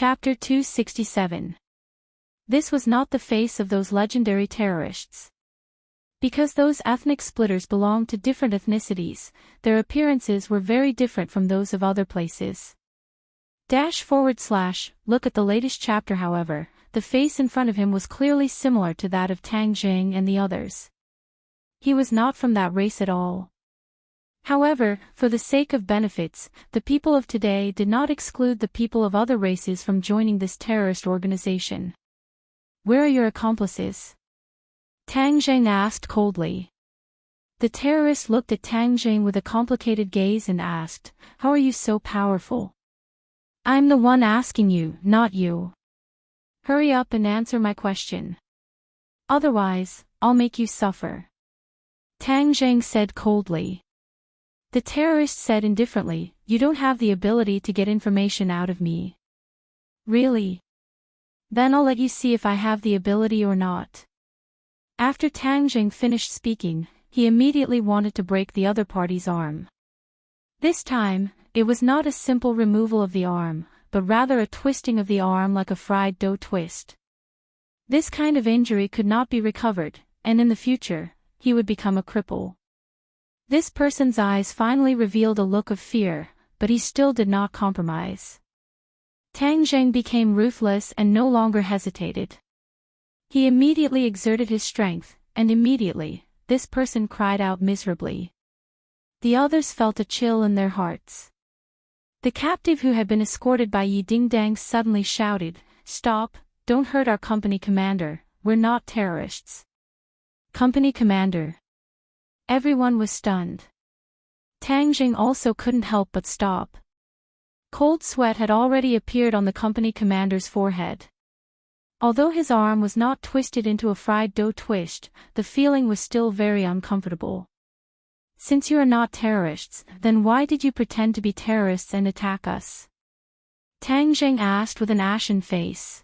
Chapter 267. This was not the face of those legendary terrorists. Because those ethnic splitters belonged to different ethnicities, their appearances were very different from those of other places. Look at the latest chapter. However, the face in front of him was clearly similar to that of Tang Jing and the others. He was not from that race at all. However, for the sake of benefits, the people of today did not exclude the people of other races from joining this terrorist organization. Where are your accomplices? Tang Jing asked coldly. The terrorist looked at Tang Jing with a complicated gaze and asked, "How are you so powerful?" "I'm the one asking you, not you. Hurry up and answer my question. Otherwise, I'll make you suffer," Tang Jing said coldly. The terrorist said indifferently, "You don't have the ability to get information out of me." "Really? Then I'll let you see if I have the ability or not." After Tang Jing finished speaking, he immediately wanted to break the other party's arm. This time, it was not a simple removal of the arm, but rather a twisting of the arm like a fried dough twist. This kind of injury could not be recovered, and in the future, he would become a cripple. This person's eyes finally revealed a look of fear, but he still did not compromise. Tang Jing became ruthless and no longer hesitated. He immediately exerted his strength, and immediately, this person cried out miserably. The others felt a chill in their hearts. The captive who had been escorted by Yi Dingdang suddenly shouted, "Stop, don't hurt our company commander, we're not terrorists." Company commander. Everyone was stunned. Tang Jing also couldn't help but stop. Cold sweat had already appeared on the company commander's forehead. Although his arm was not twisted into a fried dough twist, the feeling was still very uncomfortable. "Since you are not terrorists, then why did you pretend to be terrorists and attack us?" Tang Jing asked with an ashen face.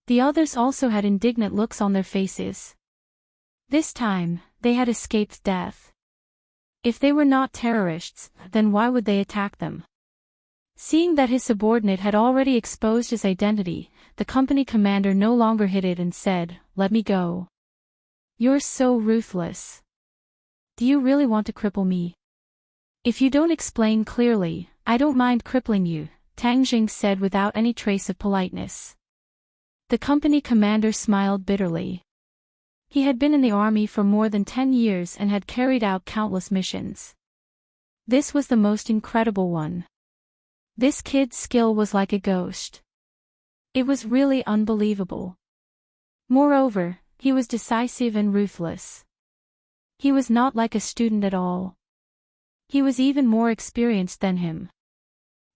The others also had indignant looks on their faces. This time, they had escaped death. If they were not terrorists, then why would they attack them? Seeing that his subordinate had already exposed his identity, the company commander no longer hid it and said, "Let me go. You're so ruthless. Do you really want to cripple me? If you don't explain clearly, I don't mind crippling you," Tang Jing said without any trace of politeness. The company commander smiled bitterly. He had been in the army for more than 10 years and had carried out countless missions. This was the most incredible one. This kid's skill was like a ghost. It was really unbelievable. Moreover, he was decisive and ruthless. He was not like a student at all. He was even more experienced than him.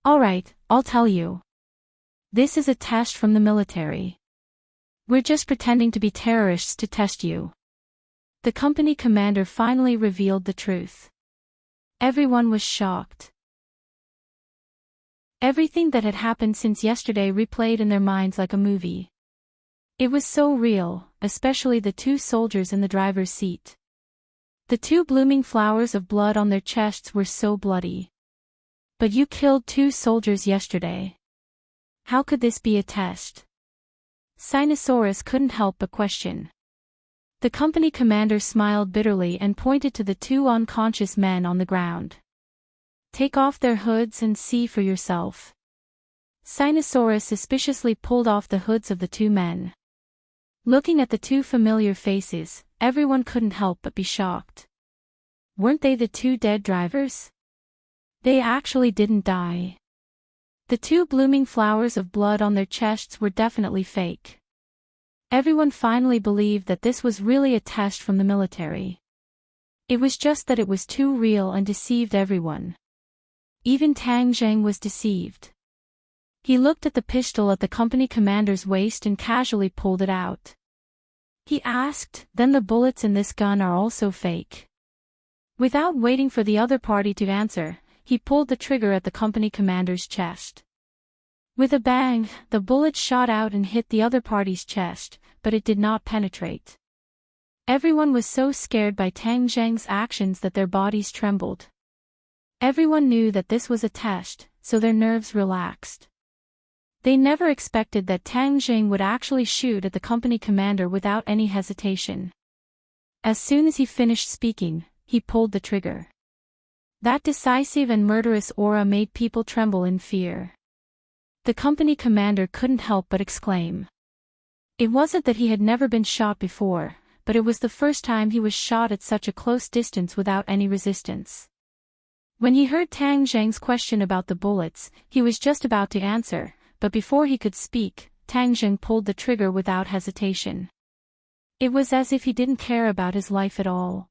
"All right, I'll tell you. This is a test from the military. We're just pretending to be terrorists to test you." The company commander finally revealed the truth. Everyone was shocked. Everything that had happened since yesterday replayed in their minds like a movie. It was so real, especially the two soldiers in the driver's seat. The two blooming flowers of blood on their chests were so bloody. "But you killed 2 soldiers yesterday. How could this be a test?" Sinosaurus couldn't help but question. The company commander smiled bitterly and pointed to the 2 unconscious men on the ground. "Take off their hoods and see for yourself." Sinosaurus suspiciously pulled off the hoods of the 2 men. Looking at the 2 familiar faces, everyone couldn't help but be shocked. Weren't they the 2 dead drivers? They actually didn't die. The 2 blooming flowers of blood on their chests were definitely fake. Everyone finally believed that this was really a test from the military. It was just that it was too real and deceived everyone. Even Tang Jing was deceived. He looked at the pistol at the company commander's waist and casually pulled it out. He asked, "Then the bullets in this gun are also fake?" Without waiting for the other party to answer, he pulled the trigger at the company commander's chest. With a bang, the bullet shot out and hit the other party's chest, but it did not penetrate. Everyone was so scared by Tang Jing's actions that their bodies trembled. Everyone knew that this was a test, so their nerves relaxed. They never expected that Tang Jing would actually shoot at the company commander without any hesitation. As soon as he finished speaking, he pulled the trigger. That decisive and murderous aura made people tremble in fear. The company commander couldn't help but exclaim. It wasn't that he had never been shot before, but it was the first time he was shot at such a close distance without any resistance. When he heard Tang Zheng's question about the bullets, he was just about to answer, but before he could speak, Tang Zheng pulled the trigger without hesitation. It was as if he didn't care about his life at all.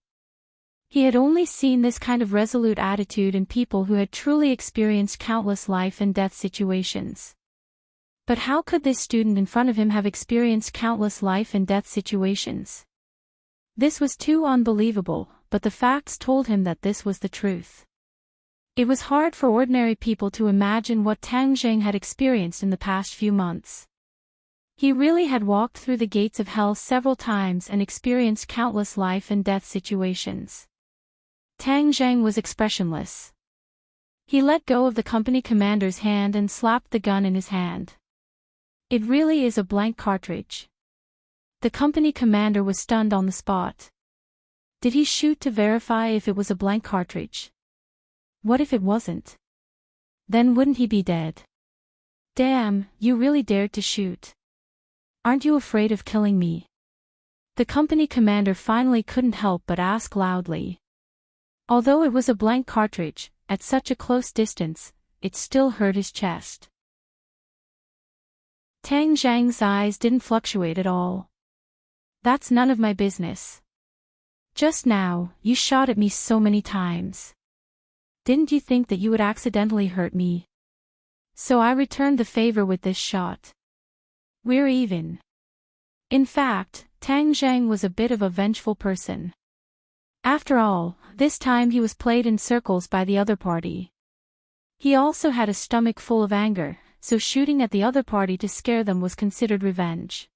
He had only seen this kind of resolute attitude in people who had truly experienced countless life and death situations. But how could this student in front of him have experienced countless life and death situations? This was too unbelievable, but the facts told him that this was the truth. It was hard for ordinary people to imagine what Tang Zheng had experienced in the past few months. He really had walked through the gates of hell several times and experienced countless life and death situations. Tang Zheng was expressionless. He let go of the company commander's hand and slapped the gun in his hand. It really is a blank cartridge. The company commander was stunned on the spot. Did he shoot to verify if it was a blank cartridge? What if it wasn't? Then wouldn't he be dead? Damn, you really dared to shoot. Aren't you afraid of killing me? The company commander finally couldn't help but ask loudly. Although it was a blank cartridge, at such a close distance, it still hurt his chest. Tang Zhang's eyes didn't fluctuate at all. That's none of my business. Just now, you shot at me so many times. Didn't you think that you would accidentally hurt me? So I returned the favor with this shot. We're even. In fact, Tang Zhang was a bit of a vengeful person. After all, this time he was played in circles by the other party. He also had a stomach full of anger, so shooting at the other party to scare them was considered revenge.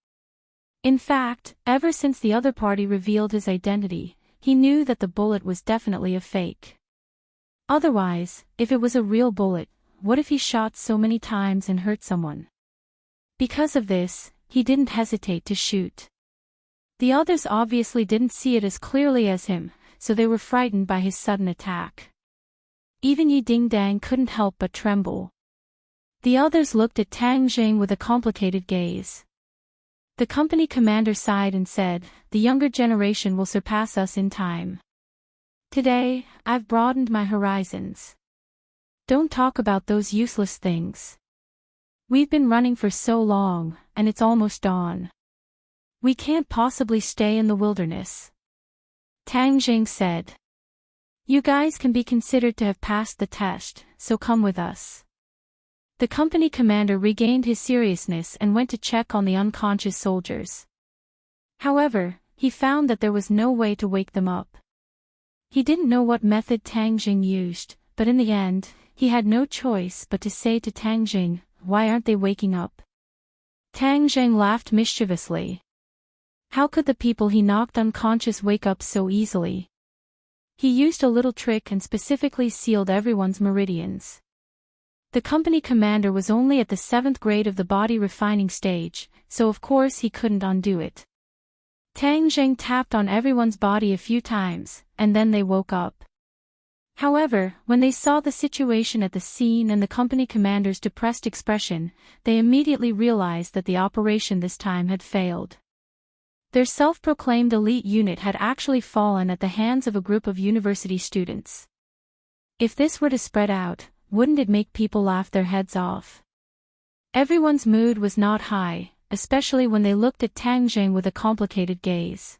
In fact, ever since the other party revealed his identity, he knew that the bullet was definitely a fake. Otherwise, if it was a real bullet, what if he shot so many times and hurt someone? Because of this, he didn't hesitate to shoot. The others obviously didn't see it as clearly as him, so they were frightened by his sudden attack. Even Yi Dingdang couldn't help but tremble. The others looked at Tang Jing with a complicated gaze. The company commander sighed and said, "The younger generation will surpass us in time. Today, I've broadened my horizons. Don't talk about those useless things. We've been running for so long, and it's almost dawn. We can't possibly stay in the wilderness." Tang Jing said. "You guys can be considered to have passed the test, so come with us." The company commander regained his seriousness and went to check on the unconscious soldiers. However, he found that there was no way to wake them up. He didn't know what method Tang Jing used, but in the end, he had no choice but to say to Tang Jing, "Why aren't they waking up?" Tang Jing laughed mischievously. How could the people he knocked unconscious wake up so easily? He used a little trick and specifically sealed everyone's meridians. The company commander was only at the 7th grade of the body refining stage, so of course he couldn't undo it. Tang Jing tapped on everyone's body a few times, and then they woke up. However, when they saw the situation at the scene and the company commander's depressed expression, they immediately realized that the operation this time had failed. Their self-proclaimed elite unit had actually fallen at the hands of a group of university students. If this were to spread out, wouldn't it make people laugh their heads off? Everyone's mood was not high, especially when they looked at Tang Jing with a complicated gaze.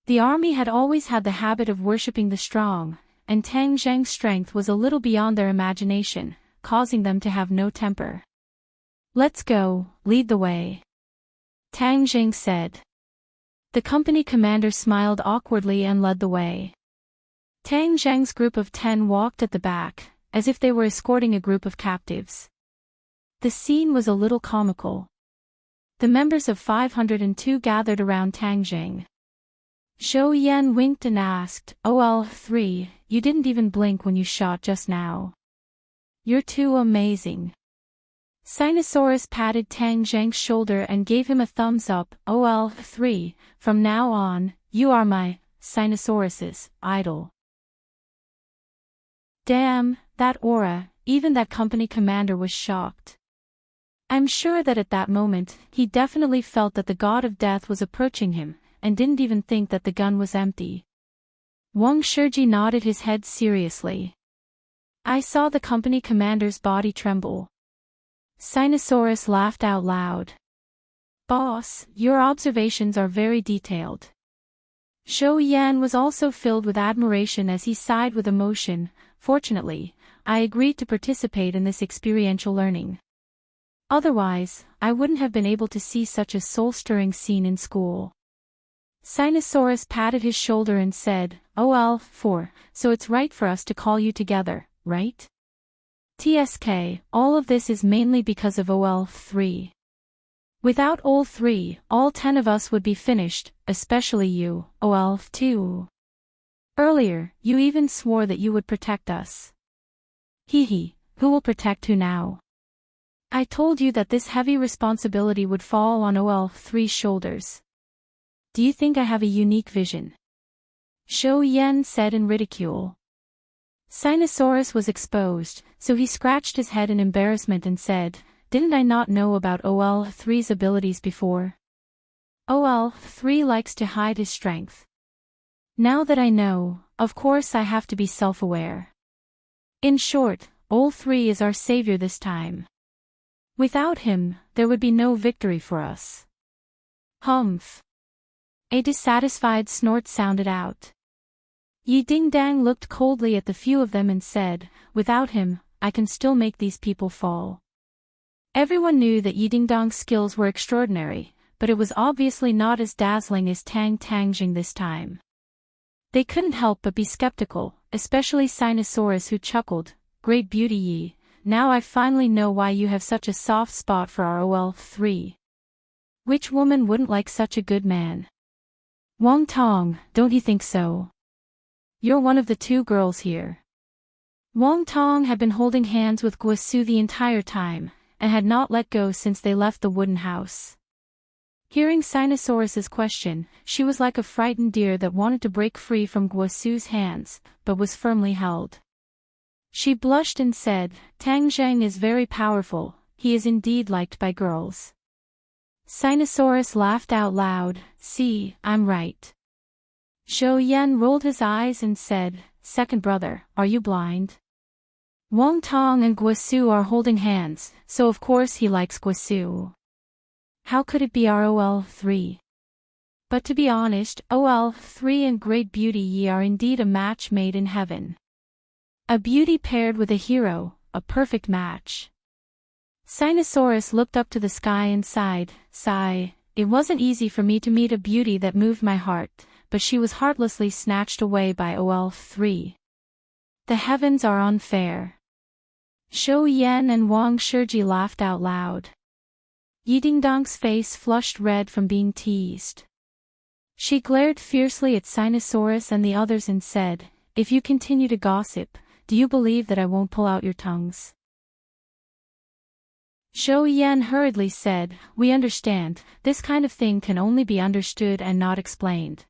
The army had always had the habit of worshipping the strong, and Tang Jing's strength was a little beyond their imagination, causing them to have no temper. "Let's go, lead the way," Tang Jing said. The company commander smiled awkwardly and led the way. Tang Zhang's group of 10 walked at the back, as if they were escorting a group of captives. The scene was a little comical. The members of 502 gathered around Tang Jing. Zhou Yan winked and asked, "OL3, you didn't even blink when you shot just now. You're too amazing." Sinosaurus patted Tang Zheng's shoulder and gave him a thumbs up. OL3, from now on, you are my, Sinosaurus's, idol. Damn, that aura, even that company commander was shocked. I'm sure that at that moment, he definitely felt that the god of death was approaching him, and didn't even think that the gun was empty. Wang Shiji nodded his head seriously. I saw the company commander's body tremble. Sinosaurus laughed out loud. Boss, your observations are very detailed. Zhou Yan was also filled with admiration as he sighed with emotion. Fortunately, I agreed to participate in this experiential learning. Otherwise, I wouldn't have been able to see such a soul-stirring scene in school. Sinosaurus patted his shoulder and said, OL4, so it's right for us to call you together, right? TSK, all of this is mainly because of OL3. Without OL3, all 10 of us would be finished, especially you, OL2. Earlier, you even swore that you would protect us. Hehe, who will protect who now? I told you that this heavy responsibility would fall on OL3's shoulders. Do you think I have a unique vision? Zhou Yan said in ridicule. Sinosaurus was exposed, so he scratched his head in embarrassment and said, didn't I not know about OL3's abilities before? OL3 likes to hide his strength. Now that I know, of course I have to be self-aware. In short, OL3 is our savior this time. Without him, there would be no victory for us. Humph. A dissatisfied snort sounded out. Yi Dingdang looked coldly at the few of them and said, without him, I can still make these people fall. Everyone knew that Yi Dingdang's skills were extraordinary, but it was obviously not as dazzling as Tang Tangjing this time. They couldn't help but be skeptical, especially Sinosaurus who chuckled, Great beauty Yi, now I finally know why you have such a soft spot for our OL3. Which woman wouldn't like such a good man? Wang Tong, don't you think so? You're one of the two girls here. Wang Tong had been holding hands with Guosu the entire time, and had not let go since they left the wooden house. Hearing Sinosaurus's question, she was like a frightened deer that wanted to break free from Guosu's hands, but was firmly held. She blushed and said, Tang Zheng is very powerful, he is indeed liked by girls. Sinosaurus laughed out loud, see, I'm right. Zhou Yan rolled his eyes and said, second brother, are you blind? Wang Tong and Guosu are holding hands, so of course he likes Guosu. How could it be our OL3? But to be honest, OL3 and Great Beauty Yi are indeed a match made in heaven. A beauty paired with a hero, a perfect match. Sinosaurus looked up to the sky and sighed, sigh, it wasn't easy for me to meet a beauty that moved my heart, but she was heartlessly snatched away by OL3. The heavens are unfair. Zhou Yan and Wang Shiji laughed out loud. Yi Dingdang's face flushed red from being teased. She glared fiercely at Sinosaurus and the others and said, if you continue to gossip, do you believe that I won't pull out your tongues? Zhou Yan hurriedly said, we understand, this kind of thing can only be understood and not explained.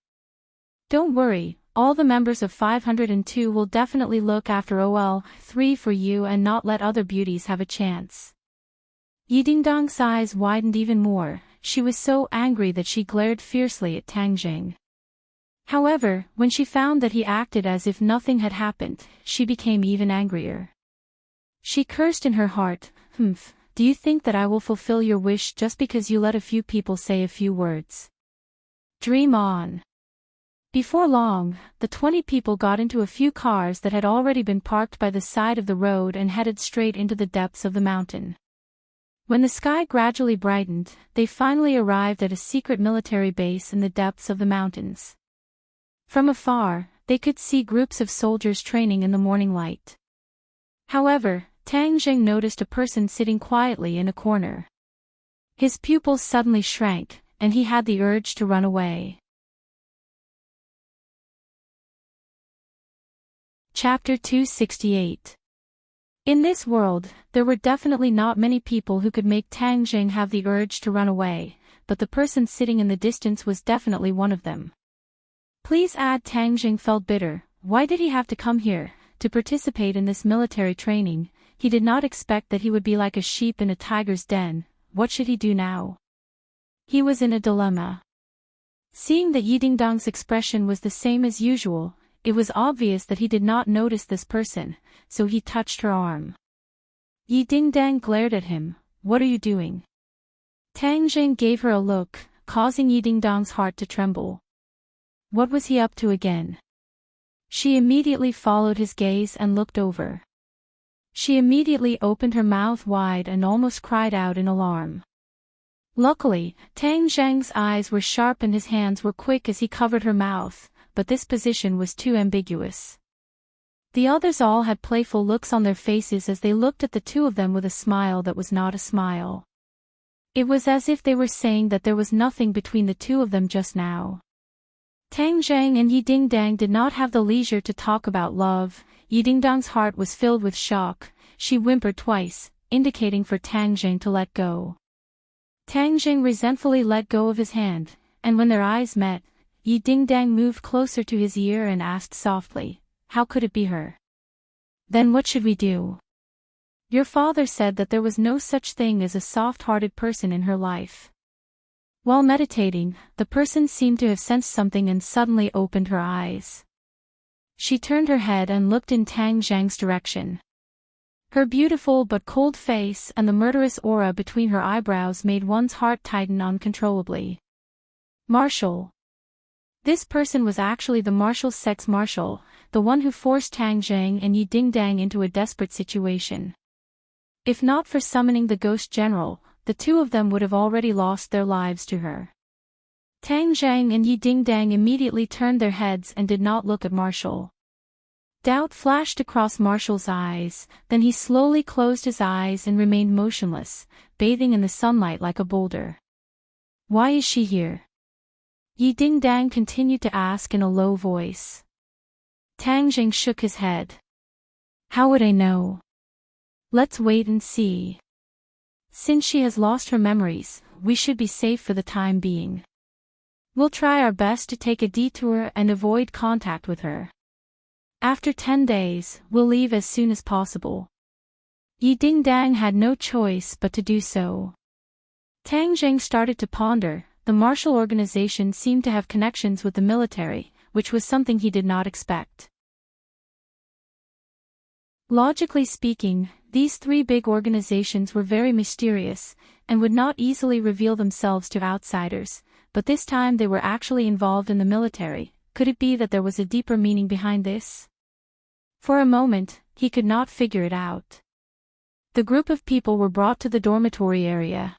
Don't worry, all the members of 502 will definitely look after OL3 for you and not let other beauties have a chance. Yi Dingdang's eyes widened even more, she was so angry that she glared fiercely at Tang Jing. However, when she found that he acted as if nothing had happened, she became even angrier. She cursed in her heart, do you think that I will fulfill your wish just because you let a few people say a few words? Dream on. Before long, the 20 people got into a few cars that had already been parked by the side of the road and headed straight into the depths of the mountain. When the sky gradually brightened, they finally arrived at a secret military base in the depths of the mountains. From afar, they could see groups of soldiers training in the morning light. However, Tang Jing noticed a person sitting quietly in a corner. His pupils suddenly shrank, and he had the urge to run away. Chapter 268. In this world, there were definitely not many people who could make Tang Jing have the urge to run away, but the person sitting in the distance was definitely one of them. Please add. Tang Jing felt bitter. Why did he have to come here, to participate in this military training? He did not expect that he would be like a sheep in a tiger's den. What should he do now? He was in a dilemma. Seeing that Yi Dingdang's expression was the same as usual, it was obvious that he did not notice this person, so he touched her arm. Yi Dingdang glared at him. What are you doing? Tang Jing gave her a look, causing Yi Dingdang's heart to tremble. What was he up to again? She immediately followed his gaze and looked over. She immediately opened her mouth wide and almost cried out in alarm. Luckily, Tang Zheng's eyes were sharp and his hands were quick as he covered her mouth, but this position was too ambiguous. The others all had playful looks on their faces as they looked at the two of them with a smile that was not a smile. It was as if they were saying that there was nothing between the two of them just now. Tang Zheng and Yi Dingdang did not have the leisure to talk about love. Yi Dingdang's heart was filled with shock. She whimpered twice, indicating for Tang Zheng to let go. Tang Zheng resentfully let go of his hand, and when their eyes met, Yi Dingdang moved closer to his ear and asked softly, "How could it be her? Then what should we do? Your father said that there was no such thing as a soft-hearted person in her life." While meditating, the person seemed to have sensed something and suddenly opened her eyes. She turned her head and looked in Tang Zheng's direction. Her beautiful but cold face and the murderous aura between her eyebrows made one's heart tighten uncontrollably. Marshal. This person was actually the marshal's sex marshal, the one who forced Tang Zheng and Yi Dingdang into a desperate situation. If not for summoning the ghost general, the two of them would have already lost their lives to her. Tang Zheng and Yi Dingdang immediately turned their heads and did not look at Marshal. Doubt flashed across Marshall's eyes, then he slowly closed his eyes and remained motionless, bathing in the sunlight like a boulder. Why is she here? Yi Dingdang continued to ask in a low voice. Tang Jing shook his head. How would I know? Let's wait and see. Since she has lost her memories, we should be safe for the time being. We'll try our best to take a detour and avoid contact with her. After 10 days, we'll leave as soon as possible. Yi Dingdang had no choice but to do so. Tang Jing started to ponder. The martial organization seemed to have connections with the military, which was something he did not expect. Logically speaking, these three big organizations were very mysterious, and would not easily reveal themselves to outsiders, but this time they were actually involved in the military. Could it be that there was a deeper meaning behind this? For a moment, he could not figure it out. The group of people were brought to the dormitory area.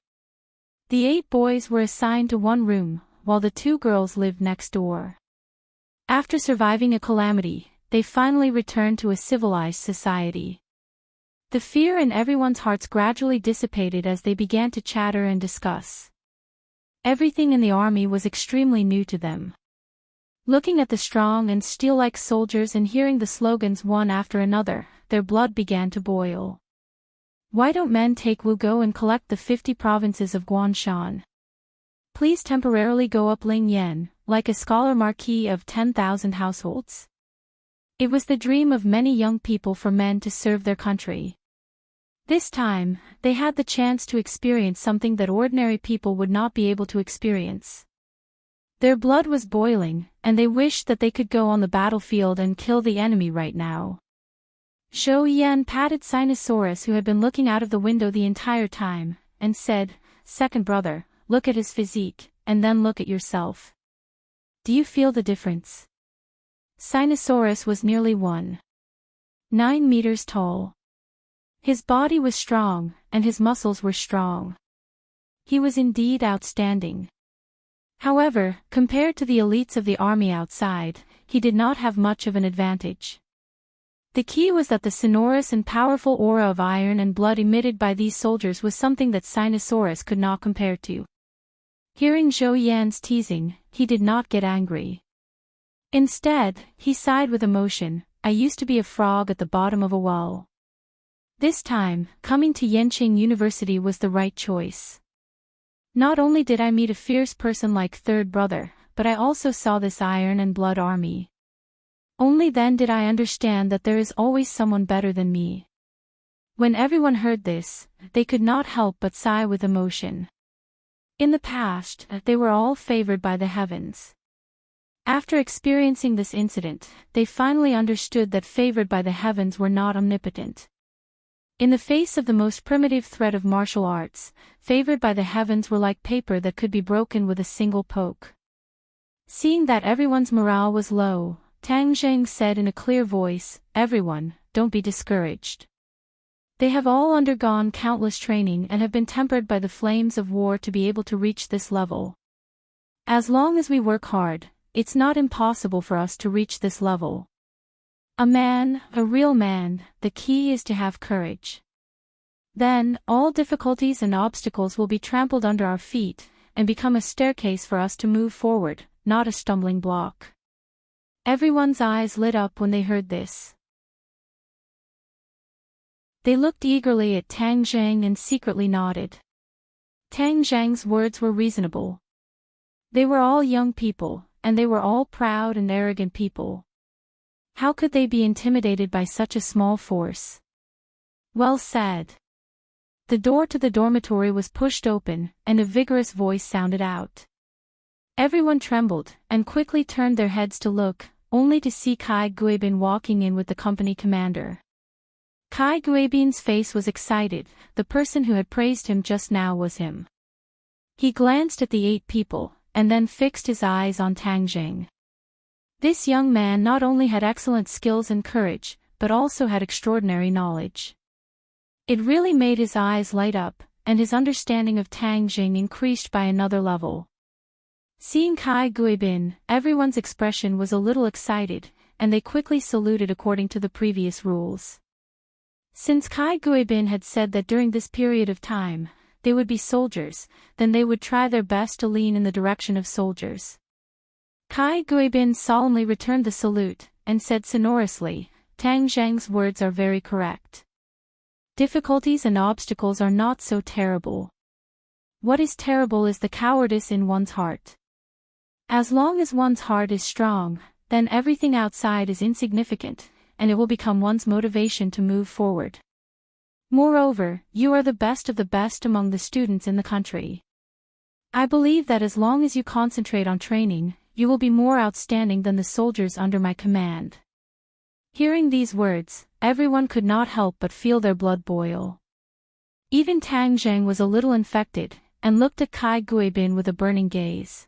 The 8 boys were assigned to one room, while the 2 girls lived next door. After surviving a calamity, they finally returned to a civilized society. The fear in everyone's hearts gradually dissipated as they began to chatter and discuss. Everything in the army was extremely new to them. Looking at the strong and steel-like soldiers and hearing the slogans one after another, their blood began to boil. Why don't men take Wugo and collect the 50 provinces of Guanshan? Please temporarily go up Ling Yan, like a scholar marquis of 10,000 households. It was the dream of many young people for men to serve their country. This time, they had the chance to experience something that ordinary people would not be able to experience. Their blood was boiling, and they wished that they could go on the battlefield and kill the enemy right now. Zhou Yan patted Sinosaurus, who had been looking out of the window the entire time, and said, "Second brother, look at his physique, and then look at yourself. Do you feel the difference?" Sinosaurus was nearly 1.9 meters tall. His body was strong, and his muscles were strong. He was indeed outstanding. However, compared to the elites of the army outside, he did not have much of an advantage. The key was that the sonorous and powerful aura of iron and blood emitted by these soldiers was something that Sinosaurus could not compare to. Hearing Zhou Yan's teasing, he did not get angry. Instead, he sighed with emotion. "I used to be a frog at the bottom of a well. This time, coming to Yenching University was the right choice. Not only did I meet a fierce person like Third Brother, but I also saw this iron and blood army. Only then did I understand that there is always someone better than me. When everyone heard this, they could not help but sigh with emotion. In the past, they were all favored by the heavens. After experiencing this incident, they finally understood that favored by the heavens were not omnipotent. In the face of the most primitive threat of martial arts, favored by the heavens were like paper that could be broken with a single poke. Seeing that everyone's morale was low, Tang Zheng said in a clear voice, "Everyone, don't be discouraged. They have all undergone countless training and have been tempered by the flames of war to be able to reach this level. As long as we work hard, it's not impossible for us to reach this level. A man, a real man, the key is to have courage. Then, all difficulties and obstacles will be trampled under our feet, and become a staircase for us to move forward, not a stumbling block." Everyone's eyes lit up when they heard this. They looked eagerly at Tang Zheng and secretly nodded. Tang Zheng's words were reasonable. They were all young people, and they were all proud and arrogant people. How could they be intimidated by such a small force? Well said. The door to the dormitory was pushed open, and a vigorous voice sounded out. Everyone trembled, and quickly turned their heads to look, only to see Kai Guibin walking in with the company commander. Kai Guibin's face was excited, the person who had praised him just now was him. He glanced at the 8 people, and then fixed his eyes on Tang Zheng. This young man not only had excellent skills and courage, but also had extraordinary knowledge. It really made his eyes light up, and his understanding of Tang Zheng increased by another level. Seeing Kai Guibin, everyone's expression was a little excited, and they quickly saluted according to the previous rules. Since Kai Guibin had said that during this period of time, they would be soldiers, then they would try their best to lean in the direction of soldiers. Kai Guibin solemnly returned the salute, and said sonorously, "Tang Zheng's words are very correct. Difficulties and obstacles are not so terrible. What is terrible is the cowardice in one's heart. As long as one's heart is strong, then everything outside is insignificant, and it will become one's motivation to move forward. Moreover, you are the best of the best among the students in the country. I believe that as long as you concentrate on training, you will be more outstanding than the soldiers under my command." Hearing these words, everyone could not help but feel their blood boil. Even Tang Zheng was a little infected, and looked at Kai Guibin with a burning gaze.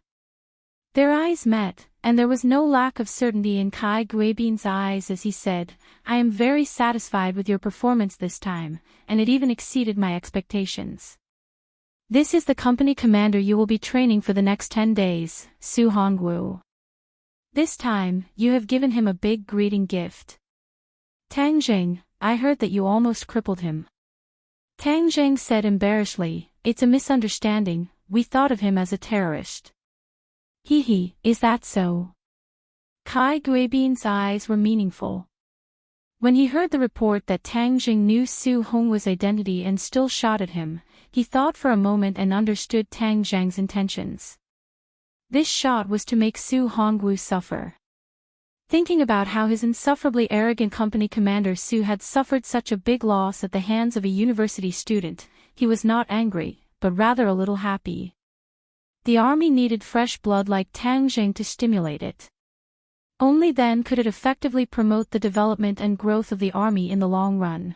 Their eyes met, and there was no lack of certainty in Kai Guibin's eyes as he said, "I am very satisfied with your performance this time, and it even exceeded my expectations. This is the company commander you will be training for the next 10 days, Su Hongwu. This time, you have given him a big greeting gift. Tang Zheng, I heard that you almost crippled him." Tang Zheng said embarrassedly, "It's a misunderstanding, we thought of him as a terrorist." "Hee, is that so?" Kai Guibin's eyes were meaningful. When he heard the report that Tang Zheng knew Su Hongwu's identity and still shot at him, he thought for a moment and understood Tang Zheng's intentions. This shot was to make Su Hongwu suffer. Thinking about how his insufferably arrogant company commander Su had suffered such a big loss at the hands of a university student, he was not angry, but rather a little happy. The army needed fresh blood like Tang Zheng to stimulate it. Only then could it effectively promote the development and growth of the army in the long run.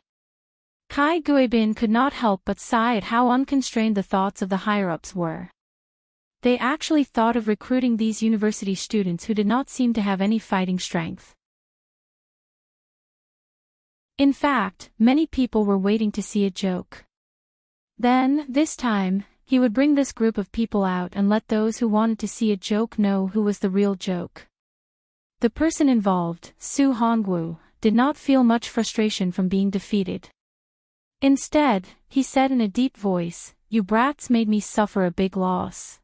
Kai Guibin could not help but sigh at how unconstrained the thoughts of the higher-ups were. They actually thought of recruiting these university students who did not seem to have any fighting strength. In fact, many people were waiting to see a joke. Then, this time, he would bring this group of people out and let those who wanted to see a joke know who was the real joke. The person involved, Su Hongwu, did not feel much frustration from being defeated. Instead, he said in a deep voice, "You brats made me suffer a big loss.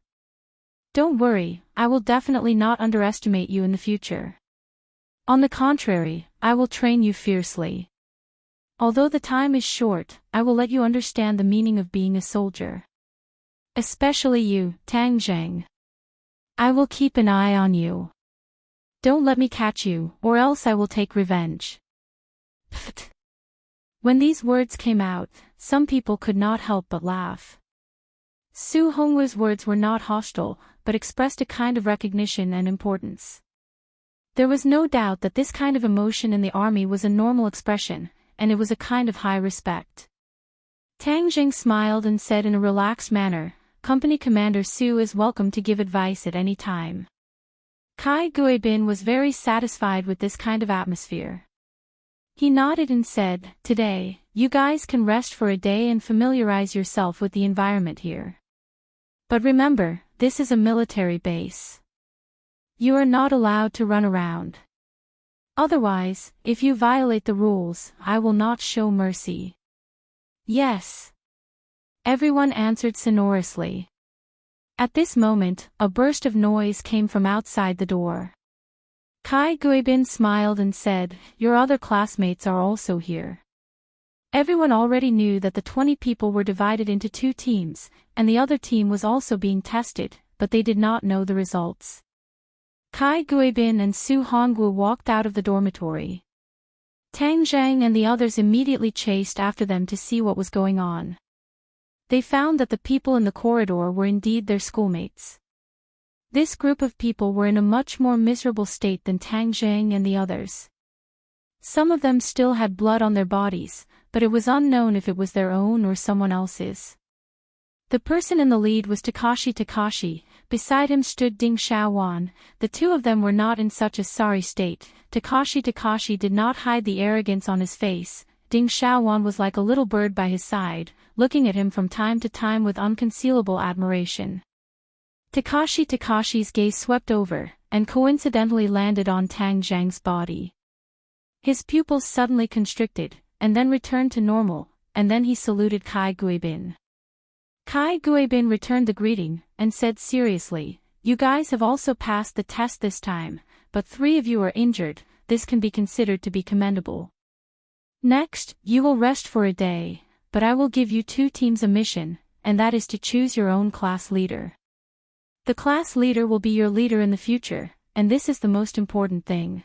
Don't worry, I will definitely not underestimate you in the future. On the contrary, I will train you fiercely. Although the time is short, I will let you understand the meaning of being a soldier. Especially you, Tang Zheng. I will keep an eye on you. Don't let me catch you, or else I will take revenge. Pfft. When these words came out, some people could not help but laugh. Su Hongwu's words were not hostile, but expressed a kind of recognition and importance. There was no doubt that this kind of emotion in the army was a normal expression, and it was a kind of high respect. Tang Jing smiled and said in a relaxed manner, Company Commander Su is welcome to give advice at any time. Kai Guibin was very satisfied with this kind of atmosphere. He nodded and said, Today, you guys can rest for a day and familiarize yourself with the environment here. But remember, this is a military base. You are not allowed to run around. Otherwise, if you violate the rules, I will not show mercy. Yes. Everyone answered sonorously. At this moment, a burst of noise came from outside the door. Kai Guibin smiled and said, Your other classmates are also here. Everyone already knew that the 20 people were divided into 2 teams, and the other team was also being tested, but they did not know the results. Kai Guibin and Su Hongwu walked out of the dormitory. Tang Zhang and the others immediately chased after them to see what was going on. They found that the people in the corridor were indeed their schoolmates. This group of people were in a much more miserable state than Tang Zhang and the others. Some of them still had blood on their bodies, but it was unknown if it was their own or someone else's. The person in the lead was Takashi. Beside him stood Ding Xiaowan. The two of them were not in such a sorry state. Takashi did not hide the arrogance on his face. Ding Xiaowan was like a little bird by his side, looking at him from time to time with unconcealable admiration. Takashi's gaze swept over, and coincidentally landed on Tang Zhang's body. His pupils suddenly constricted, and then returned to normal, and then he saluted Kai Guibin. Kai Guibin returned the greeting, and said seriously, You guys have also passed the test this time, but 3 of you are injured. This can be considered to be commendable. Next, you will rest for a day, but I will give you 2 teams a mission, and that is to choose your own class leader. The class leader will be your leader in the future, and this is the most important thing.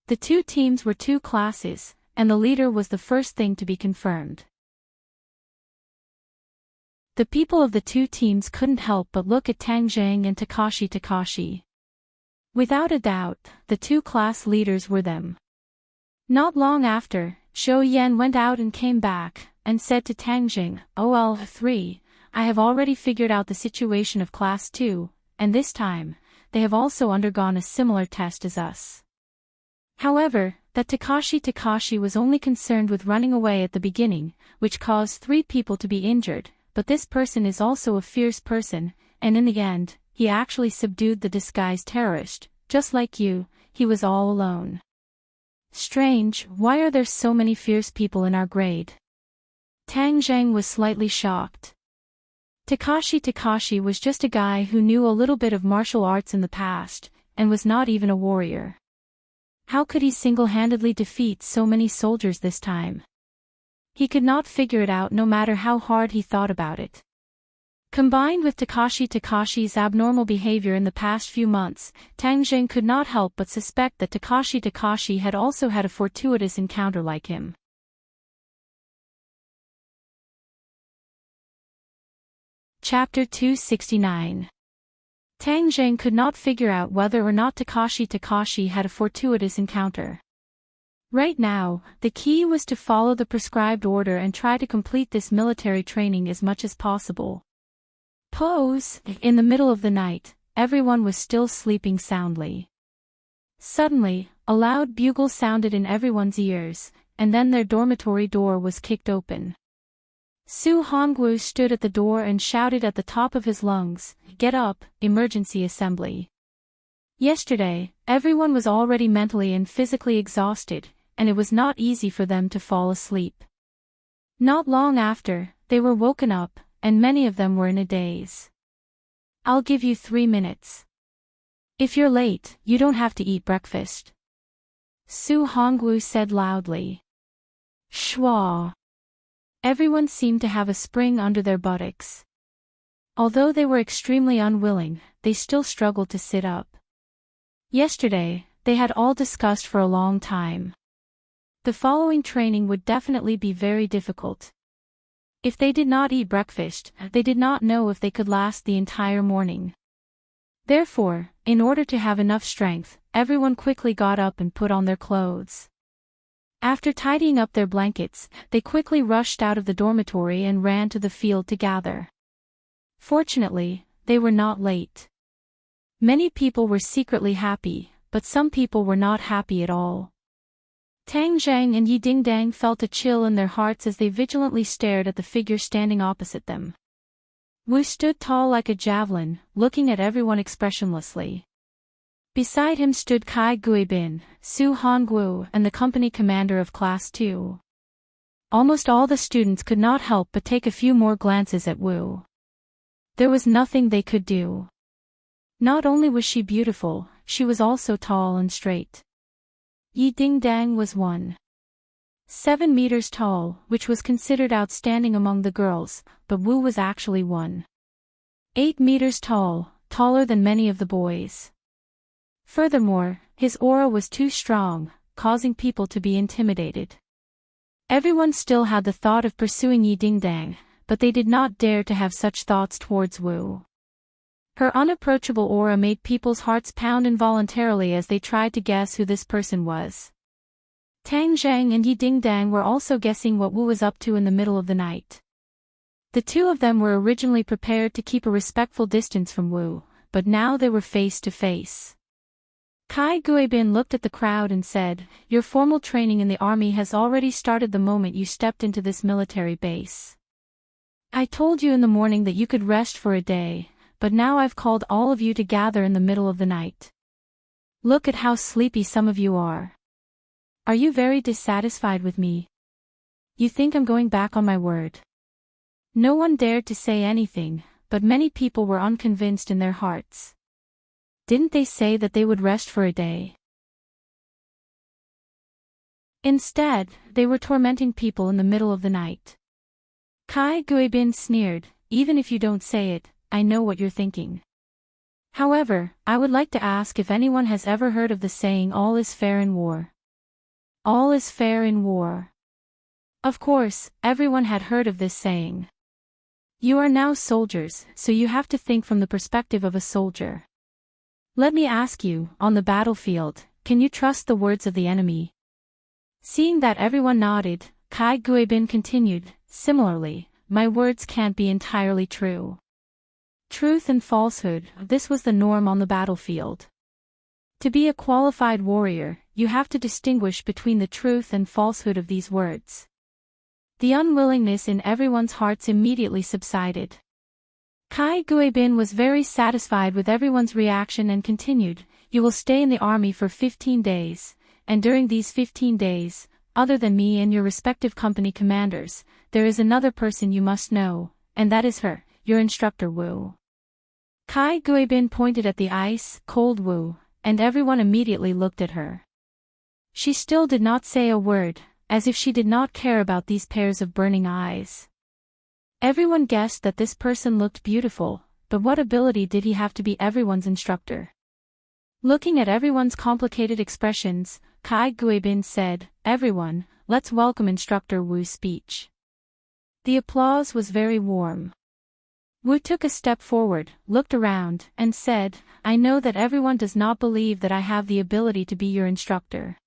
The 2 teams were 2 classes, and the leader was the first thing to be confirmed. The people of the 2 teams couldn't help but look at Tang Zhang and Takashi. Without a doubt, the 2 class leaders were them. Not long after, Zhou Yan went out and came back, and said to Tang Zhang, OL3, I have already figured out the situation of Class 2, and this time, they have also undergone a similar test as us. However, that Takashi was only concerned with running away at the beginning, which caused 3 people to be injured, but this person is also a fierce person, and in the end, he actually subdued the disguised terrorist, just like you, he was all alone. Strange, why are there so many fierce people in our grade? Tang Zhang was slightly shocked. Takashi was just a guy who knew a little bit of martial arts in the past, and was not even a warrior. How could he single-handedly defeat so many soldiers this time? He could not figure it out no matter how hard he thought about it. Combined with Takashi's abnormal behavior in the past few months, Tang Zhang could not help but suspect that Takashi had also had a fortuitous encounter like him. Chapter 269. Tang Zhang could not figure out whether or not Takashi had a fortuitous encounter. Right now, the key was to follow the prescribed order and try to complete this military training as much as possible. Pose, in the middle of the night, everyone was still sleeping soundly. Suddenly, a loud bugle sounded in everyone's ears, and then their dormitory door was kicked open. Su Hongwu stood at the door and shouted at the top of his lungs, Get up, emergency assembly. Yesterday, everyone was already mentally and physically exhausted, and it was not easy for them to fall asleep. Not long after, they were woken up, and many of them were in a daze. I'll give you 3 minutes. If you're late, you don't have to eat breakfast. Su Hongwu said loudly. Schwa. Everyone seemed to have a spring under their buttocks. Although they were extremely unwilling, they still struggled to sit up. Yesterday, they had all discussed for a long time. The following training would definitely be very difficult. If they did not eat breakfast, they did not know if they could last the entire morning. Therefore, in order to have enough strength, everyone quickly got up and put on their clothes. After tidying up their blankets, they quickly rushed out of the dormitory and ran to the field to gather. Fortunately, they were not late. Many people were secretly happy, but some people were not happy at all. Tang Zhang and Yi Dingdang felt a chill in their hearts as they vigilantly stared at the figure standing opposite them. Wu stood tall like a javelin, looking at everyone expressionlessly. Beside him stood Kai Guibin, Su Hongguo, and the company commander of Class 2. Almost all the students could not help but take a few more glances at Wu. There was nothing they could do. Not only was she beautiful, she was also tall and straight. Yi Dingdang was 1.7 meters tall, which was considered outstanding among the girls, but Wu was actually 1.8 meters tall, taller than many of the boys. Furthermore, his aura was too strong, causing people to be intimidated. Everyone still had the thought of pursuing Yi Dingdang, but they did not dare to have such thoughts towards Wu. Her unapproachable aura made people's hearts pound involuntarily as they tried to guess who this person was. Tang Zhang and Yi Dingdang were also guessing what Wu was up to in the middle of the night. The two of them were originally prepared to keep a respectful distance from Wu, but now they were face to face. Kai Guibin looked at the crowd and said, "Your formal training in the army has already started the moment you stepped into this military base. I told you in the morning that you could rest for a day, but now I've called all of you to gather in the middle of the night. Look at how sleepy some of you are. Are you very dissatisfied with me? You think I'm going back on my word?" No one dared to say anything, but many people were unconvinced in their hearts. Didn't they say that they would rest for a day? Instead, they were tormenting people in the middle of the night. Kai Guibin sneered, "Even if you don't say it, I know what you're thinking. However, I would like to ask if anyone has ever heard of the saying, 'All is fair in war.' All is fair in war." Of course, everyone had heard of this saying. You are now soldiers, so you have to think from the perspective of a soldier. Let me ask you, on the battlefield, can you trust the words of the enemy? Seeing that everyone nodded, Kai Guibin continued, "Similarly, my words can't be entirely true. Truth and falsehood, this was the norm on the battlefield. To be a qualified warrior, you have to distinguish between the truth and falsehood of these words." The unwillingness in everyone's hearts immediately subsided. Kai Guibin was very satisfied with everyone's reaction and continued, "You will stay in the army for 15 days, and during these 15 days, other than me and your respective company commanders, there is another person you must know, and that is her, your instructor Wu." Kai Guibin pointed at the ice-cold Wu, and everyone immediately looked at her. She still did not say a word, as if she did not care about these pairs of burning eyes. Everyone guessed that this person looked beautiful, but what ability did he have to be everyone's instructor? Looking at everyone's complicated expressions, Kai Guibin said, "Everyone, let's welcome Instructor Wu's speech." The applause was very warm. Wu took a step forward, looked around, and said, "I know that everyone does not believe that I have the ability to be your instructor.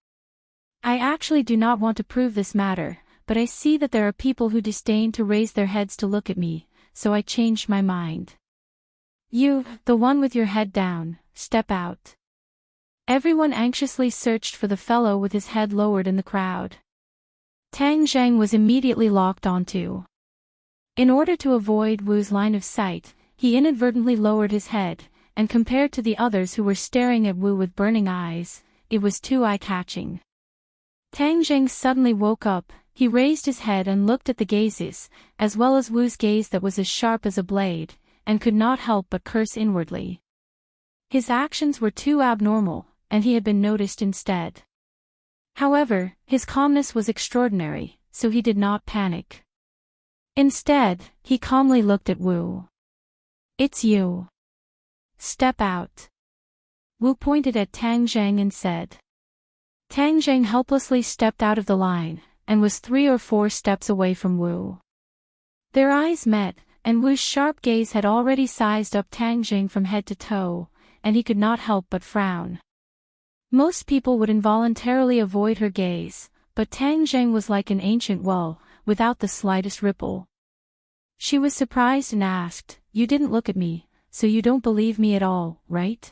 I actually do not want to prove this matter, but I see that there are people who disdain to raise their heads to look at me, so I changed my mind. You, the one with your head down, step out." Everyone anxiously searched for the fellow with his head lowered in the crowd. Tang Zhang was immediately locked onto. In order to avoid Wu's line of sight, he inadvertently lowered his head, and compared to the others who were staring at Wu with burning eyes, it was too eye-catching. Tang Zhang suddenly woke up, he raised his head and looked at the gazes, as well as Wu's gaze that was as sharp as a blade, and could not help but curse inwardly. His actions were too abnormal, and he had been noticed instead. However, his calmness was extraordinary, so he did not panic. Instead, he calmly looked at Wu. "It's you. Step out." Wu pointed at Tang Zheng and said. Tang Zheng helplessly stepped out of the line, and was 3 or 4 steps away from Wu. Their eyes met, and Wu's sharp gaze had already sized up Tang Zheng from head to toe, and he could not help but frown. Most people would involuntarily avoid her gaze, but Tang Zheng was like an ancient well, without the slightest ripple. She was surprised and asked, "You didn't look at me, so you don't believe me at all, right?"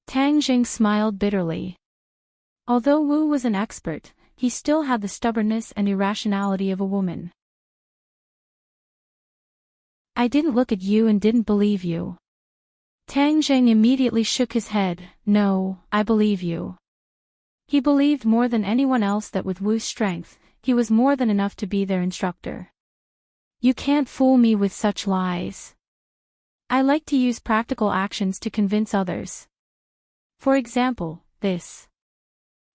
Tang Zheng smiled bitterly. Although Wu was an expert, he still had the stubbornness and irrationality of a woman. "I didn't look at you and didn't believe you." Tang Zheng immediately shook his head. "No, I believe you." He believed more than anyone else that with Wu's strength, he was more than enough to be their instructor. "You can't fool me with such lies. I like to use practical actions to convince others. For example, this."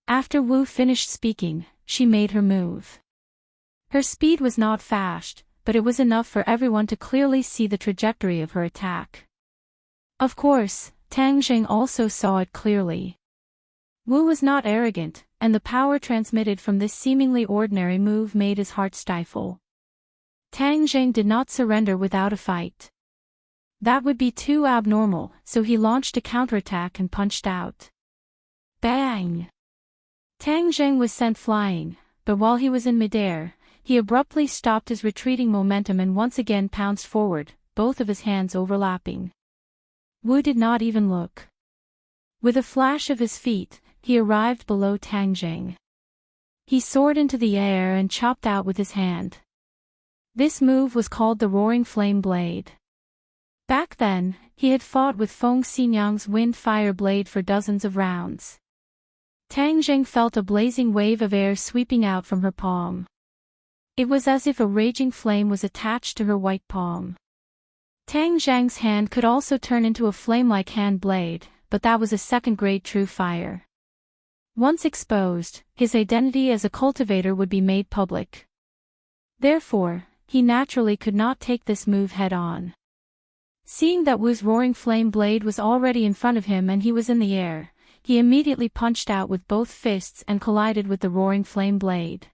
After Wu finished speaking, she made her move. Her speed was not fast, but it was enough for everyone to clearly see the trajectory of her attack. Of course, Tang Zheng also saw it clearly. Wu was not arrogant, and the power transmitted from this seemingly ordinary move made his heart stifle. Tang Zheng did not surrender without a fight. That would be too abnormal, so he launched a counterattack and punched out. Bang! Tang Zheng was sent flying, but while he was in midair, he abruptly stopped his retreating momentum and once again pounced forward, both of his hands overlapping. Wu did not even look. With a flash of his feet, he arrived below Tang Zheng. He soared into the air and chopped out with his hand. This move was called the Roaring Flame Blade. Back then, he had fought with Feng Xinyang's Wind Fire Blade for dozens of rounds. Tang Zheng felt a blazing wave of air sweeping out from her palm. It was as if a raging flame was attached to her white palm. Tang Zheng's hand could also turn into a flame-like hand blade, but that was a second-grade true fire. Once exposed, his identity as a cultivator would be made public. Therefore, he naturally could not take this move head-on. Seeing that Wu's roaring flame blade was already in front of him and he was in the air, he immediately punched out with both fists and collided with the roaring flame blade.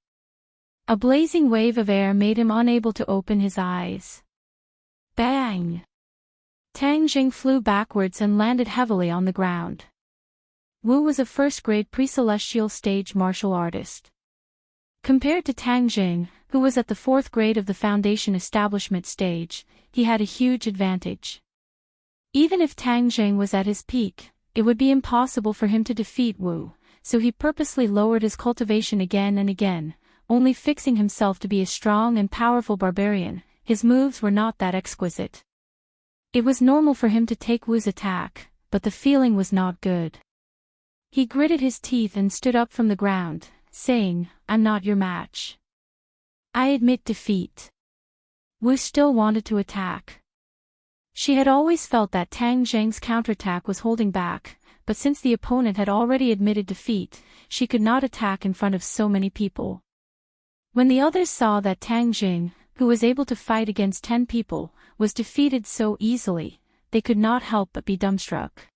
A blazing wave of air made him unable to open his eyes. Bang! Tang Zheng flew backwards and landed heavily on the ground. Wu was a first-grade pre-celestial stage martial artist. Compared to Tang Zheng, who was at the 4th grade of the Foundation Establishment stage, he had a huge advantage. Even if Tang Zheng was at his peak, it would be impossible for him to defeat Wu, so he purposely lowered his cultivation again and again, only fixing himself to be a strong and powerful barbarian. His moves were not that exquisite. It was normal for him to take Wu's attack, but the feeling was not good. He gritted his teeth and stood up from the ground, saying, "I'm not your match. I admit defeat." Wu still wanted to attack. She had always felt that Tang Zheng's counterattack was holding back, but since the opponent had already admitted defeat, she could not attack in front of so many people. When the others saw that Tang Zheng, who was able to fight against 10 people, was defeated so easily, they could not help but be dumbstruck.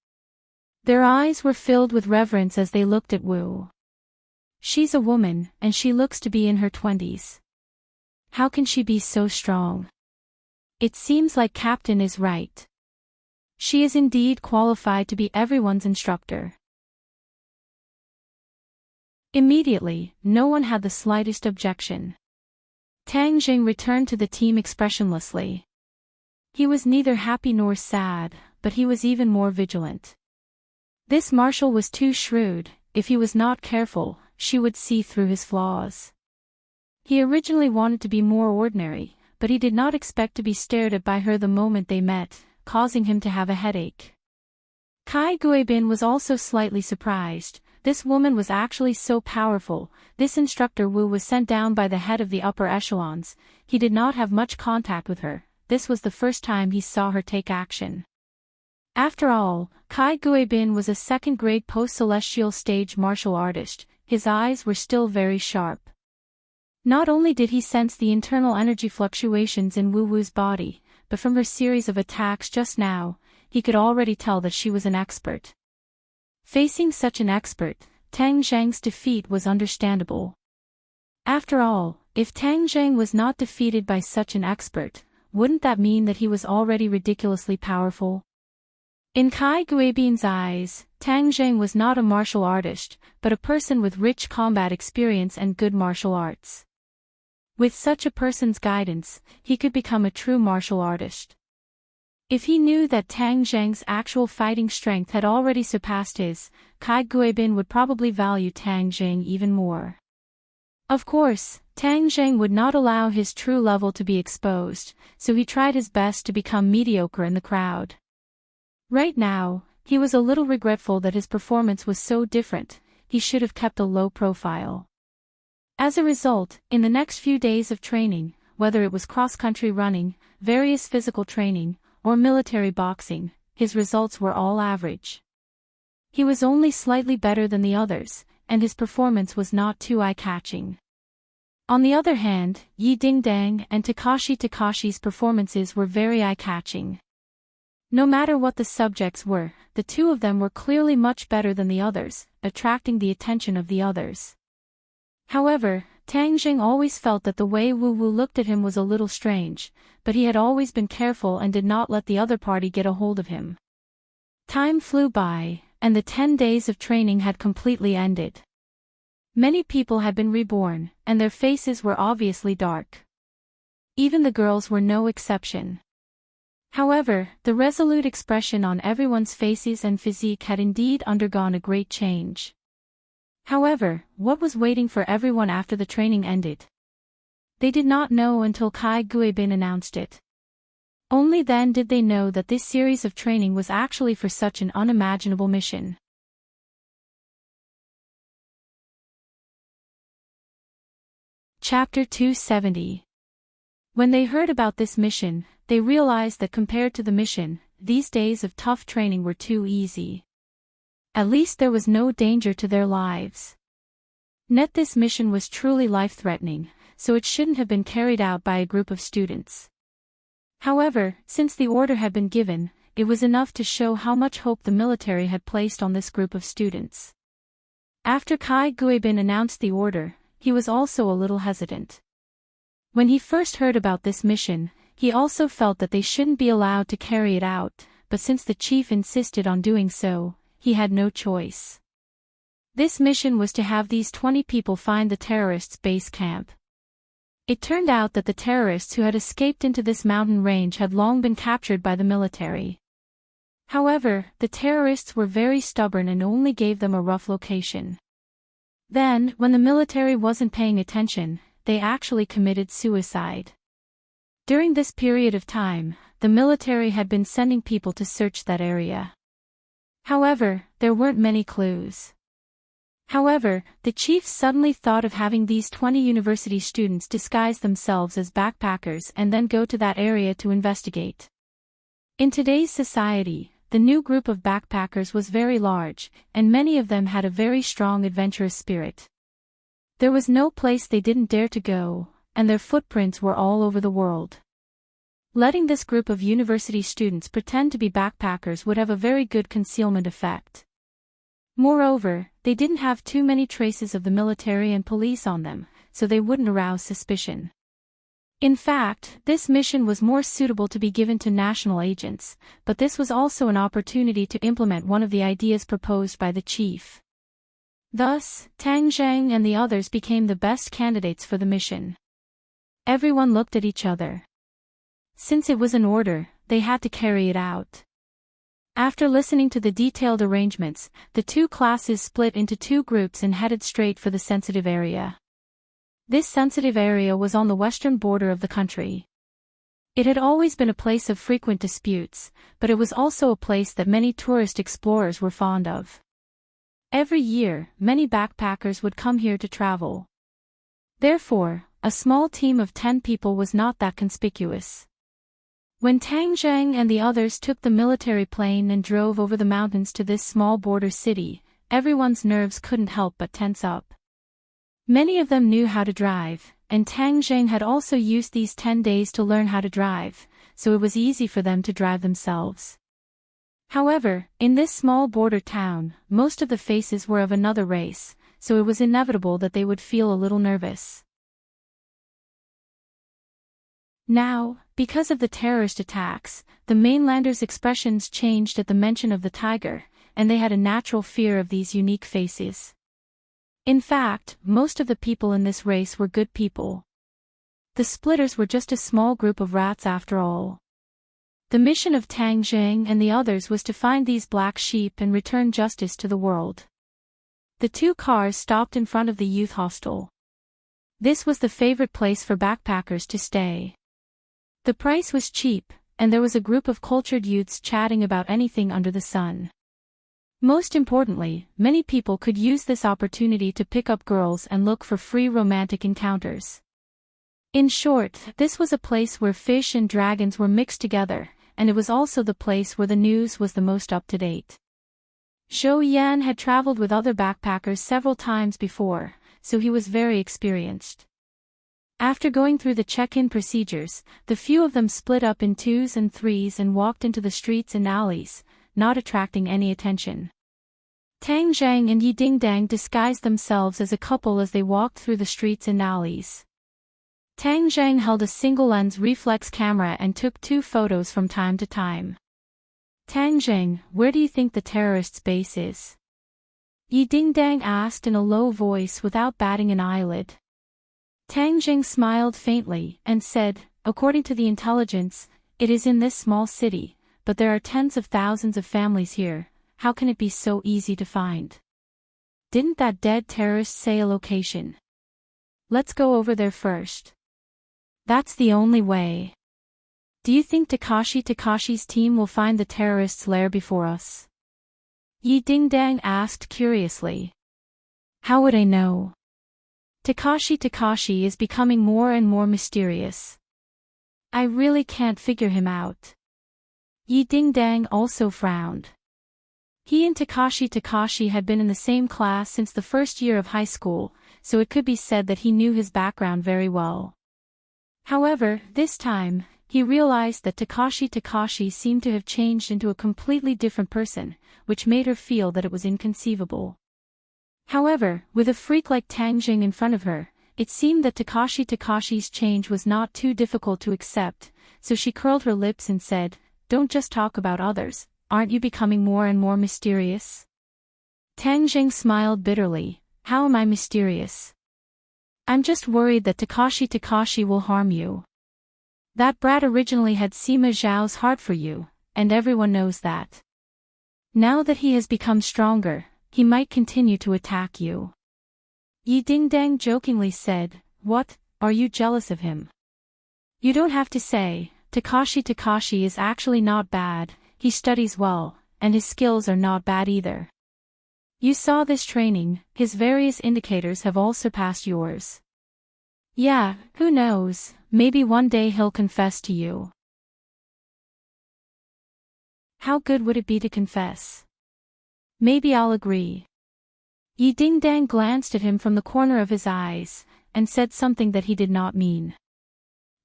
Their eyes were filled with reverence as they looked at Wu. She's a woman, and she looks to be in her 20s. How can she be so strong? It seems like Captain is right. She is indeed qualified to be everyone's instructor. Immediately, no one had the slightest objection. Tang Zheng returned to the team expressionlessly. He was neither happy nor sad, but he was even more vigilant. This marshal was too shrewd. If he was not careful, she would see through his flaws. He originally wanted to be more ordinary, but he did not expect to be stared at by her the moment they met, causing him to have a headache. Kai Guibin was also slightly surprised. This woman was actually so powerful. This instructor Wu was sent down by the head of the upper echelons. He did not have much contact with her. This was the first time he saw her take action. After all, Kai Guibin was a second-grade post-celestial stage martial artist. His eyes were still very sharp. Not only did he sense the internal energy fluctuations in Wu Wu's body, but from her series of attacks just now, he could already tell that she was an expert. Facing such an expert, Tang Zhang's defeat was understandable. After all, if Tang Zhang was not defeated by such an expert, wouldn't that mean that he was already ridiculously powerful? In Kai Guibin's eyes, Tang Zhang was not a martial artist, but a person with rich combat experience and good martial arts. With such a person's guidance, he could become a true martial artist. If he knew that Tang Zhang's actual fighting strength had already surpassed his, Kai Guibin would probably value Tang Zhang even more. Of course, Tang Zhang would not allow his true level to be exposed, so he tried his best to become mediocre in the crowd. Right now, he was a little regretful that his performance was so different. He should have kept a low profile. As a result, in the next few days of training, whether it was cross-country running, various physical training, or military boxing, his results were all average. He was only slightly better than the others, and his performance was not too eye-catching. On the other hand, Yi Dingdang and Takashi's performances were very eye-catching. No matter what the subjects were, the two of them were clearly much better than the others, attracting the attention of the others. However, Tang Zhang always felt that the way Wu Wu looked at him was a little strange, but he had always been careful and did not let the other party get a hold of him. Time flew by, and the 10 days of training had completely ended. Many people had been reborn, and their faces were obviously dark. Even the girls were no exception. However, the resolute expression on everyone's faces and physique had indeed undergone a great change. However, what was waiting for everyone after the training ended? They did not know until Kai Guibin announced it. Only then did they know that this series of training was actually for such an unimaginable mission. Chapter 270. When they heard about this mission, they realized that compared to the mission, these days of tough training were too easy. At least there was no danger to their lives. This mission was truly life-threatening, so it shouldn't have been carried out by a group of students. However, since the order had been given, it was enough to show how much hope the military had placed on this group of students. After Kai Guibin announced the order, he was also a little hesitant. When he first heard about this mission, he also felt that they shouldn't be allowed to carry it out, but since the chief insisted on doing so, he had no choice. This mission was to have these 20 people find the terrorists' base camp. It turned out that the terrorists who had escaped into this mountain range had long been captured by the military. However, the terrorists were very stubborn and only gave them a rough location. Then, when the military wasn't paying attention, they actually committed suicide. During this period of time, the military had been sending people to search that area. However, there weren't many clues. However, the chief suddenly thought of having these 20 university students disguise themselves as backpackers and then go to that area to investigate. In today's society, the new group of backpackers was very large, and many of them had a very strong adventurous spirit. There was no place they didn't dare to go, and their footprints were all over the world. Letting this group of university students pretend to be backpackers would have a very good concealment effect. Moreover, they didn't have too many traces of the military and police on them, so they wouldn't arouse suspicion. In fact, this mission was more suitable to be given to national agents, but this was also an opportunity to implement one of the ideas proposed by the chief. Thus, Tang Zhang and the others became the best candidates for the mission. Everyone looked at each other. Since it was an order, they had to carry it out. After listening to the detailed arrangements, the two classes split into two groups and headed straight for the sensitive area. This sensitive area was on the western border of the country. It had always been a place of frequent disputes, but it was also a place that many tourist explorers were fond of. Every year, many backpackers would come here to travel. Therefore, a small team of 10 people was not that conspicuous. When Tang Zhang and the others took the military plane and drove over the mountains to this small border city, everyone's nerves couldn't help but tense up. Many of them knew how to drive, and Tang Zheng had also used these 10 days to learn how to drive, so it was easy for them to drive themselves. However, in this small border town, most of the faces were of another race, so it was inevitable that they would feel a little nervous. Now, because of the terrorist attacks, the mainlanders' expressions changed at the mention of the tiger, and they had a natural fear of these unique faces. In fact, most of the people in this race were good people. The splitters were just a small group of rats after all. The mission of Tang Zheng and the others was to find these black sheep and return justice to the world. The two cars stopped in front of the youth hostel. This was the favorite place for backpackers to stay. The price was cheap, and there was a group of cultured youths chatting about anything under the sun. Most importantly, many people could use this opportunity to pick up girls and look for free romantic encounters. In short, this was a place where fish and dragons were mixed together, and it was also the place where the news was the most up-to-date. Zhou Yan had traveled with other backpackers several times before, so he was very experienced. After going through the check-in procedures, the few of them split up in 2s and 3s and walked into the streets and alleys, not attracting any attention. Tang Zheng and Yi Dingdang disguised themselves as a couple as they walked through the streets and alleys. Tang Zheng held a single-lens reflex camera and took 2 photos from time to time. Tang Zheng, where do you think the terrorists' base is? Yi Dingdang asked in a low voice without batting an eyelid. Tang Zheng smiled faintly and said, according to the intelligence, it is in this small city, but there are tens of thousands of families here, how can it be so easy to find? Didn't that dead terrorist say a location? Let's go over there first. That's the only way. Do you think Takashi's team will find the terrorists' lair before us? Yi Dingdang asked curiously. How would I know? Takashi is becoming more and more mysterious. I really can't figure him out. Yi Dingdang also frowned. He and Takashi had been in the same class since the first year of high school, so it could be said that he knew his background very well. However, this time, he realized that Takashi seemed to have changed into a completely different person, which made her feel that it was inconceivable. However, with a freak like Tang Zheng in front of her, it seemed that Takashi's change was not too difficult to accept, so she curled her lips and said, "Don't just talk about others, aren't you becoming more and more mysterious?" Tang Zheng smiled bitterly. How am I mysterious? I'm just worried that Takashi will harm you. That brat originally had Sima Zhao's heart for you, and everyone knows that. Now that he has become stronger, he might continue to attack you. Yi Dingdang jokingly said, What, are you jealous of him? You don't have to say, Takashi is actually not bad, he studies well, and his skills are not bad either. You saw this training, his various indicators have all surpassed yours. Yeah, who knows, maybe one day he'll confess to you. How good would it be to confess? Maybe I'll agree. Yi Dingdang glanced at him from the corner of his eyes, and said something that he did not mean.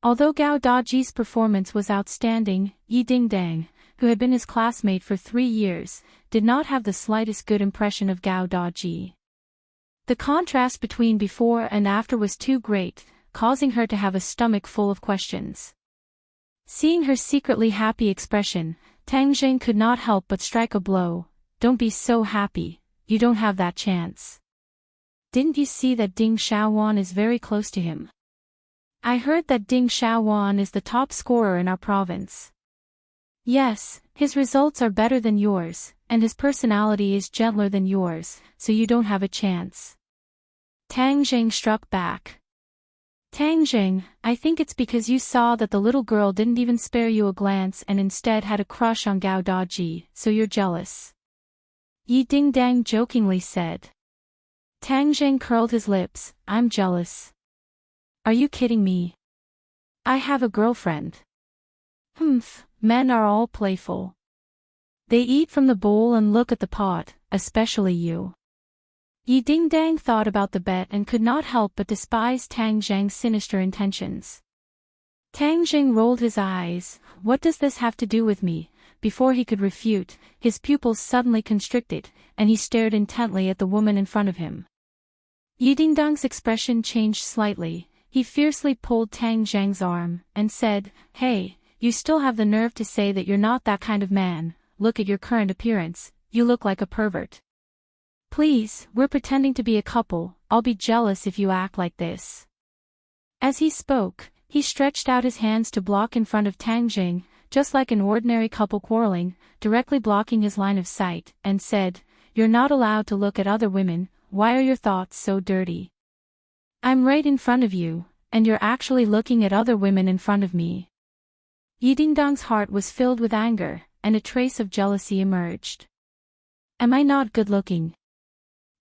Although Gao Daji's performance was outstanding, Yi Dingdang, who had been his classmate for 3 years, did not have the slightest good impression of Gao Daji. The contrast between before and after was too great, causing her to have a stomach full of questions. Seeing her secretly happy expression, Tang Zheng could not help but strike a blow. Don't be so happy, you don't have that chance. Didn't you see that Ding Xiaowan is very close to him? I heard that Ding Xiaowan is the top scorer in our province. Yes, his results are better than yours, and his personality is gentler than yours, so you don't have a chance. Tang Zheng struck back. Tang Zheng, I think it's because you saw that the little girl didn't even spare you a glance and instead had a crush on Gao Daji, so you're jealous. Yi Dingdang jokingly said. Tang Zheng curled his lips, I'm jealous. Are you kidding me? I have a girlfriend. Humph, men are all playful. They eat from the bowl and look at the pot, especially you. Yi Dingdang thought about the bet and could not help but despise Tang Zheng's sinister intentions. Tang Zheng rolled his eyes. What does this have to do with me? Before he could refute, his pupils suddenly constricted, and he stared intently at the woman in front of him. Yi Dingdang's expression changed slightly. He fiercely pulled Tang Zheng's arm, and said, "Hey, you still have the nerve to say that you're not that kind of man. Look at your current appearance, you look like a pervert. Please, we're pretending to be a couple, I'll be jealous if you act like this." As he spoke, he stretched out his hands to block in front of Tang Zheng, just like an ordinary couple quarreling, directly blocking his line of sight, and said, "You're not allowed to look at other women, why are your thoughts so dirty? I'm right in front of you, and you're actually looking at other women in front of me." Yi Dingdang's heart was filled with anger, and a trace of jealousy emerged. Am I not good-looking?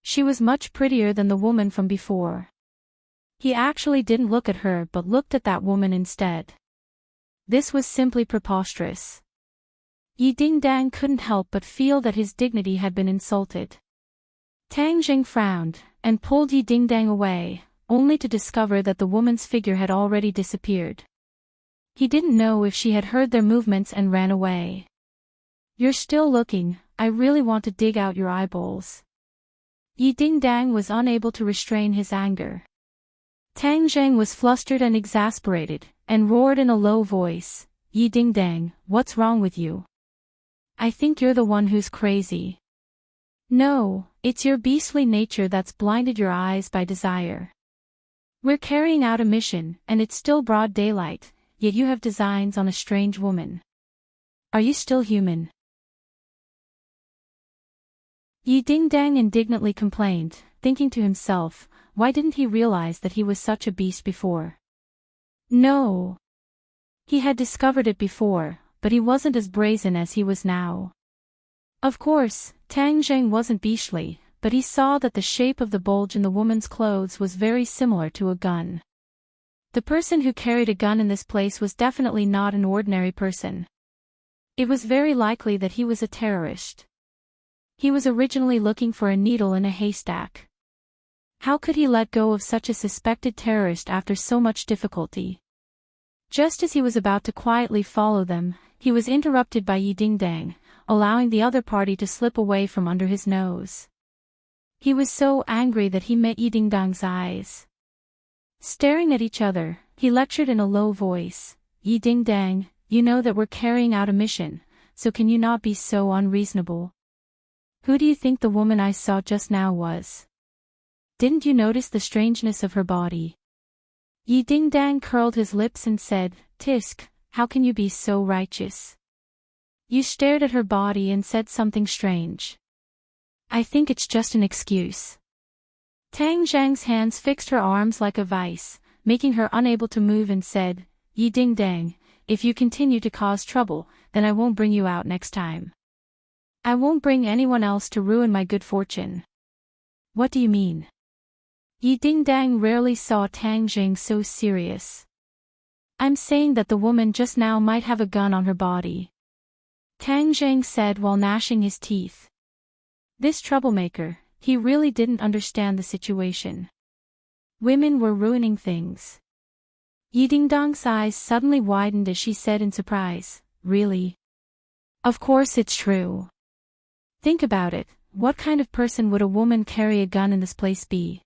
She was much prettier than the woman from before. He actually didn't look at her but looked at that woman instead. This was simply preposterous. Yi Dingdang couldn't help but feel that his dignity had been insulted. Tang Zheng frowned, and pulled Yi Dingdang away, only to discover that the woman's figure had already disappeared. He didn't know if she had heard their movements and ran away. "You're still looking, I really want to dig out your eyeballs." Yi Dingdang was unable to restrain his anger. Tang Zheng was flustered and exasperated, and roared in a low voice, "Yi Dingdang, what's wrong with you? I think you're the one who's crazy. No, it's your beastly nature that's blinded your eyes by desire. We're carrying out a mission, and it's still broad daylight, yet you have designs on a strange woman. Are you still human?" Yi Dingdang indignantly complained, thinking to himself, why didn't he realize that he was such a beast before? No. He had discovered it before, but he wasn't as brazen as he was now. Of course, Tang Zheng wasn't beastly, but he saw that the shape of the bulge in the woman's clothes was very similar to a gun. The person who carried a gun in this place was definitely not an ordinary person. It was very likely that he was a terrorist. He was originally looking for a needle in a haystack. How could he let go of such a suspected terrorist after so much difficulty? Just as he was about to quietly follow them, he was interrupted by Yi Dingdang, allowing the other party to slip away from under his nose. He was so angry that he met Yi Dingdang's eyes. Staring at each other, he lectured in a low voice, "Yi Dingdang, you know that we're carrying out a mission, so can you not be so unreasonable? Who do you think the woman I saw just now was? Didn't you notice the strangeness of her body?" Yi Dingdang curled his lips and said, "Tisk, how can you be so righteous? You stared at her body and said something strange. I think it's just an excuse." Tang Zheng's hands fixed her arms like a vice, making her unable to move, and said, "Yi Dingdang, if you continue to cause trouble, then I won't bring you out next time. I won't bring anyone else to ruin my good fortune." "What do you mean?" Yi Dingdang rarely saw Tang Zheng so serious. "I'm saying that the woman just now might have a gun on her body," Tang Zheng said while gnashing his teeth. This troublemaker, he really didn't understand the situation. Women were ruining things. Yi Dingdang's eyes suddenly widened as she said in surprise, "Really? Of course it's true. Think about it, what kind of person would a woman carry a gun in this place be?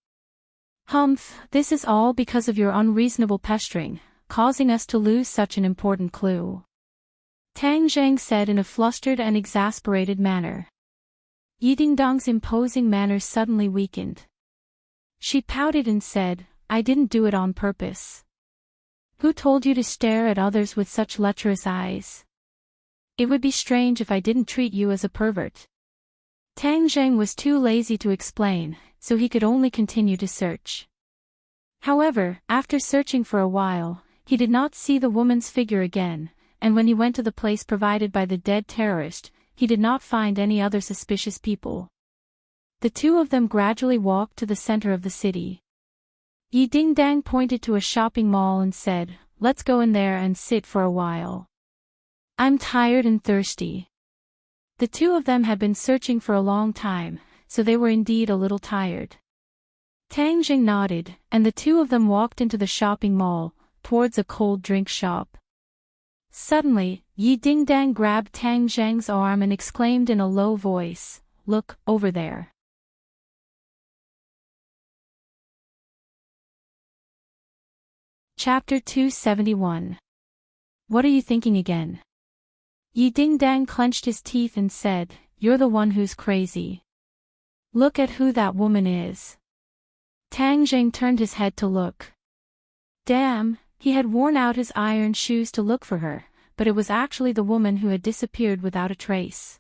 Humph, this is all because of your unreasonable pestering, causing us to lose such an important clue," Tang Zheng said in a flustered and exasperated manner. Yi Dingdang's imposing manner suddenly weakened. She pouted and said, "I didn't do it on purpose. Who told you to stare at others with such lecherous eyes? It would be strange if I didn't treat you as a pervert." Tang Zheng was too lazy to explain, so he could only continue to search. However, after searching for a while, he did not see the woman's figure again, and when he went to the place provided by the dead terrorist, he did not find any other suspicious people. The two of them gradually walked to the center of the city. Yi Dingdang pointed to a shopping mall and said, "Let's go in there and sit for a while. I'm tired and thirsty." The two of them had been searching for a long time, so they were indeed a little tired. Tang Jing nodded, and the two of them walked into the shopping mall, towards a cold drink shop. Suddenly, Yi Dingdang grabbed Tang Zhang's arm and exclaimed in a low voice, "Look, over there." Chapter 271. What are you thinking again? Yi Dingdang clenched his teeth and said, "You're the one who's crazy. Look at who that woman is." Tang Jing turned his head to look. Damn, he had worn out his iron shoes to look for her, but it was actually the woman who had disappeared without a trace.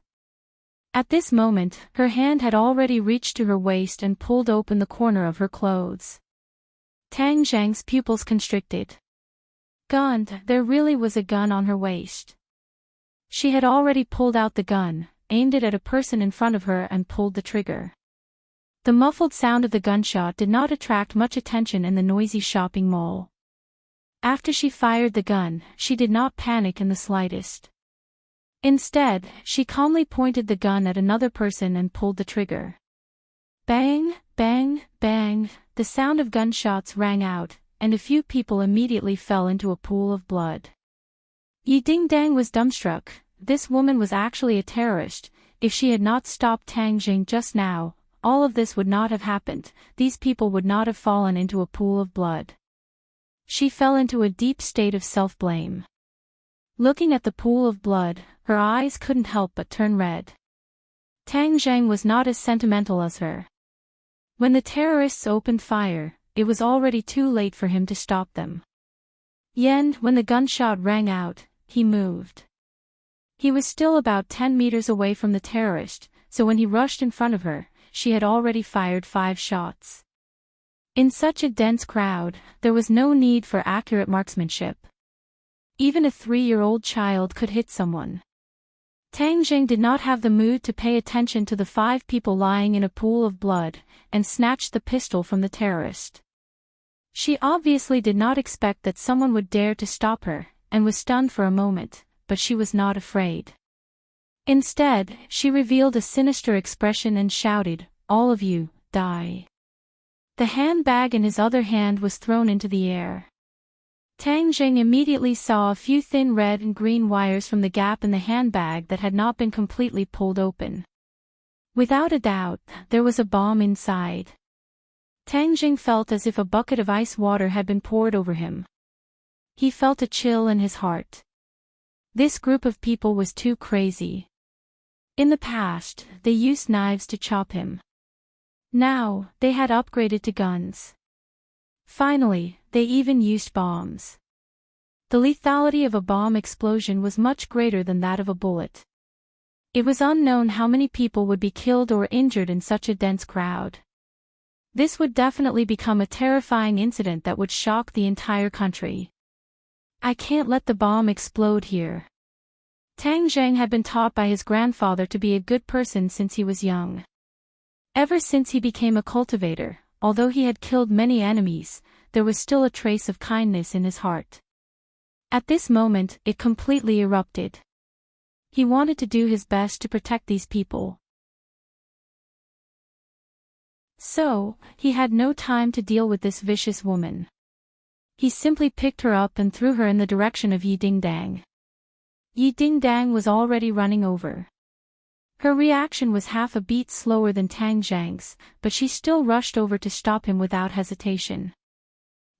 At this moment, her hand had already reached to her waist and pulled open the corner of her clothes. Tang Zhang's pupils constricted. Gun, there really was a gun on her waist. She had already pulled out the gun, aimed it at a person in front of her and pulled the trigger. The muffled sound of the gunshot did not attract much attention in the noisy shopping mall. After she fired the gun, she did not panic in the slightest. Instead, she calmly pointed the gun at another person and pulled the trigger. Bang, bang, bang, the sound of gunshots rang out, and a few people immediately fell into a pool of blood. Yi Dingdang was dumbstruck. This woman was actually a terrorist. If she had not stopped Tang Jing just now, all of this would not have happened. These people would not have fallen into a pool of blood. She fell into a deep state of self-blame. Looking at the pool of blood, her eyes couldn't help but turn red. Tang Zhang was not as sentimental as her. When the terrorists opened fire, it was already too late for him to stop them. When the gunshot rang out, he moved. He was still about 10 meters away from the terrorist, so when he rushed in front of her, she had already fired 5 shots. In such a dense crowd, there was no need for accurate marksmanship. Even a 3-year-old child could hit someone. Tang Jing did not have the mood to pay attention to the 5 people lying in a pool of blood, and snatched the pistol from the terrorist. She obviously did not expect that someone would dare to stop her, and was stunned for a moment, but she was not afraid. Instead, she revealed a sinister expression and shouted, "All of you, die." The handbag in his other hand was thrown into the air. Tang Jing immediately saw a few thin red and green wires from the gap in the handbag that had not been completely pulled open. Without a doubt, there was a bomb inside. Tang Jing felt as if a bucket of ice water had been poured over him. He felt a chill in his heart. This group of people was too crazy. In the past, they used knives to chop him. Now, they had upgraded to guns. Finally, they even used bombs. The lethality of a bomb explosion was much greater than that of a bullet. It was unknown how many people would be killed or injured in such a dense crowd. This would definitely become a terrifying incident that would shock the entire country. I can't let the bomb explode here. Tang Zhang had been taught by his grandfather to be a good person since he was young. Ever since he became a cultivator, although he had killed many enemies, there was still a trace of kindness in his heart. At this moment, it completely erupted. He wanted to do his best to protect these people. So, he had no time to deal with this vicious woman. He simply picked her up and threw her in the direction of Yi Dingdang. Yi Dingdang was already running over. Her reaction was half a beat slower than Tang Zhang's, but she still rushed over to stop him without hesitation.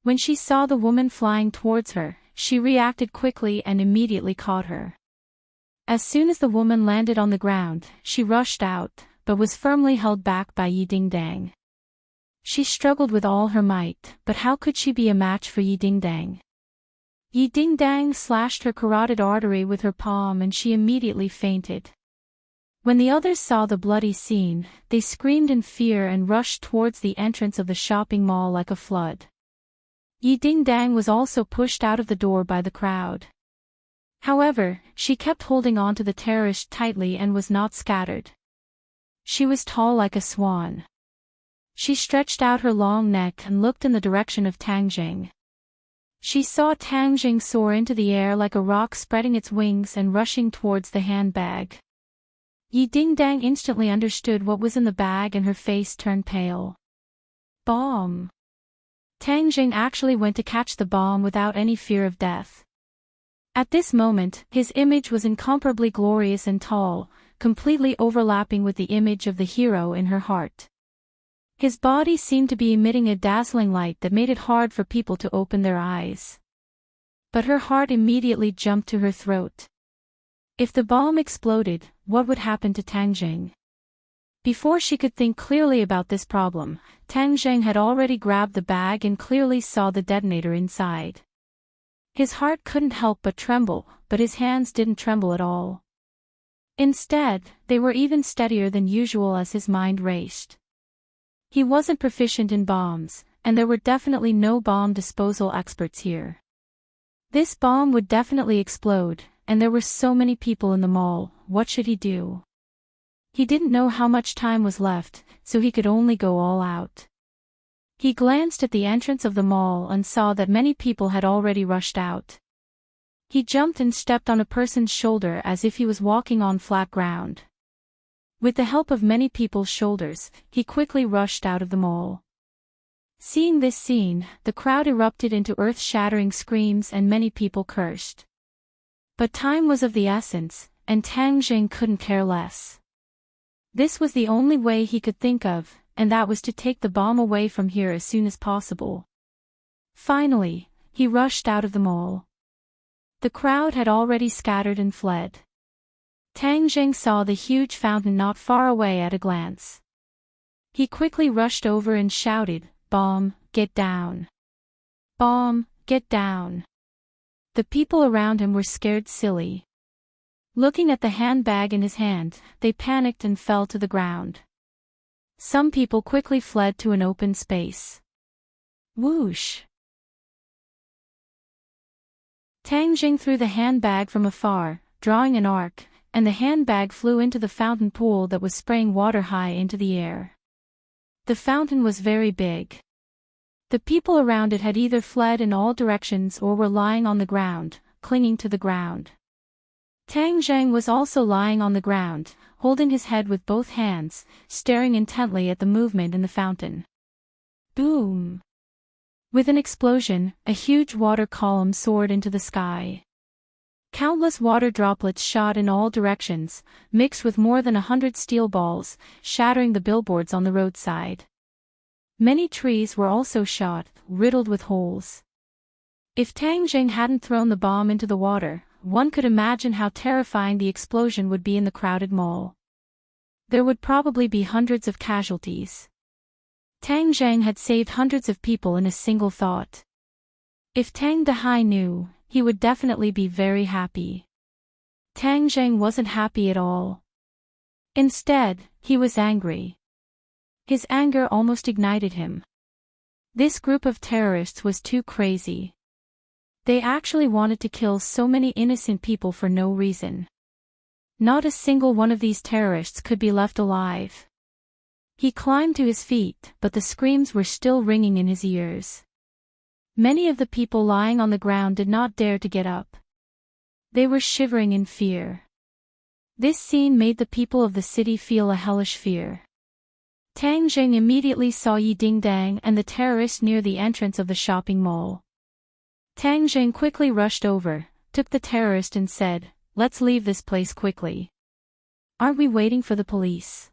When she saw the woman flying towards her, she reacted quickly and immediately caught her. As soon as the woman landed on the ground, she rushed out, but was firmly held back by Yi Dingdang. She struggled with all her might, but how could she be a match for Yi Dingdang? Yi Dingdang slashed her carotid artery with her palm and she immediately fainted. When the others saw the bloody scene, they screamed in fear and rushed towards the entrance of the shopping mall like a flood. Yi Dingdang was also pushed out of the door by the crowd. However, she kept holding on to the terrorist tightly and was not scattered. She was tall like a swan. She stretched out her long neck and looked in the direction of Tang Jing. She saw Tang Jing soar into the air like a rock, spreading its wings and rushing towards the handbag. Yi Ding-dang instantly understood what was in the bag and her face turned pale. Bomb! Tang Jing actually went to catch the bomb without any fear of death. At this moment, his image was incomparably glorious and tall, completely overlapping with the image of the hero in her heart. His body seemed to be emitting a dazzling light that made it hard for people to open their eyes. But her heart immediately jumped to her throat. If the bomb exploded, what would happen to Tang Jing? Before she could think clearly about this problem, Tang Jing had already grabbed the bag and clearly saw the detonator inside. His heart couldn't help but tremble, but his hands didn't tremble at all. Instead, they were even steadier than usual as his mind raced. He wasn't proficient in bombs, and there were definitely no bomb disposal experts here. This bomb would definitely explode, and there were so many people in the mall. What should he do? He didn't know how much time was left, so he could only go all out. He glanced at the entrance of the mall and saw that many people had already rushed out. He jumped and stepped on a person's shoulder as if he was walking on flat ground. With the help of many people's shoulders, he quickly rushed out of the mall. Seeing this scene, the crowd erupted into earth-shattering screams and many people cursed. But time was of the essence, and Tang Jing couldn't care less. This was the only way he could think of, and that was to take the bomb away from here as soon as possible. Finally, he rushed out of the mall. The crowd had already scattered and fled. Tang Jing saw the huge fountain not far away at a glance. He quickly rushed over and shouted, "Bomb, get down! Bomb, get down!" The people around him were scared silly. Looking at the handbag in his hand, they panicked and fell to the ground. Some people quickly fled to an open space. Whoosh! Tang Jing threw the handbag from afar, drawing an arc, and the handbag flew into the fountain pool that was spraying water high into the air. The fountain was very big. The people around it had either fled in all directions or were lying on the ground, clinging to the ground. Tang Jing was also lying on the ground, holding his head with both hands, staring intently at the movement in the fountain. Boom! With an explosion, a huge water column soared into the sky. Countless water droplets shot in all directions, mixed with more than 100 steel balls, shattering the billboards on the roadside. Many trees were also shot, riddled with holes. If Tang Jing hadn't thrown the bomb into the water, one could imagine how terrifying the explosion would be in the crowded mall. There would probably be hundreds of casualties. Tang Jing had saved hundreds of people in a single thought. If Tang Dehai knew, he would definitely be very happy. Tang Jing wasn't happy at all. Instead, he was angry. His anger almost ignited him. This group of terrorists was too crazy. They actually wanted to kill so many innocent people for no reason. Not a single one of these terrorists could be left alive. He climbed to his feet, but the screams were still ringing in his ears. Many of the people lying on the ground did not dare to get up. They were shivering in fear. This scene made the people of the city feel a hellish fear. Tang Jing immediately saw Yi Ding-dang and the terrorist near the entrance of the shopping mall. Tang Jing quickly rushed over, took the terrorist and said, "Let's leave this place quickly." "Aren't we waiting for the police?"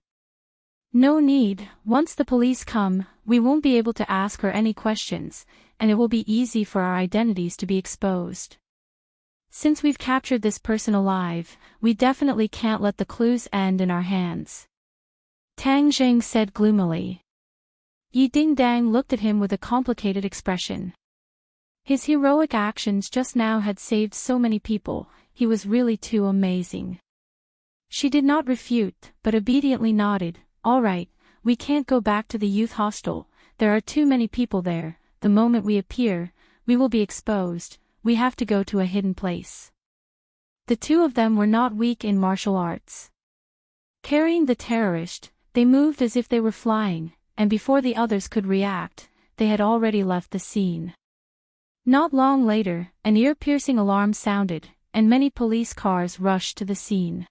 "No need, once the police come, we won't be able to ask her any questions, and it will be easy for our identities to be exposed. Since we've captured this person alive, we definitely can't let the clues end in our hands," Tang Jing said gloomily. Yi Ding-dang looked at him with a complicated expression. His heroic actions just now had saved so many people, he was really too amazing. She did not refute, but obediently nodded. "All right, we can't go back to the youth hostel, there are too many people there, the moment we appear, we will be exposed, we have to go to a hidden place." The two of them were not weak in martial arts. Carrying the terrorist, they moved as if they were flying, and before the others could react, they had already left the scene. Not long later, an ear-piercing alarm sounded, and many police cars rushed to the scene.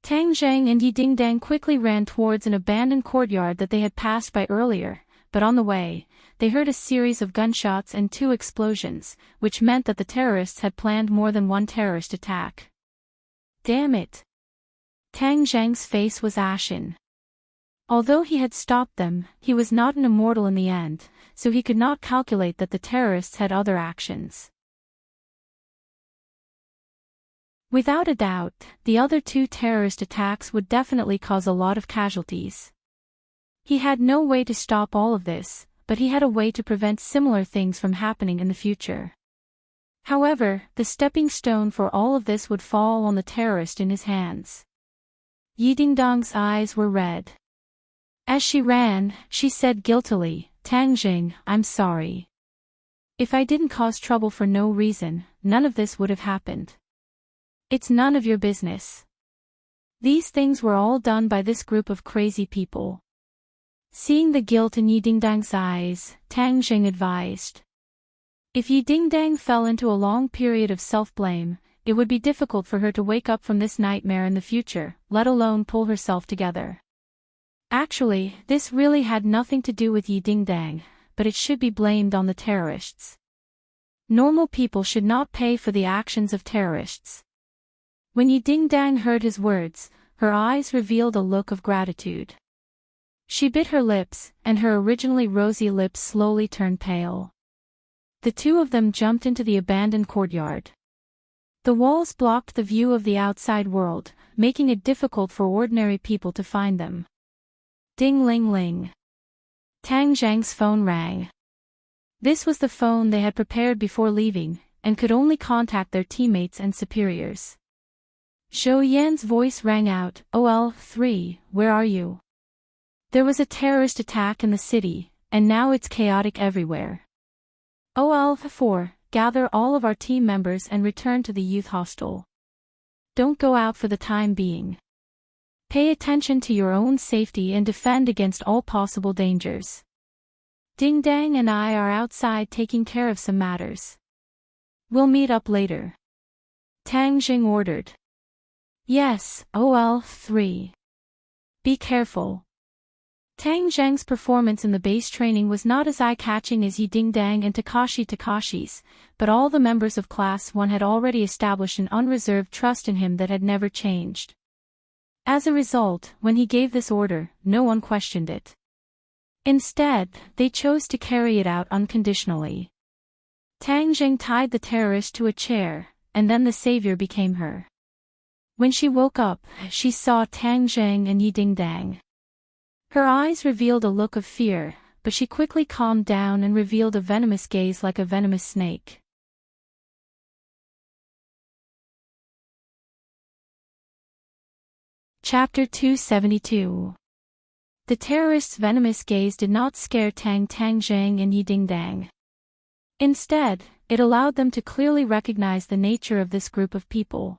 Tang Zhang and Yi Dingdang quickly ran towards an abandoned courtyard that they had passed by earlier, but on the way, they heard a series of gunshots and 2 explosions, which meant that the terrorists had planned more than one terrorist attack. Damn it! Tang Zhang's face was ashen. Although he had stopped them, he was not an immortal in the end, so he could not calculate that the terrorists had other actions. Without a doubt, the other 2 terrorist attacks would definitely cause a lot of casualties. He had no way to stop all of this, but he had a way to prevent similar things from happening in the future. However, the stepping stone for all of this would fall on the terrorist in his hands. Yi Dingdang's eyes were red. As she ran, she said guiltily, "Tang Jing, I'm sorry. If I didn't cause trouble for no reason, none of this would have happened. It's none of your business. These things were all done by this group of crazy people." Seeing the guilt in Yi Dingdang's eyes, Tang Jing advised. If Yi Dingdang fell into a long period of self-blame, it would be difficult for her to wake up from this nightmare in the future, let alone pull herself together. Actually, this really had nothing to do with Yi Dingdang, but it should be blamed on the terrorists. Normal people should not pay for the actions of terrorists. When Yi Dingdang heard his words, her eyes revealed a look of gratitude. She bit her lips, and her originally rosy lips slowly turned pale. The 2 of them jumped into the abandoned courtyard. The walls blocked the view of the outside world, making it difficult for ordinary people to find them. Ding-ling-ling. Tang Zhang's phone rang. This was the phone they had prepared before leaving, and could only contact their teammates and superiors. Zhou Yan's voice rang out, "OL3, where are you? There was a terrorist attack in the city, and now it's chaotic everywhere. OL4, gather all of our team members and return to the youth hostel. Don't go out for the time being. Pay attention to your own safety and defend against all possible dangers. Dingdang and I are outside taking care of some matters. We'll meet up later." Tang Jing ordered. "Yes, OL3. Be careful." Tang Zhang's performance in the base training was not as eye-catching as Yi Dingdang and Takashi's, but all the members of Class 1 had already established an unreserved trust in him that had never changed. As a result, when he gave this order, no one questioned it. Instead, they chose to carry it out unconditionally. Tang Jing tied the terrorist to a chair, and then the savior became her. When she woke up, she saw Tang Zhang and Yi Dingdang. Her eyes revealed a look of fear, but she quickly calmed down and revealed a venomous gaze like a venomous snake. Chapter 272. The terrorists' venomous gaze did not scare Tang Zhang and Yi Dingdang. Instead, it allowed them to clearly recognize the nature of this group of people.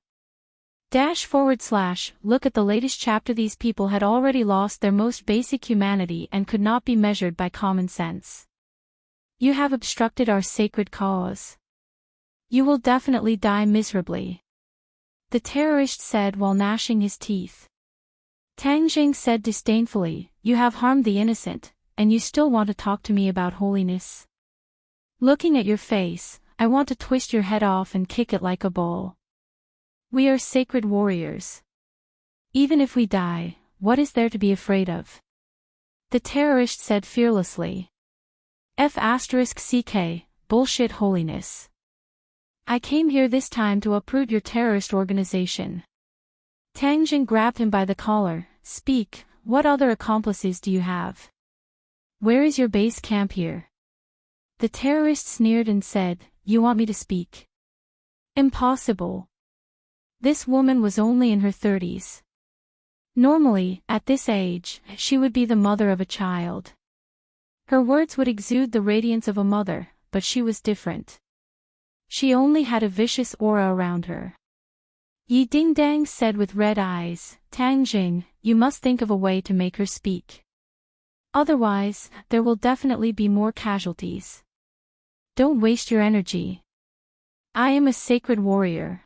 Look at the latest chapter. These people had already lost their most basic humanity and could not be measured by common sense. You have obstructed our sacred cause. You will definitely die miserably. The terrorist said while gnashing his teeth. Tang Jing said disdainfully, "You have harmed the innocent, and you still want to talk to me about holiness? Looking at your face, I want to twist your head off and kick it like a ball. We are sacred warriors. Even if we die, what is there to be afraid of?" The terrorist said fearlessly. F***ck, bullshit holiness. I came here this time to uproot your terrorist organization. Tang Jing grabbed him by the collar. "Speak, what other accomplices do you have? Where is your base camp here?" The terrorist sneered and said, "You want me to speak? Impossible." This woman was only in her 30s. Normally, at this age, she would be the mother of a child. Her words would exude the radiance of a mother, but she was different. She only had a vicious aura around her. Yi Dingdang said with red eyes, "Tang Jing, you must think of a way to make her speak. Otherwise, there will definitely be more casualties. Don't waste your energy. I am a sacred warrior.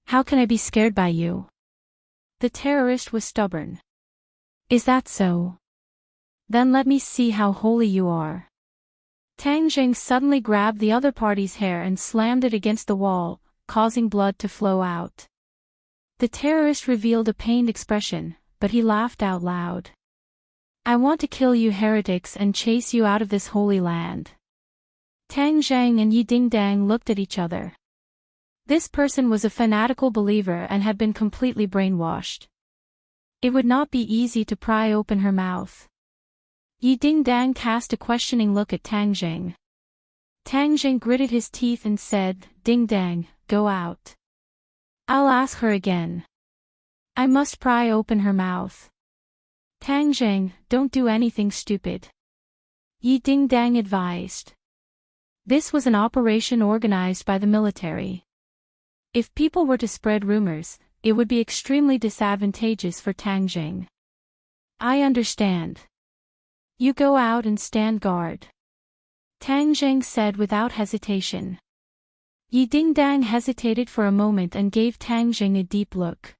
How can I be scared by you?" The terrorist was stubborn. Is that so? Then let me see how holy you are. Tang Jing suddenly grabbed the other party's hair and slammed it against the wall, causing blood to flow out. The terrorist revealed a pained expression, but he laughed out loud. I want to kill you heretics and chase you out of this holy land. Tang Zhang and Yi Dingdang looked at each other. This person was a fanatical believer and had been completely brainwashed. It would not be easy to pry open her mouth. Yi Dingdang cast a questioning look at Tang Jing. Tang Jing gritted his teeth and said, Dingdang, go out. I'll ask her again. I must pry open her mouth. Tang Jing, don't do anything stupid. Yi Dingdang advised. This was an operation organized by the military. If people were to spread rumors, it would be extremely disadvantageous for Tang Jing. I understand. You go out and stand guard. Tang Jing said without hesitation. Yi Dingdang hesitated for a moment and gave Tang Jing a deep look.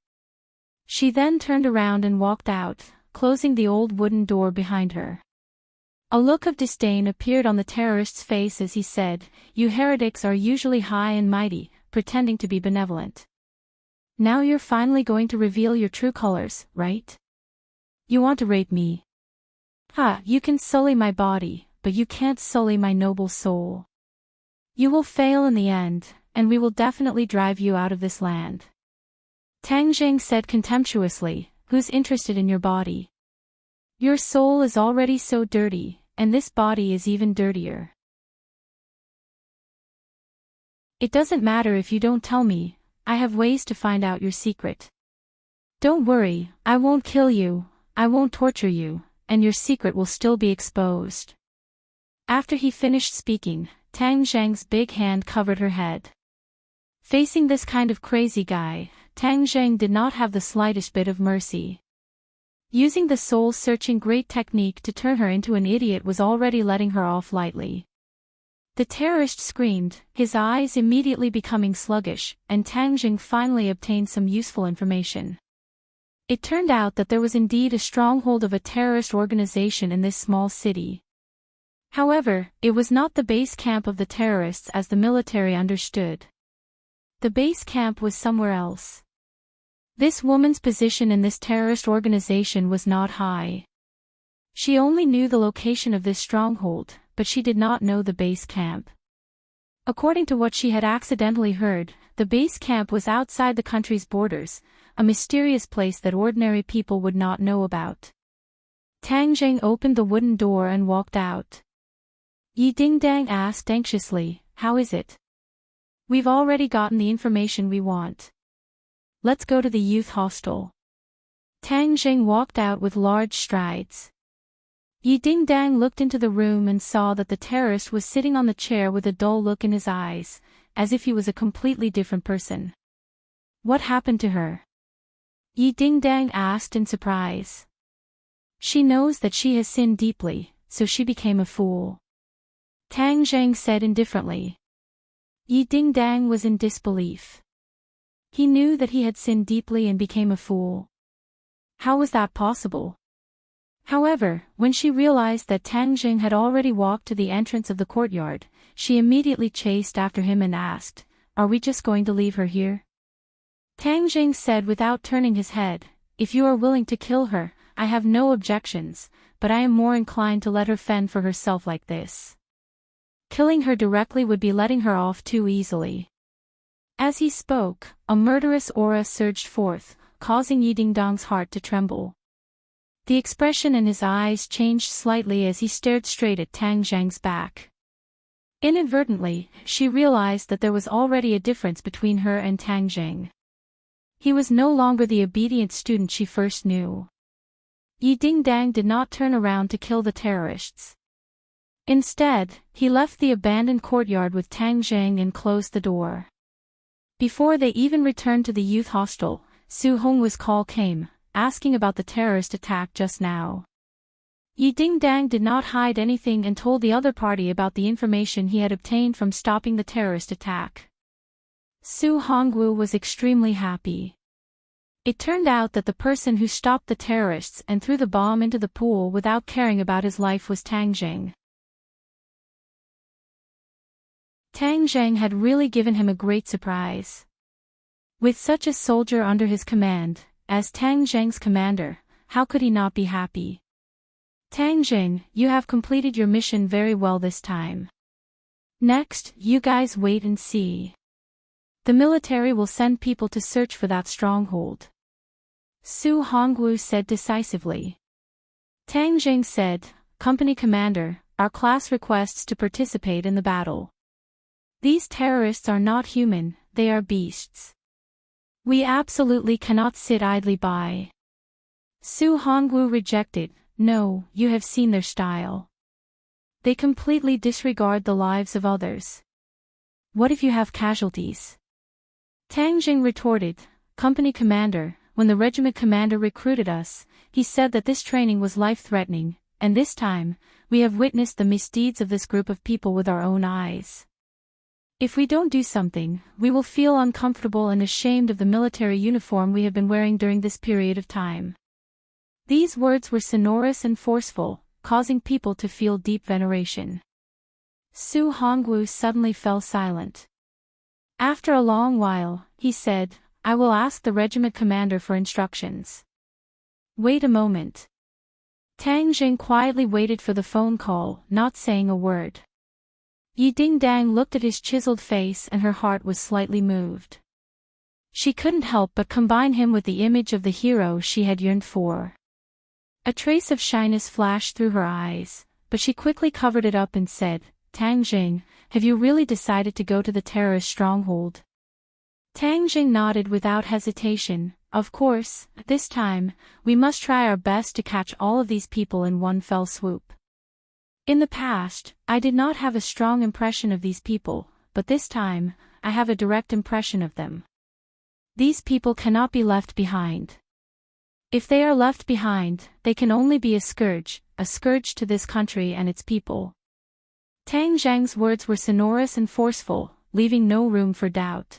She then turned around and walked out, closing the old wooden door behind her. A look of disdain appeared on the terrorist's face as he said, You heretics are usually high and mighty, pretending to be benevolent. Now you're finally going to reveal your true colors, right? You want to rape me? Ha, you can sully my body, but you can't sully my noble soul. You will fail in the end, and we will definitely drive you out of this land. Tang Jing said contemptuously, Who's interested in your body? Your soul is already so dirty, and this body is even dirtier. It doesn't matter if you don't tell me, I have ways to find out your secret. Don't worry, I won't kill you, I won't torture you, and your secret will still be exposed. After he finished speaking, Tang Zhang's big hand covered her head. Facing this kind of crazy guy, Tang Zhang did not have the slightest bit of mercy. Using the soul-searching great technique to turn her into an idiot was already letting her off lightly. The terrorist screamed, his eyes immediately becoming sluggish, and Tang Jing finally obtained some useful information. It turned out that there was indeed a stronghold of a terrorist organization in this small city. However, it was not the base camp of the terrorists as the military understood. The base camp was somewhere else. This woman's position in this terrorist organization was not high. She only knew the location of this stronghold, but she did not know the base camp. According to what she had accidentally heard, the base camp was outside the country's borders, a mysterious place that ordinary people would not know about. Tang Jing opened the wooden door and walked out. Yi Dingdang asked anxiously, How is it? We've already gotten the information we want. Let's go to the youth hostel. Tang Jing walked out with large strides. Yi Dingdang looked into the room and saw that the terrorist was sitting on the chair with a dull look in his eyes, as if he was a completely different person. What happened to her? Yi Dingdang asked in surprise. She knows that she has sinned deeply, so she became a fool. Tang Zhang said indifferently. Yi Dingdang was in disbelief. He knew that he had sinned deeply and became a fool. How was that possible? However, when she realized that Tang Jing had already walked to the entrance of the courtyard, she immediately chased after him and asked, Are we just going to leave her here? Tang Jing said without turning his head, If you are willing to kill her, I have no objections, but I am more inclined to let her fend for herself like this. Killing her directly would be letting her off too easily. As he spoke, a murderous aura surged forth, causing Yi Dingdang's heart to tremble. The expression in his eyes changed slightly as he stared straight at Tang Zhang's back. Inadvertently, she realized that there was already a difference between her and Tang Jing. He was no longer the obedient student she first knew. Yi Dingdang did not turn around to kill the terrorists. Instead, he left the abandoned courtyard with Tang Jing and closed the door. Before they even returned to the youth hostel, Su Hongwa's call came, asking about the terrorist attack just now. Yi Dingdang did not hide anything and told the other party about the information he had obtained from stopping the terrorist attack. Su Hongwu was extremely happy. It turned out that the person who stopped the terrorists and threw the bomb into the pool without caring about his life was Tang Jing. Tang Jing had really given him a great surprise. With such a soldier under his command, as Tang Jing's commander, how could he not be happy? Tang Jing, you have completed your mission very well this time. Next, you guys wait and see. The military will send people to search for that stronghold. Su Hongwu said decisively. Tang Jing said, Company Commander, our class requests to participate in the battle. These terrorists are not human, they are beasts. We absolutely cannot sit idly by. Su Hongwu rejected, no, you have seen their style. They completely disregard the lives of others. What if you have casualties? Tang Jing retorted, Company Commander, when the regiment commander recruited us, he said that this training was life-threatening, and this time, we have witnessed the misdeeds of this group of people with our own eyes. If we don't do something, we will feel uncomfortable and ashamed of the military uniform we have been wearing during this period of time. These words were sonorous and forceful, causing people to feel deep veneration. Su Hongwu suddenly fell silent. After a long while, he said, I will ask the regiment commander for instructions. Wait a moment. Tang Jing quietly waited for the phone call, not saying a word. Yi Dingdang looked at his chiseled face and her heart was slightly moved. She couldn't help but combine him with the image of the hero she had yearned for. A trace of shyness flashed through her eyes, but she quickly covered it up and said, Tang Jing, have you really decided to go to the terrorist stronghold? Tang Jing nodded without hesitation. Of course, this time, we must try our best to catch all of these people in one fell swoop. In the past, I did not have a strong impression of these people, but this time, I have a direct impression of them. These people cannot be left behind. If they are left behind, they can only be a scourge to this country and its people. Tang Jing's words were sonorous and forceful, leaving no room for doubt.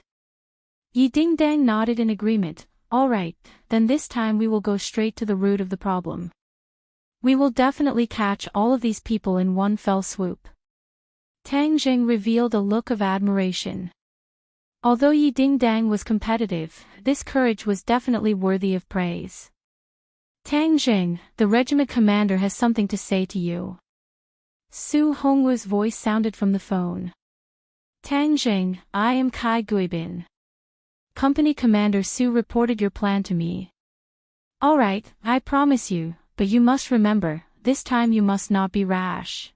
Yi Dingdang nodded in agreement. All right, then this time we will go straight to the root of the problem. We will definitely catch all of these people in one fell swoop. Tang Jing revealed a look of admiration. Although Yi Dingdang was competitive, this courage was definitely worthy of praise. Tang Jing, the regiment commander has something to say to you. Su Hongwu's voice sounded from the phone. Tang Jing, I am Kai Guibin. Company Commander Su reported your plan to me. All right, I promise you, but you must remember, this time you must not be rash.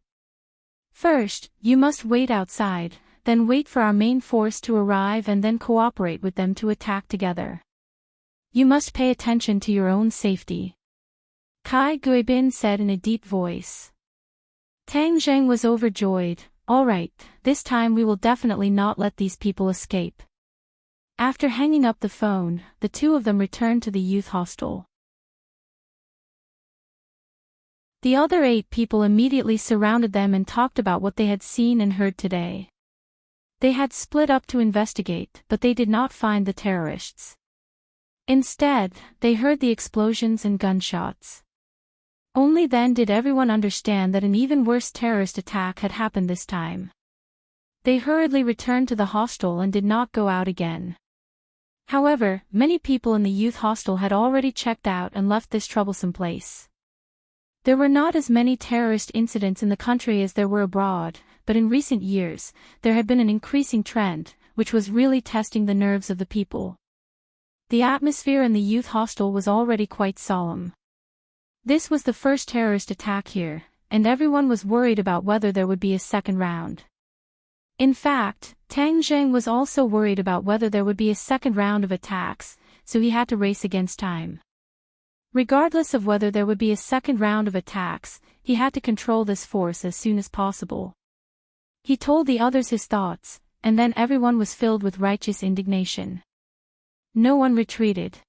First, you must wait outside, then wait for our main force to arrive and then cooperate with them to attack together. You must pay attention to your own safety. Kai Guibin said in a deep voice. Tang Jing was overjoyed. All right, this time we will definitely not let these people escape. After hanging up the phone, the two of them returned to the youth hostel. The other 8 people immediately surrounded them and talked about what they had seen and heard today. They had split up to investigate, but they did not find the terrorists. Instead, they heard the explosions and gunshots. Only then did everyone understand that an even worse terrorist attack had happened this time. They hurriedly returned to the hostel and did not go out again. However, many people in the youth hostel had already checked out and left this troublesome place. There were not as many terrorist incidents in the country as there were abroad, but in recent years, there had been an increasing trend, which was really testing the nerves of the people. The atmosphere in the youth hostel was already quite solemn. This was the first terrorist attack here, and everyone was worried about whether there would be a second round. In fact, Tang Jing was also worried about whether there would be a second round of attacks, so he had to race against time. Regardless of whether there would be a second round of attacks, he had to control this force as soon as possible. He told the others his thoughts, and then everyone was filled with righteous indignation. No one retreated.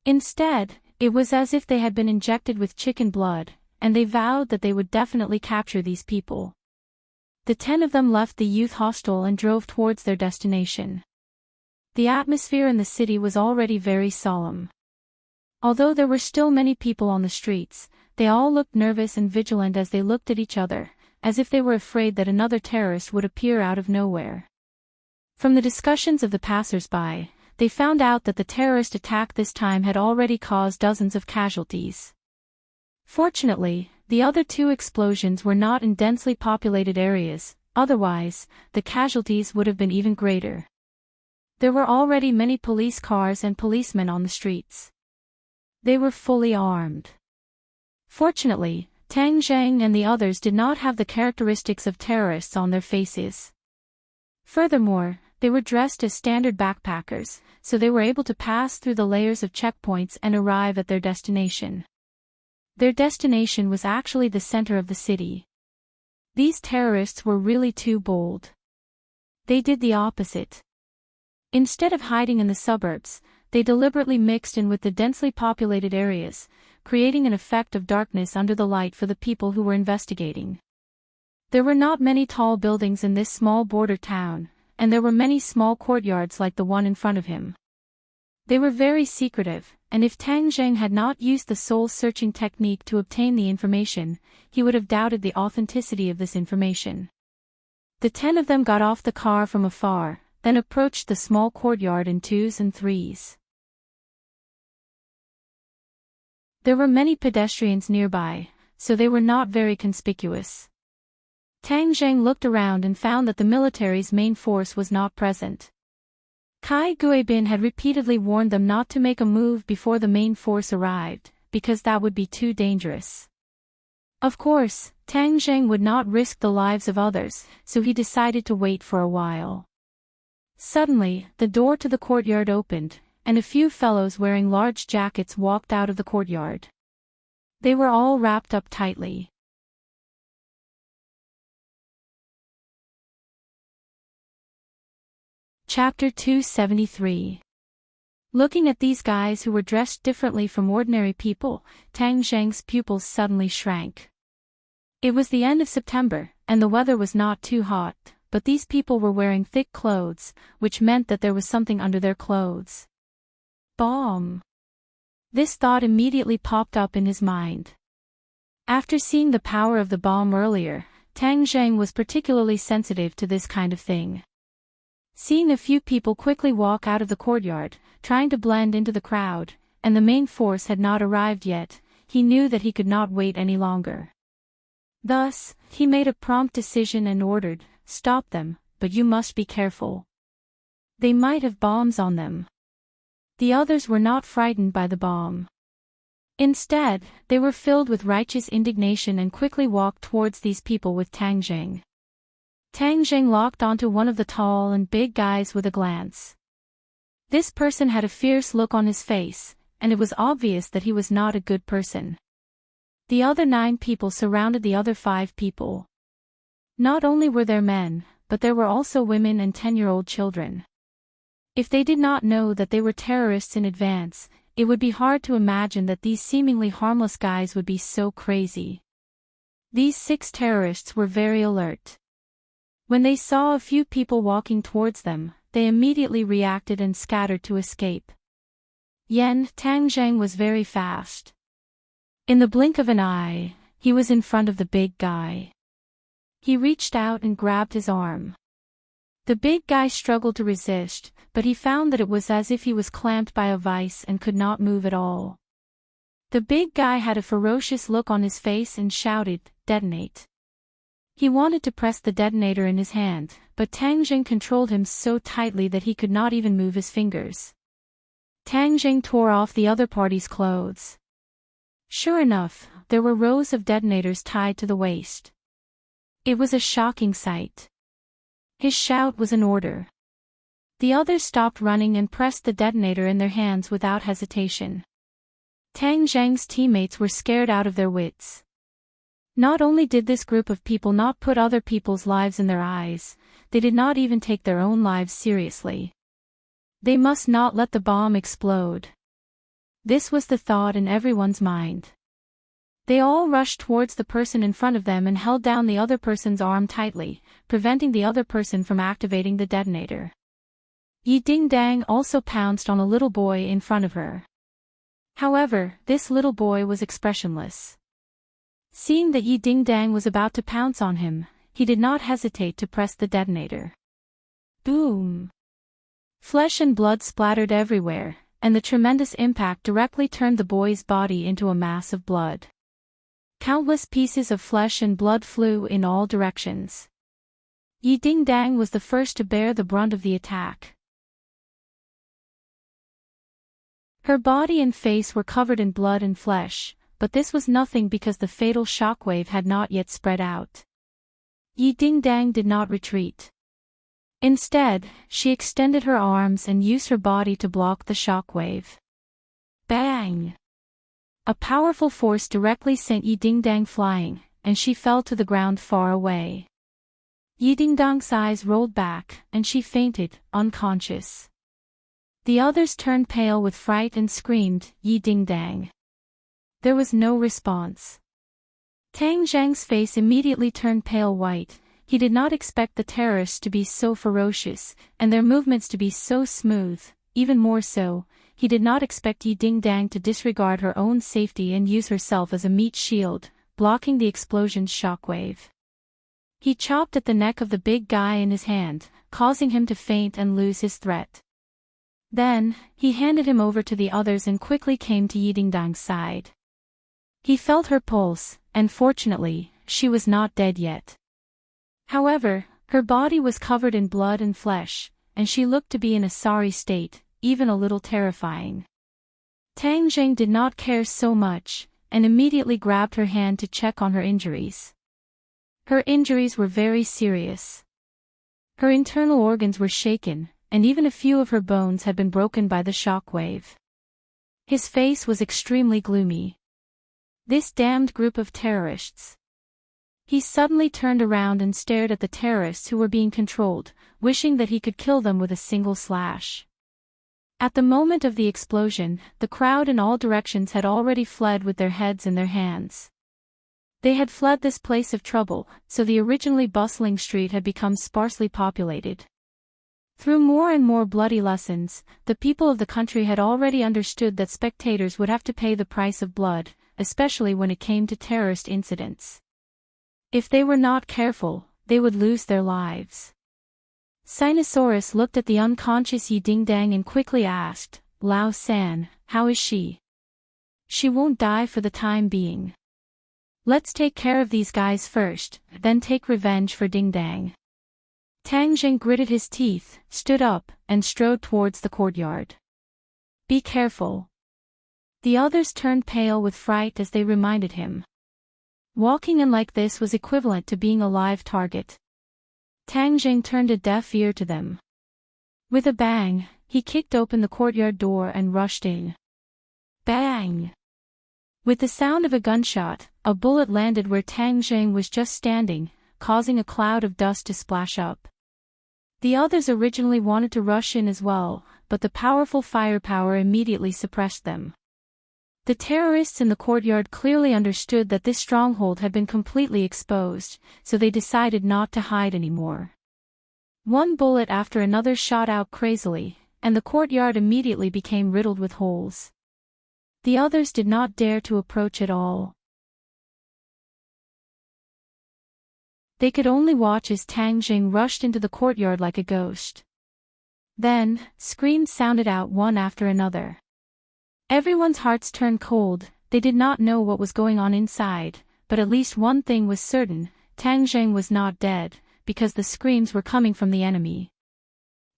Instead, it was as if they had been injected with chicken blood, and they vowed that they would definitely capture these people. The 10 of them left the youth hostel and drove towards their destination. The atmosphere in the city was already very solemn. Although there were still many people on the streets, they all looked nervous and vigilant as they looked at each other, as if they were afraid that another terrorist would appear out of nowhere. From the discussions of the passers-by, they found out that the terrorist attack this time had already caused dozens of casualties. Fortunately, the other two explosions were not in densely populated areas, otherwise, the casualties would have been even greater. There were already many police cars and policemen on the streets. They were fully armed. Fortunately, Tang Zheng and the others did not have the characteristics of terrorists on their faces. Furthermore, they were dressed as standard backpackers, so they were able to pass through the layers of checkpoints and arrive at their destination. Their destination was actually the center of the city. These terrorists were really too bold. They did the opposite. Instead of hiding in the suburbs, they deliberately mixed in with the densely populated areas, creating an effect of darkness under the light for the people who were investigating. There were not many tall buildings in this small border town, and there were many small courtyards like the one in front of him. They were very secretive, and if Tang Zheng had not used the soul-searching technique to obtain the information, he would have doubted the authenticity of this information. The 10 of them got off the car from afar, then approached the small courtyard in 2s and 3s. There were many pedestrians nearby, so they were not very conspicuous. Tang Zheng looked around and found that the military's main force was not present. Kai Guibin had repeatedly warned them not to make a move before the main force arrived, because that would be too dangerous. Of course, Tang Zheng would not risk the lives of others, so he decided to wait for a while. Suddenly, the door to the courtyard opened, and a few fellows wearing large jackets walked out of the courtyard. They were all wrapped up tightly. Chapter 273. Looking at these guys who were dressed differently from ordinary people, Tang Zheng's pupils suddenly shrank. It was the end of September, and the weather was not too hot, but these people were wearing thick clothes, which meant that there was something under their clothes. Bomb! This thought immediately popped up in his mind. After seeing the power of the bomb earlier, Tang Zheng was particularly sensitive to this kind of thing. Seeing a few people quickly walk out of the courtyard, trying to blend into the crowd, and the main force had not arrived yet, he knew that he could not wait any longer. Thus, he made a prompt decision and ordered, "Stop them, but you must be careful. They might have bombs on them." The others were not frightened by the bomb. Instead, they were filled with righteous indignation and quickly walked towards these people with Tang Zheng. Tang Zheng locked onto one of the tall and big guys with a glance. This person had a fierce look on his face, and it was obvious that he was not a good person. The other 9 people surrounded the other 5 people. Not only were there men, but there were also women and 10-year-old children. If they did not know that they were terrorists in advance, it would be hard to imagine that these seemingly harmless guys would be so crazy. These 6 terrorists were very alert. When they saw a few people walking towards them, they immediately reacted and scattered to escape. Tang Zheng was very fast. In the blink of an eye, he was in front of the big guy. He reached out and grabbed his arm. The big guy struggled to resist, but he found that it was as if he was clamped by a vice and could not move at all. The big guy had a ferocious look on his face and shouted, "Detonate." He wanted to press the detonator in his hand, but Tang Zheng controlled him so tightly that he could not even move his fingers. Tang Zheng tore off the other party's clothes. Sure enough, there were rows of detonators tied to the waist. It was a shocking sight. His shout was an order. The others stopped running and pressed the detonator in their hands without hesitation. Tang Zheng's teammates were scared out of their wits. Not only did this group of people not put other people's lives in their eyes, they did not even take their own lives seriously. They must not let the bomb explode. This was the thought in everyone's mind. They all rushed towards the person in front of them and held down the other person's arm tightly, preventing the other person from activating the detonator. Yi Ding Dang also pounced on a little boy in front of her. However, this little boy was expressionless. Seeing that Yi Ding-dang was about to pounce on him, he did not hesitate to press the detonator. Boom! Flesh and blood splattered everywhere, and the tremendous impact directly turned the boy's body into a mass of blood. Countless pieces of flesh and blood flew in all directions. Yi Ding-dang was the first to bear the brunt of the attack. Her body and face were covered in blood and flesh, but this was nothing because the fatal shockwave had not yet spread out. Yi Ding-dang did not retreat. Instead, she extended her arms and used her body to block the shockwave. Bang! A powerful force directly sent Yi Ding-dang flying, and she fell to the ground far away. Yi Ding-dang's eyes rolled back, and she fainted, unconscious. The others turned pale with fright and screamed, "Yi Ding-dang!" There was no response. Tang Zhang's face immediately turned pale white. He did not expect the terrorists to be so ferocious, and their movements to be so smooth. Even more so, he did not expect Yi Ding-dang to disregard her own safety and use herself as a meat shield, blocking the explosion's shockwave. He chopped at the neck of the big guy in his hand, causing him to faint and lose his threat. Then, he handed him over to the others and quickly came to Yi Ding-dang's side. He felt her pulse, and fortunately, she was not dead yet. However, her body was covered in blood and flesh, and she looked to be in a sorry state, even a little terrifying. Tang Zheng did not care so much, and immediately grabbed her hand to check on her injuries. Her injuries were very serious. Her internal organs were shaken, and even a few of her bones had been broken by the shockwave. His face was extremely gloomy. This damned group of terrorists. He suddenly turned around and stared at the terrorists who were being controlled, wishing that he could kill them with a single slash. At the moment of the explosion, the crowd in all directions had already fled with their heads in their hands. They had fled this place of trouble, so the originally bustling street had become sparsely populated. Through more and more bloody lessons, the people of the country had already understood that spectators would have to pay the price of blood, especially when it came to terrorist incidents. If they were not careful, they would lose their lives. Sinosaurus looked at the unconscious Yi Ding-dang and quickly asked, "Lao San, how is she?" "She won't die for the time being. Let's take care of these guys first, then take revenge for Ding-dang." Tang Zheng gritted his teeth, stood up, and strode towards the courtyard. "Be careful." The others turned pale with fright as they reminded him. Walking in like this was equivalent to being a live target. Tang Zheng turned a deaf ear to them. With a bang, he kicked open the courtyard door and rushed in. Bang! With the sound of a gunshot, a bullet landed where Tang Zheng was just standing, causing a cloud of dust to splash up. The others originally wanted to rush in as well, but the powerful firepower immediately suppressed them. The terrorists in the courtyard clearly understood that this stronghold had been completely exposed, so they decided not to hide anymore. One bullet after another shot out crazily, and the courtyard immediately became riddled with holes. The others did not dare to approach at all. They could only watch as Tang Jing rushed into the courtyard like a ghost. Then, screams sounded out one after another. Everyone's hearts turned cold. They did not know what was going on inside, but at least one thing was certain, Tang Zheng was not dead, because the screams were coming from the enemy.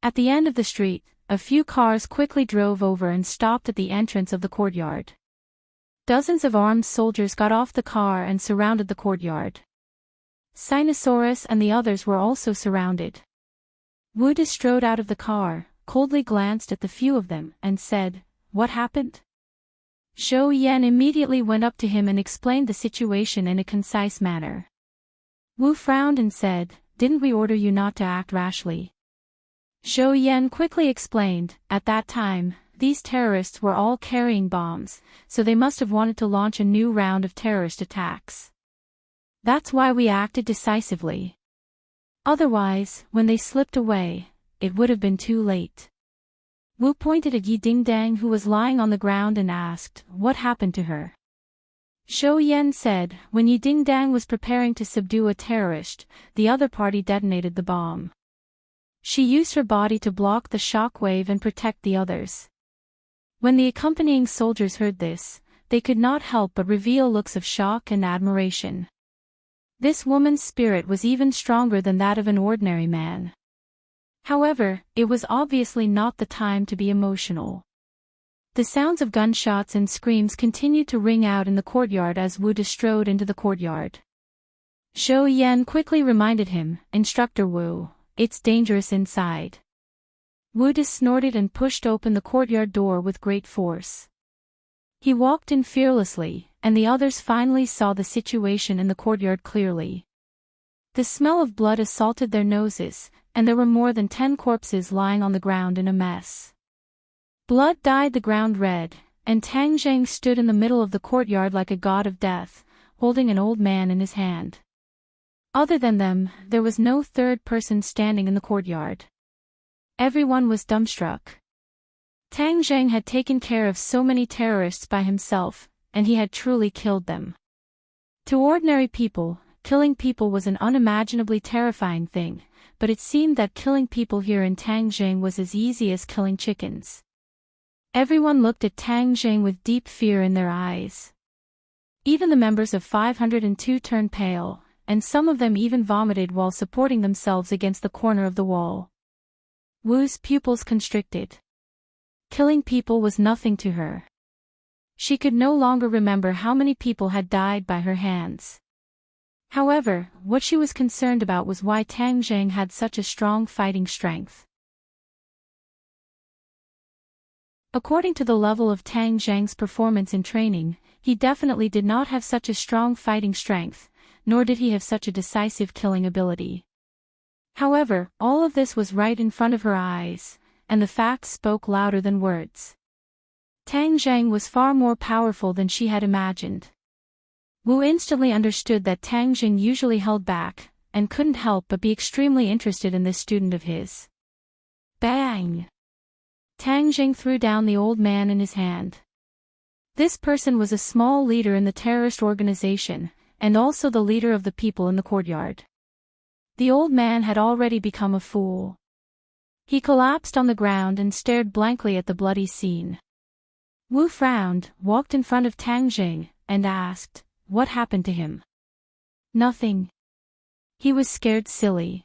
At the end of the street, a few cars quickly drove over and stopped at the entrance of the courtyard. Dozens of armed soldiers got off the car and surrounded the courtyard. Sinosaurus and the others were also surrounded. Wu strode out of the car, coldly glanced at the few of them, and said, "What happened?" Zhou Yan immediately went up to him and explained the situation in a concise manner. Wu frowned and said, "Didn't we order you not to act rashly?" Zhou Yan quickly explained, "At that time, these terrorists were all carrying bombs, so they must have wanted to launch a new round of terrorist attacks. That's why we acted decisively. Otherwise, when they slipped away, it would have been too late." Wu pointed at Yi Dingdang, who was lying on the ground, and asked, "What happened to her?" Shou Yan said, "When Yi Dingdang was preparing to subdue a terrorist, the other party detonated the bomb. She used her body to block the shock wave and protect the others." When the accompanying soldiers heard this, they could not help but reveal looks of shock and admiration. This woman's spirit was even stronger than that of an ordinary man. However, it was obviously not the time to be emotional. The sounds of gunshots and screams continued to ring out in the courtyard as Wu strode into the courtyard. Shou Yan quickly reminded him, "Instructor Wu, it's dangerous inside." Wu snorted and pushed open the courtyard door with great force. He walked in fearlessly, and the others finally saw the situation in the courtyard clearly. The smell of blood assaulted their noses, and there were more than 10 corpses lying on the ground in a mess. Blood dyed the ground red, and Tang Zheng stood in the middle of the courtyard like a god of death, holding an old man in his hand. Other than them, there was no third person standing in the courtyard. Everyone was dumbstruck. Tang Zheng had taken care of so many terrorists by himself, and he had truly killed them. To ordinary people, killing people was an unimaginably terrifying thing, but it seemed that killing people here in Tang Zheng was as easy as killing chickens. Everyone looked at Tang Zheng with deep fear in their eyes. Even the members of 502 turned pale, and some of them even vomited while supporting themselves against the corner of the wall. Wu's pupils constricted. Killing people was nothing to her. She could no longer remember how many people had died by her hands. However, what she was concerned about was why Tang Zheng had such a strong fighting strength. According to the level of Tang Zheng's performance in training, he definitely did not have such a strong fighting strength, nor did he have such a decisive killing ability. However, all of this was right in front of her eyes, and the facts spoke louder than words. Tang Zheng was far more powerful than she had imagined. Wu instantly understood that Tang Zheng usually held back, and couldn't help but be extremely interested in this student of his. Bang! Tang Zheng threw down the old man in his hand. This person was a small leader in the terrorist organization, and also the leader of the people in the courtyard. The old man had already become a fool. He collapsed on the ground and stared blankly at the bloody scene. Wu frowned, walked in front of Tang Zheng, and asked, "What happened to him?" "Nothing." He was scared silly.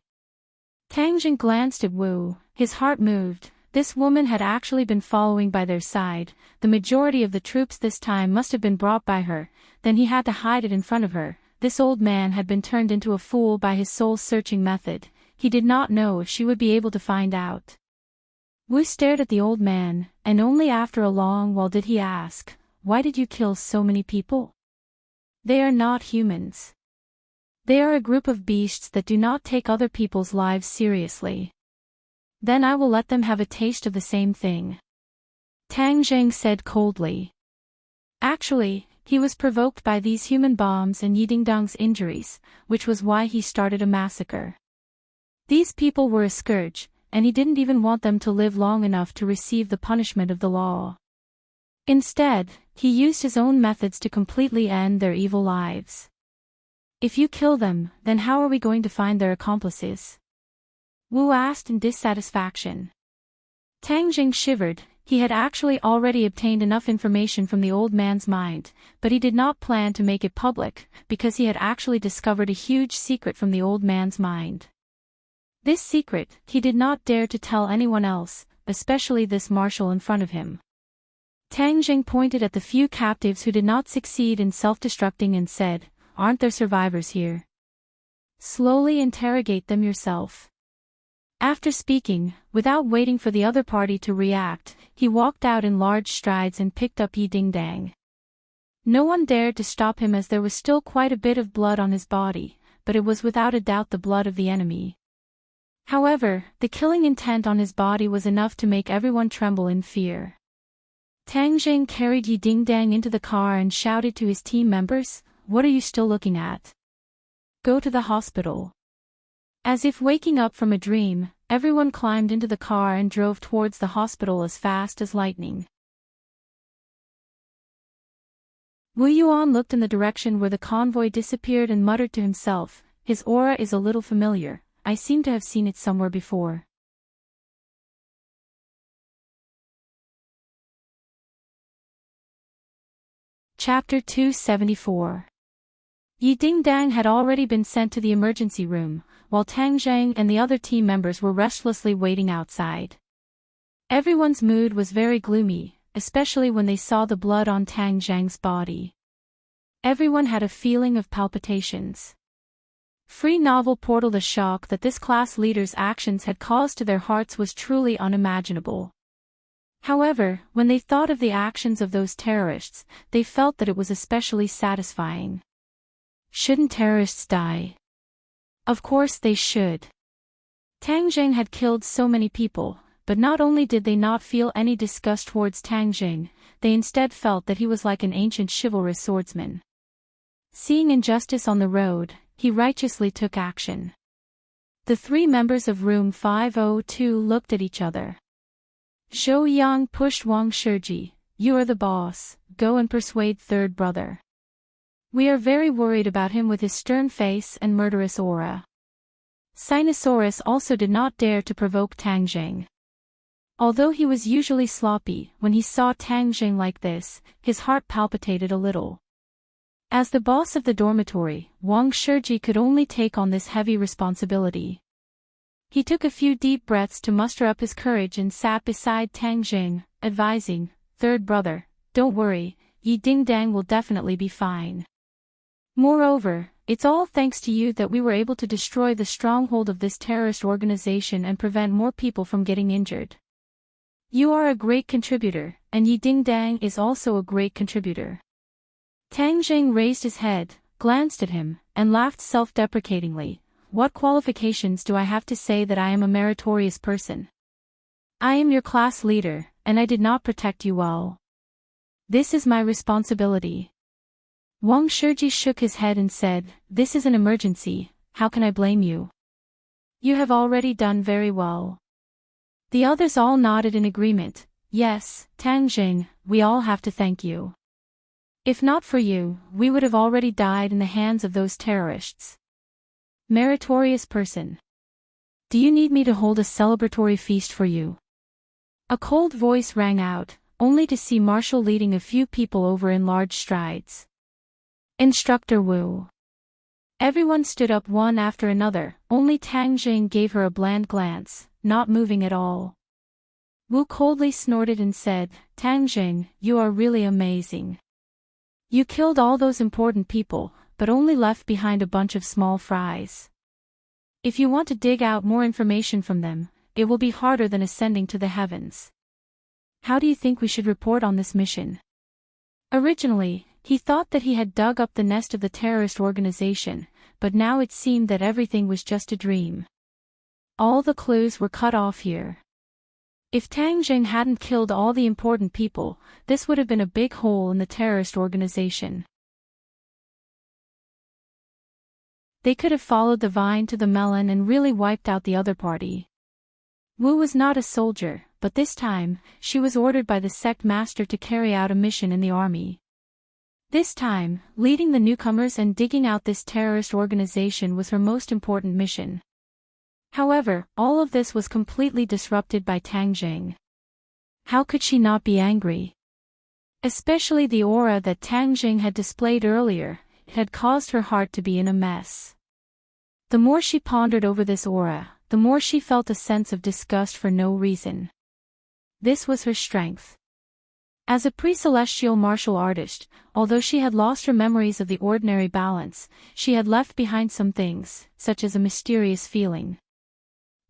Tang Zheng glanced at Wu, his heart moved. This woman had actually been following by their side. The majority of the troops this time must have been brought by her, then he had to hide it in front of her. This old man had been turned into a fool by his soul-searching method. He did not know if she would be able to find out. Wu stared at the old man, and only after a long while did he ask, "Why did you kill so many people?" "They are not humans. They are a group of beasts that do not take other people's lives seriously." "Then I will let them have a taste of the same thing," Tang Zheng said coldly. Actually, he was provoked by these human bombs and Yi Dingdang's injuries, which was why he started a massacre. These people were a scourge, and he didn't even want them to live long enough to receive the punishment of the law. Instead, he used his own methods to completely end their evil lives. "If you kill them, then how are we going to find their accomplices?" Wu asked in dissatisfaction. Tang Zheng shivered. He had actually already obtained enough information from the old man's mind, but he did not plan to make it public, because he had actually discovered a huge secret from the old man's mind. This secret, he did not dare to tell anyone else, especially this marshal in front of him. Tang Zheng pointed at the few captives who did not succeed in self-destructing and said, "Aren't there survivors here? Slowly interrogate them yourself." After speaking, without waiting for the other party to react, he walked out in large strides and picked up Yi Dingdang. No one dared to stop him as there was still quite a bit of blood on his body, but it was without a doubt the blood of the enemy. However, the killing intent on his body was enough to make everyone tremble in fear. Tang Zheng carried Yi Dingdang into the car and shouted to his team members, "What are you still looking at? Go to the hospital." As if waking up from a dream, everyone climbed into the car and drove towards the hospital as fast as lightning. Wu Yuan looked in the direction where the convoy disappeared and muttered to himself, "His aura is a little familiar, I seem to have seen it somewhere before." Chapter 274. Yi Dingdang had already been sent to the emergency room, while Tang Zhang and the other team members were restlessly waiting outside. Everyone's mood was very gloomy, especially when they saw the blood on Tang Zhang's body. Everyone had a feeling of palpitations. Free novel portal. The shock that this class leader's actions had caused to their hearts was truly unimaginable. However, when they thought of the actions of those terrorists, they felt that it was especially satisfying. Shouldn't terrorists die? Of course they should. Tang Zhang had killed so many people, but not only did they not feel any disgust towards Tang Zhang, they instead felt that he was like an ancient chivalrous swordsman. Seeing injustice on the road, he righteously took action. The three members of room 502 looked at each other. Zhou Yang pushed Wang Shiji. "You are the boss, go and persuade third brother. We are very worried about him with his stern face and murderous aura." Sinosaurus also did not dare to provoke Tang Zhang. Although he was usually sloppy, when he saw Tang Zhang like this, his heart palpitated a little. As the boss of the dormitory, Wang Shiji could only take on this heavy responsibility. He took a few deep breaths to muster up his courage and sat beside Tang Zhang, advising, "Third brother, don't worry, Yi Dingdang will definitely be fine. Moreover, it's all thanks to you that we were able to destroy the stronghold of this terrorist organization and prevent more people from getting injured. You are a great contributor, and Yi Dingdang is also a great contributor." Tang Zhang raised his head, glanced at him, and laughed self-deprecatingly. "What qualifications do I have to say that I am a meritorious person? I am your class leader, and I did not protect you well. This is my responsibility." Wang Shiji shook his head and said, "This is an emergency, how can I blame you? You have already done very well." The others all nodded in agreement. "Yes, Tang Zhang, we all have to thank you. If not for you, we would have already died in the hands of those terrorists." Meritorious person. Do you need me to hold a celebratory feast for you? A cold voice rang out, only to see Marshall leading a few people over in large strides. Instructor Wu. Everyone stood up one after another, only Tang Zhang gave her a bland glance, not moving at all. Wu coldly snorted and said, "Tang Zhang, you are really amazing. You killed all those important people, but only left behind a bunch of small fries. If you want to dig out more information from them, it will be harder than ascending to the heavens. How do you think we should report on this mission?" Originally, he thought that he had dug up the nest of the terrorist organization, but now it seemed that everything was just a dream. All the clues were cut off here. If Tang Zhang hadn't killed all the important people, this would have been a big hole in the terrorist organization. They could have followed the vine to the melon and really wiped out the other party. Wu was not a soldier, but this time, she was ordered by the sect master to carry out a mission in the army. This time, leading the newcomers and digging out this terrorist organization was her most important mission. However, all of this was completely disrupted by Tang Zhang. How could she not be angry? Especially the aura that Tang Zhang had displayed earlier, it had caused her heart to be in a mess. The more she pondered over this aura, the more she felt a sense of disgust for no reason. This was her strength. As a pre-celestial martial artist, although she had lost her memories of the ordinary balance, she had left behind some things, such as a mysterious feeling.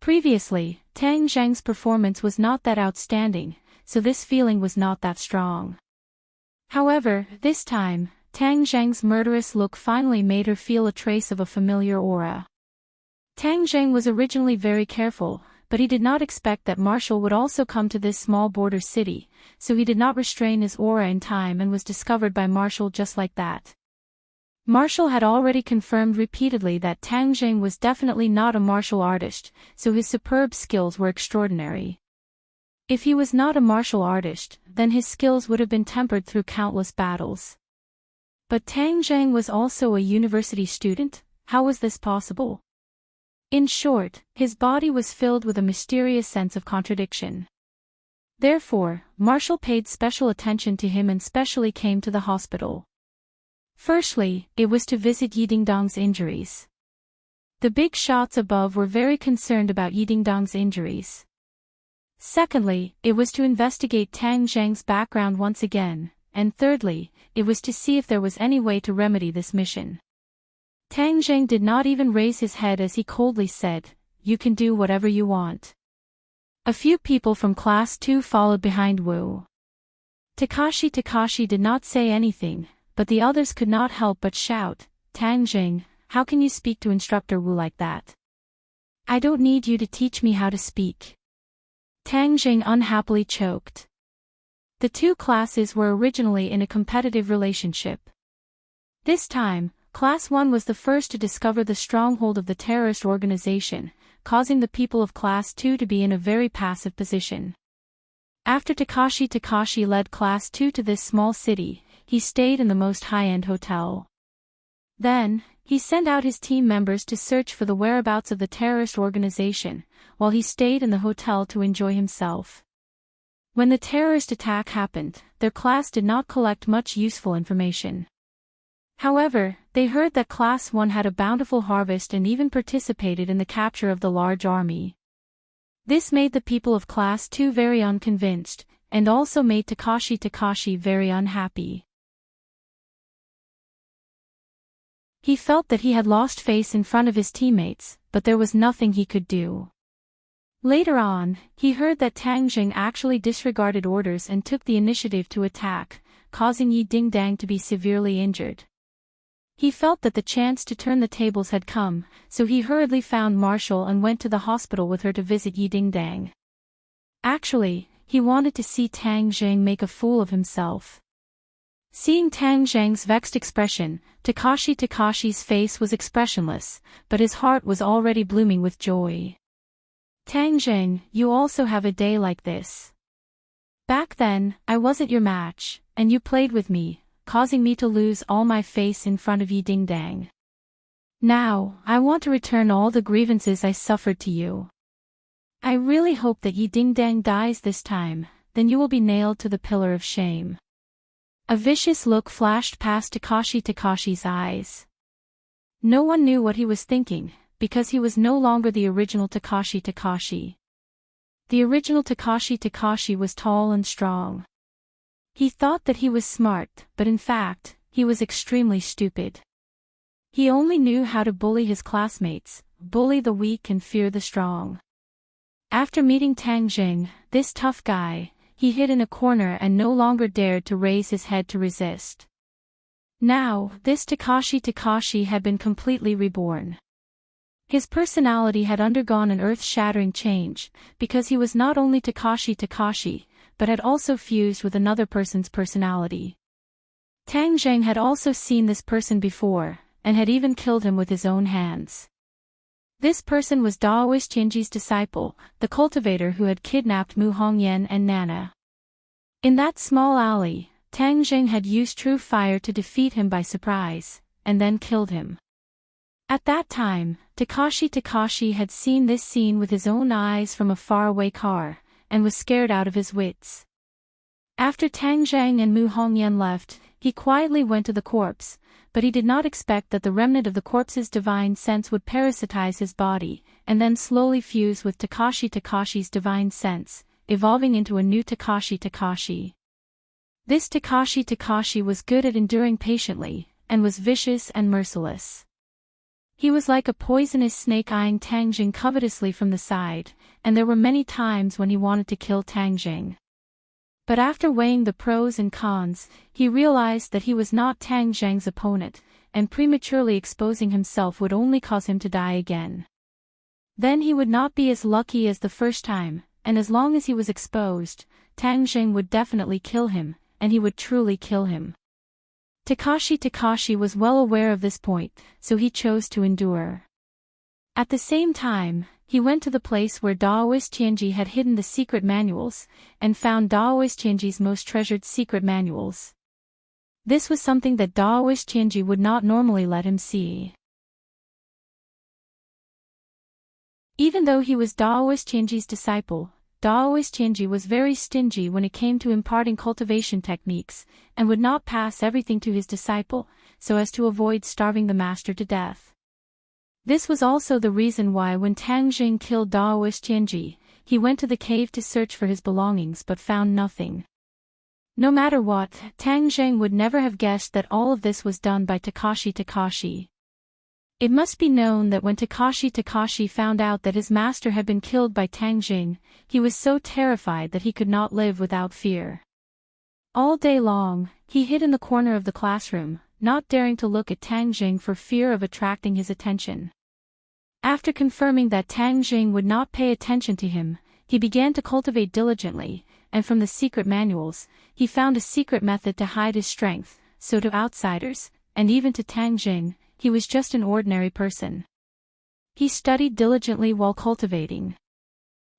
Previously, Tang Zhang's performance was not that outstanding, so this feeling was not that strong. However, this time, Tang Zhang's murderous look finally made her feel a trace of a familiar aura. Tang Zhang was originally very careful, but he did not expect that Marshall would also come to this small border city, so he did not restrain his aura in time and was discovered by Marshall just like that. Marshall had already confirmed repeatedly that Tang Jing was definitely not a martial artist, so his superb skills were extraordinary. If he was not a martial artist, then his skills would have been tempered through countless battles. But Tang Jing was also a university student. How was this possible? In short, his body was filled with a mysterious sense of contradiction. Therefore, Marshall paid special attention to him and specially came to the hospital. Firstly, it was to visit Yidingdong's injuries. The big shots above were very concerned about Yidingdong's injuries. Secondly, it was to investigate Tang Zhang's background once again, and thirdly, it was to see if there was any way to remedy this mission. Tang Zhang did not even raise his head as he coldly said, "You can do whatever you want." A few people from Class 2 followed behind Wu. Takashi did not say anything, but the others could not help but shout, "Tang Jing, how can you speak to Instructor Wu like that? I don't need you to teach me how to speak." Tang Jing unhappily choked. The two classes were originally in a competitive relationship. This time, Class 1 was the first to discover the stronghold of the terrorist organization, causing the people of Class 2 to be in a very passive position. After Takashi led Class 2 to this small city, he stayed in the most high-end hotel. Then, he sent out his team members to search for the whereabouts of the terrorist organization, while he stayed in the hotel to enjoy himself. When the terrorist attack happened, their class did not collect much useful information. However, they heard that Class 1 had a bountiful harvest and even participated in the capture of the large army. This made the people of Class 2 very unconvinced, and also made Takashi very unhappy. He felt that he had lost face in front of his teammates, but there was nothing he could do. Later on, he heard that Tang Jing actually disregarded orders and took the initiative to attack, causing Yi Dingdang to be severely injured. He felt that the chance to turn the tables had come, so he hurriedly found Marshall and went to the hospital with her to visit Yi Dingdang. Actually, he wanted to see Tang Jing make a fool of himself. Seeing Tang Zhang's vexed expression, Takashi's face was expressionless, but his heart was already blooming with joy. "Tang Zhang, you also have a day like this. Back then, I wasn't your match, and you played with me, causing me to lose all my face in front of Yi Dingdang. Now, I want to return all the grievances I suffered to you. I really hope that Yi Dingdang dies this time, then you will be nailed to the pillar of shame." A vicious look flashed past Takashi's eyes. No one knew what he was thinking, because he was no longer the original Takashi. The original Takashi was tall and strong. He thought that he was smart, but in fact, he was extremely stupid. He only knew how to bully his classmates, bully the weak and fear the strong. After meeting Tang Jing, this tough guy, he hid in a corner and no longer dared to raise his head to resist. Now, this Takashi had been completely reborn. His personality had undergone an earth-shattering change, because he was not only Takashi, but had also fused with another person's personality. Tang Zhang had also seen this person before, and had even killed him with his own hands. This person was Daoist Tianji's disciple, the cultivator who had kidnapped Mu Hongyan and Nana. In that small alley, Tang Jing had used true fire to defeat him by surprise, and then killed him. At that time, Takashi had seen this scene with his own eyes from a faraway car, and was scared out of his wits. After Tang Zhang and Mu Hongyan left, he quietly went to the corpse, but he did not expect that the remnant of the corpse's divine sense would parasitize his body, and then slowly fuse with Takashi's divine sense, evolving into a new Takashi. This Takashi was good at enduring patiently, and was vicious and merciless. He was like a poisonous snake eyeing Tang Jing covetously from the side, and there were many times when he wanted to kill Tang Jing. But after weighing the pros and cons, he realized that he was not Tang Zhang's opponent, and prematurely exposing himself would only cause him to die again. Then he would not be as lucky as the first time, and as long as he was exposed, Tang Zhang would definitely kill him, and he would truly kill him. Takashi was well aware of this point, so he chose to endure. At the same time, he went to the place where Daoist Tianji had hidden the secret manuals, and found Daoist Tianji's most treasured secret manuals. This was something that Daoist Tianji would not normally let him see. Even though he was Daoist Tianji's disciple, Daoist Tianji was very stingy when it came to imparting cultivation techniques, and would not pass everything to his disciple, so as to avoid starving the master to death. This was also the reason why when Tang Jing killed Daoist Tianji, he went to the cave to search for his belongings but found nothing. No matter what, Tang Jing would never have guessed that all of this was done by Takashi. It must be known that when Takashi found out that his master had been killed by Tang Jing, he was so terrified that he could not live without fear. All day long, he hid in the corner of the classroom, not daring to look at Tang Jing for fear of attracting his attention. After confirming that Tang Jing would not pay attention to him, he began to cultivate diligently, and from the secret manuals, he found a secret method to hide his strength, so to outsiders, and even to Tang Jing, he was just an ordinary person. He studied diligently while cultivating.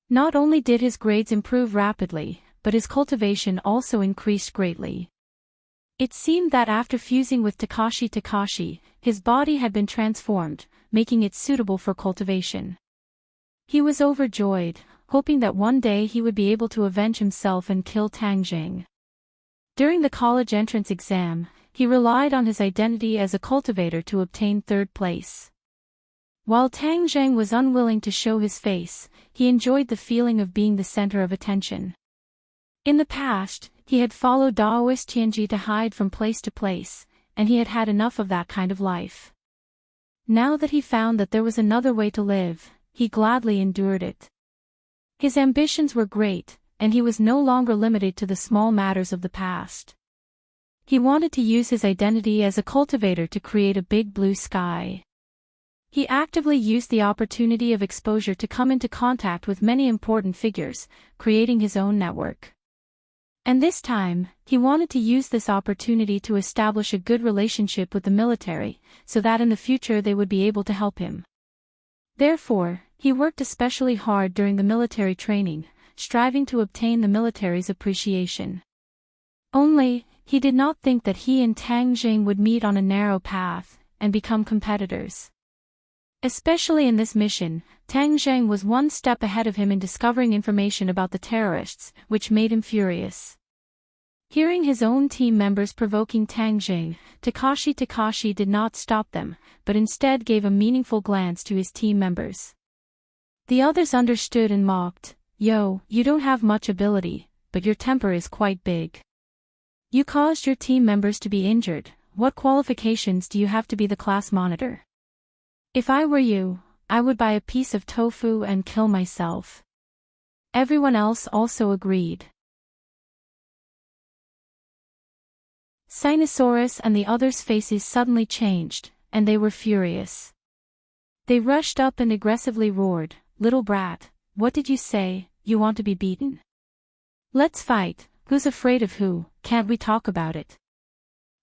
Not only did his grades improve rapidly, but his cultivation also increased greatly. It seemed that after fusing with Takashi, his body had been transformed, making it suitable for cultivation. He was overjoyed, hoping that one day he would be able to avenge himself and kill Tang Jing. During the college entrance exam, he relied on his identity as a cultivator to obtain third place. While Tang Jing was unwilling to show his face, he enjoyed the feeling of being the center of attention. In the past, he had followed Daoist Tianji to hide from place to place, and he had had enough of that kind of life. Now that he found that there was another way to live, he gladly endured it. His ambitions were great, and he was no longer limited to the small matters of the past. He wanted to use his identity as a cultivator to create a big blue sky. He actively used the opportunity of exposure to come into contact with many important figures, creating his own network. And this time, he wanted to use this opportunity to establish a good relationship with the military, so that in the future they would be able to help him. Therefore, he worked especially hard during the military training, striving to obtain the military's appreciation. Only, he did not think that he and Tang Jing would meet on a narrow path, and become competitors. Especially in this mission, Tang Jing was one step ahead of him in discovering information about the terrorists, which made him furious. Hearing his own team members provoking Tang Jing, Takashi did not stop them, but instead gave a meaningful glance to his team members. The others understood and mocked, "Yo, you don't have much ability, but your temper is quite big. You caused your team members to be injured. What qualifications do you have to be the class monitor? If I were you, I would buy a piece of tofu and kill myself." Everyone else also agreed. Sinosaurus and the others' faces suddenly changed, and they were furious. They rushed up and aggressively roared, "Little brat, what did you say? You want to be beaten? Let's fight. Who's afraid of who? Can't we talk about it?"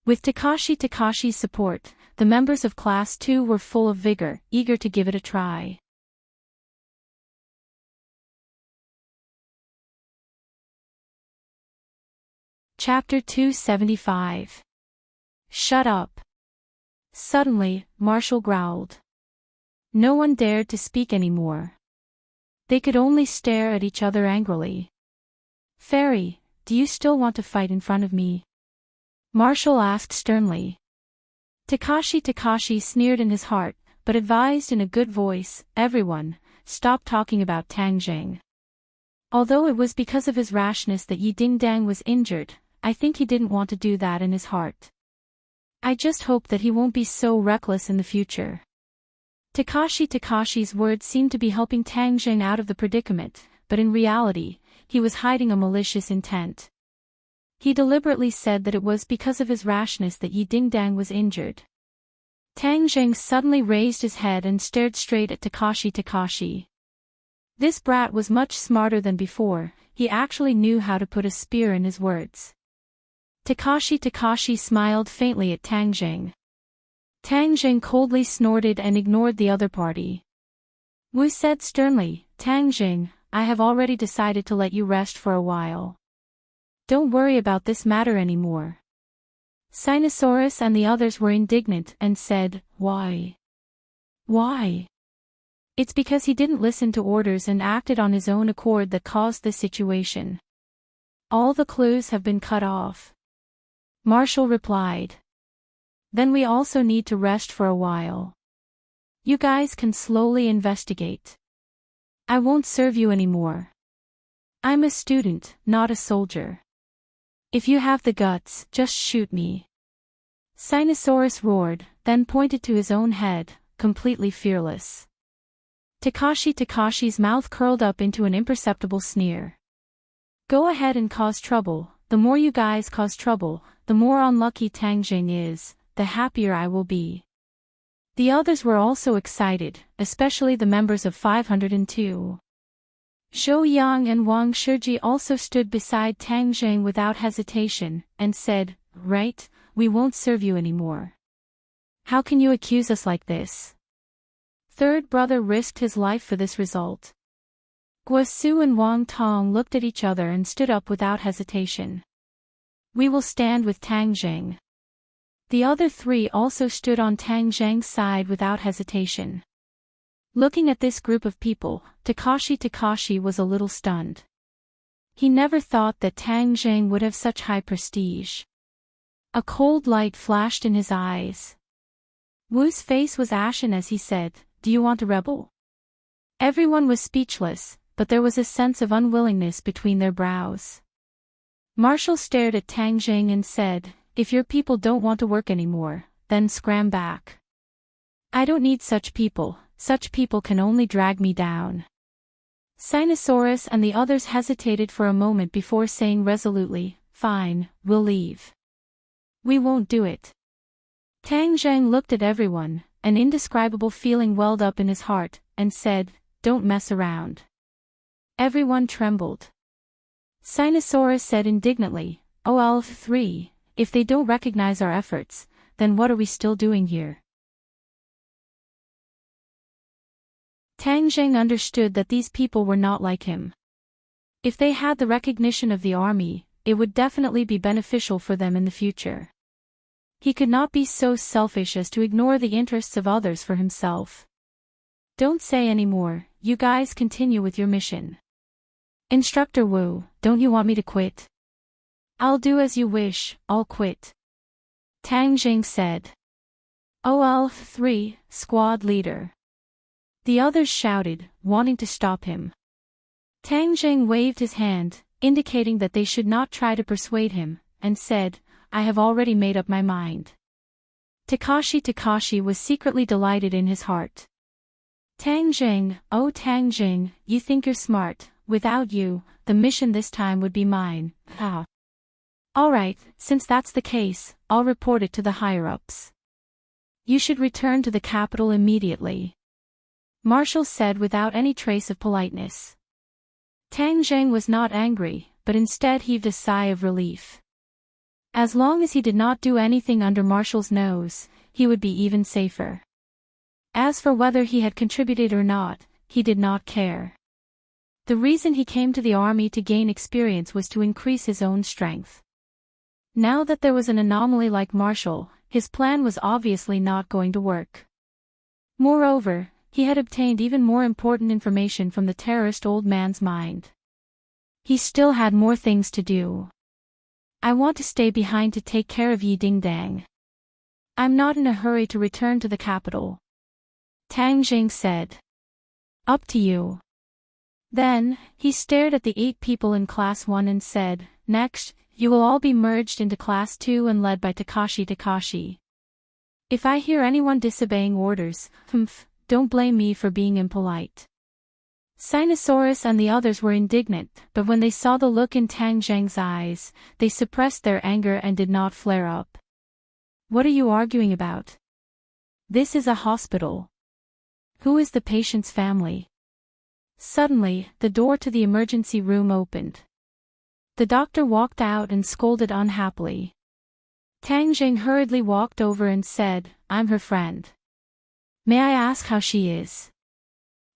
With Takashi's support, the members of Class 2 were full of vigor, eager to give it a try. Chapter 275. Shut up. Suddenly, Marshall growled. No one dared to speak anymore. They could only stare at each other angrily. "Fairy, do you still want to fight in front of me?" Marshall asked sternly. Takashi sneered in his heart, but advised in a good voice, "Everyone, stop talking about Tang Jing. Although it was because of his rashness that Yi Dingdang was injured, I think he didn't want to do that in his heart. I just hope that he won't be so reckless in the future." Takashi's words seemed to be helping Tang Jing out of the predicament, but in reality, he was hiding a malicious intent. He deliberately said that it was because of his rashness that Yi Dingdang was injured. Tang Jing suddenly raised his head and stared straight at Takashi. This brat was much smarter than before, he actually knew how to put a spear in his words. Takashi smiled faintly at Tang Jing. Tang Jing coldly snorted and ignored the other party. Wu said sternly, Tang Jing, I have already decided to let you rest for a while. Don't worry about this matter anymore. Sinosaurus and the others were indignant and said, Why? Why? It's because he didn't listen to orders and acted on his own accord that caused this situation. All the clues have been cut off. Marshall replied. Then we also need to rest for a while. You guys can slowly investigate. I won't serve you anymore. I'm a student, not a soldier. If you have the guts, just shoot me. Sinosaurus roared, then pointed to his own head, completely fearless. Takashi's mouth curled up into an imperceptible sneer. Go ahead and cause trouble. The more you guys cause trouble, the more unlucky Tang Jing is, the happier I will be. The others were also excited, especially the members of 502. Zhou Yang and Wang Shiji also stood beside Tang Jing without hesitation, and said, Right, we won't serve you anymore. How can you accuse us like this? Third brother risked his life for this result. Guosu and Wang Tong looked at each other and stood up without hesitation. We will stand with Tang Jing. The other three also stood on Tang Jing's side without hesitation. Looking at this group of people, Takashi was a little stunned. He never thought that Tang Jing would have such high prestige. A cold light flashed in his eyes. Wu's face was ashen as he said, Do you want to rebel? Everyone was speechless, but there was a sense of unwillingness between their brows. Marshall stared at Tang Jing and said, If your people don't want to work anymore, then scram back. I don't need such people can only drag me down. Sinosaurus and the others hesitated for a moment before saying resolutely, Fine, we'll leave. We won't do it. Tang Jing looked at everyone, an indescribable feeling welled up in his heart, and said, Don't mess around. Everyone trembled. Sinosaurus said indignantly, OL3, if they don't recognize our efforts, then what are we still doing here? Tang Jing understood that these people were not like him. If they had the recognition of the army, it would definitely be beneficial for them in the future. He could not be so selfish as to ignore the interests of others for himself. Don't say any more, you guys continue with your mission. Instructor Wu, don't you want me to quit? I'll do as you wish, I'll quit. Tang Jing said. OL3, squad leader. The others shouted, wanting to stop him. Tang Jing waved his hand, indicating that they should not try to persuade him, and said, I have already made up my mind. Takashi was secretly delighted in his heart. Tang Jing, oh Tang Jing, you think you're smart, without you, the mission this time would be mine, ha. Alright, since that's the case, I'll report it to the higher-ups. You should return to the capital immediately. Marshall said without any trace of politeness. Tang Jing was not angry, but instead heaved a sigh of relief. As long as he did not do anything under Marshall's nose, he would be even safer. As for whether he had contributed or not, he did not care. The reason he came to the army to gain experience was to increase his own strength. Now that there was an anomaly like Marshall, his plan was obviously not going to work. Moreover, he had obtained even more important information from the terrorist old man's mind. He still had more things to do. I want to stay behind to take care of Yi Dingdang. I'm not in a hurry to return to the capital. Tang Jing said. Up to you. Then, he stared at the 8 people in Class 1 and said, Next, you will all be merged into Class 2 and led by Takashi. If I hear anyone disobeying orders, don't blame me for being impolite. Sinosaurus and the others were indignant, but when they saw the look in Tang Jing's eyes, they suppressed their anger and did not flare up. What are you arguing about? This is a hospital. Who is the patient's family? Suddenly, the door to the emergency room opened. The doctor walked out and scolded unhappily. Tang Jing hurriedly walked over and said, I'm her friend. May I ask how she is?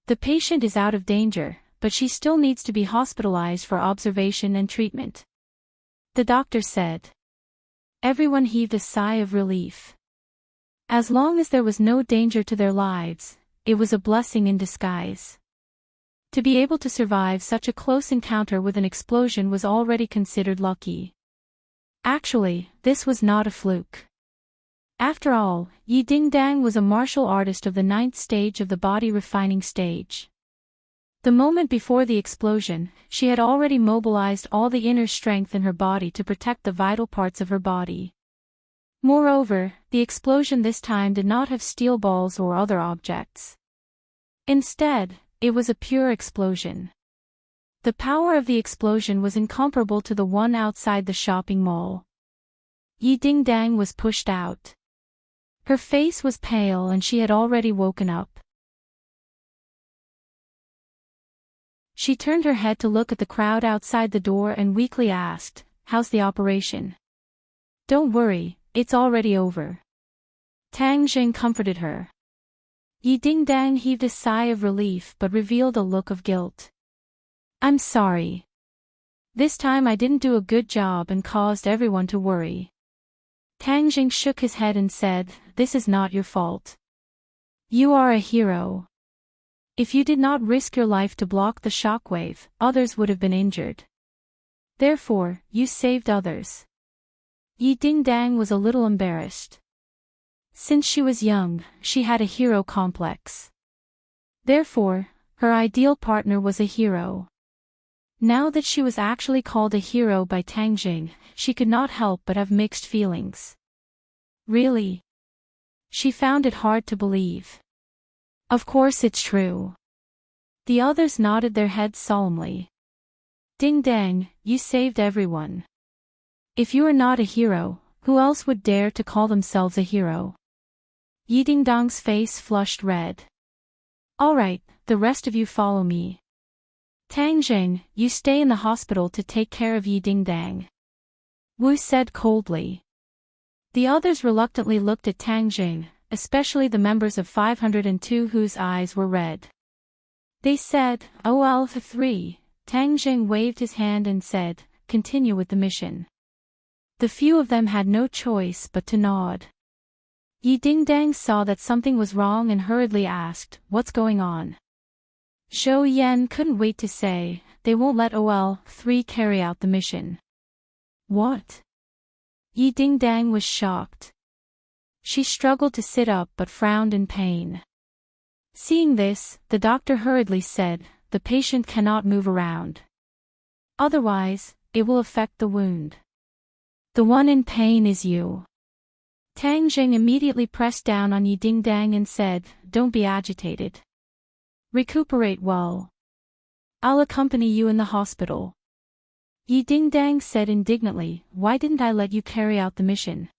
The patient is out of danger, but she still needs to be hospitalized for observation and treatment. The doctor said. Everyone heaved a sigh of relief. As long as there was no danger to their lives, it was a blessing in disguise. To be able to survive such a close encounter with an explosion was already considered lucky. Actually, this was not a fluke. After all, Yi Dingdang was a martial artist of the 9th stage of the body refining stage. The moment before the explosion, she had already mobilized all the inner strength in her body to protect the vital parts of her body. Moreover, the explosion this time did not have steel balls or other objects. Instead, it was a pure explosion. The power of the explosion was incomparable to the one outside the shopping mall. Yi Dingdang was pushed out. Her face was pale and she had already woken up. She turned her head to look at the crowd outside the door and weakly asked, How's the operation? Don't worry, it's already over. Tang Jing comforted her. Yi Dingdang heaved a sigh of relief but revealed a look of guilt. I'm sorry. This time I didn't do a good job and caused everyone to worry. Tang Jing shook his head and said, This is not your fault. You are a hero. If you did not risk your life to block the shockwave, others would have been injured. Therefore, you saved others. Yi Dingdang was a little embarrassed. Since she was young, she had a hero complex. Therefore, her ideal partner was a hero. Now that she was actually called a hero by Tang Jing, she could not help but have mixed feelings. Really? She found it hard to believe. Of course it's true. The others nodded their heads solemnly. Dingdang, you saved everyone. If you are not a hero, who else would dare to call themselves a hero? Yi Dingdang's face flushed red. All right, the rest of you follow me. Tang Jing, you stay in the hospital to take care of Yi Dingdang. Wu said coldly. The others reluctantly looked at Tang Jing, especially the members of 502 whose eyes were red. They said, Oh well, for 3. Tang Jing waved his hand and said, Continue with the mission. The few of them had no choice but to nod. Yi Dingdang saw that something was wrong and hurriedly asked, What's going on? Zhou Yan couldn't wait to say, They won't let OL-3 carry out the mission. What? Yi Dingdang was shocked. She struggled to sit up but frowned in pain. Seeing this, the doctor hurriedly said, The patient cannot move around. Otherwise, it will affect the wound. The one in pain is you. Tang Jing immediately pressed down on Yi Dingdang and said, Don't be agitated. Recuperate well. I'll accompany you in the hospital. Yi Dingdang said indignantly, Why didn't I let you carry out the mission?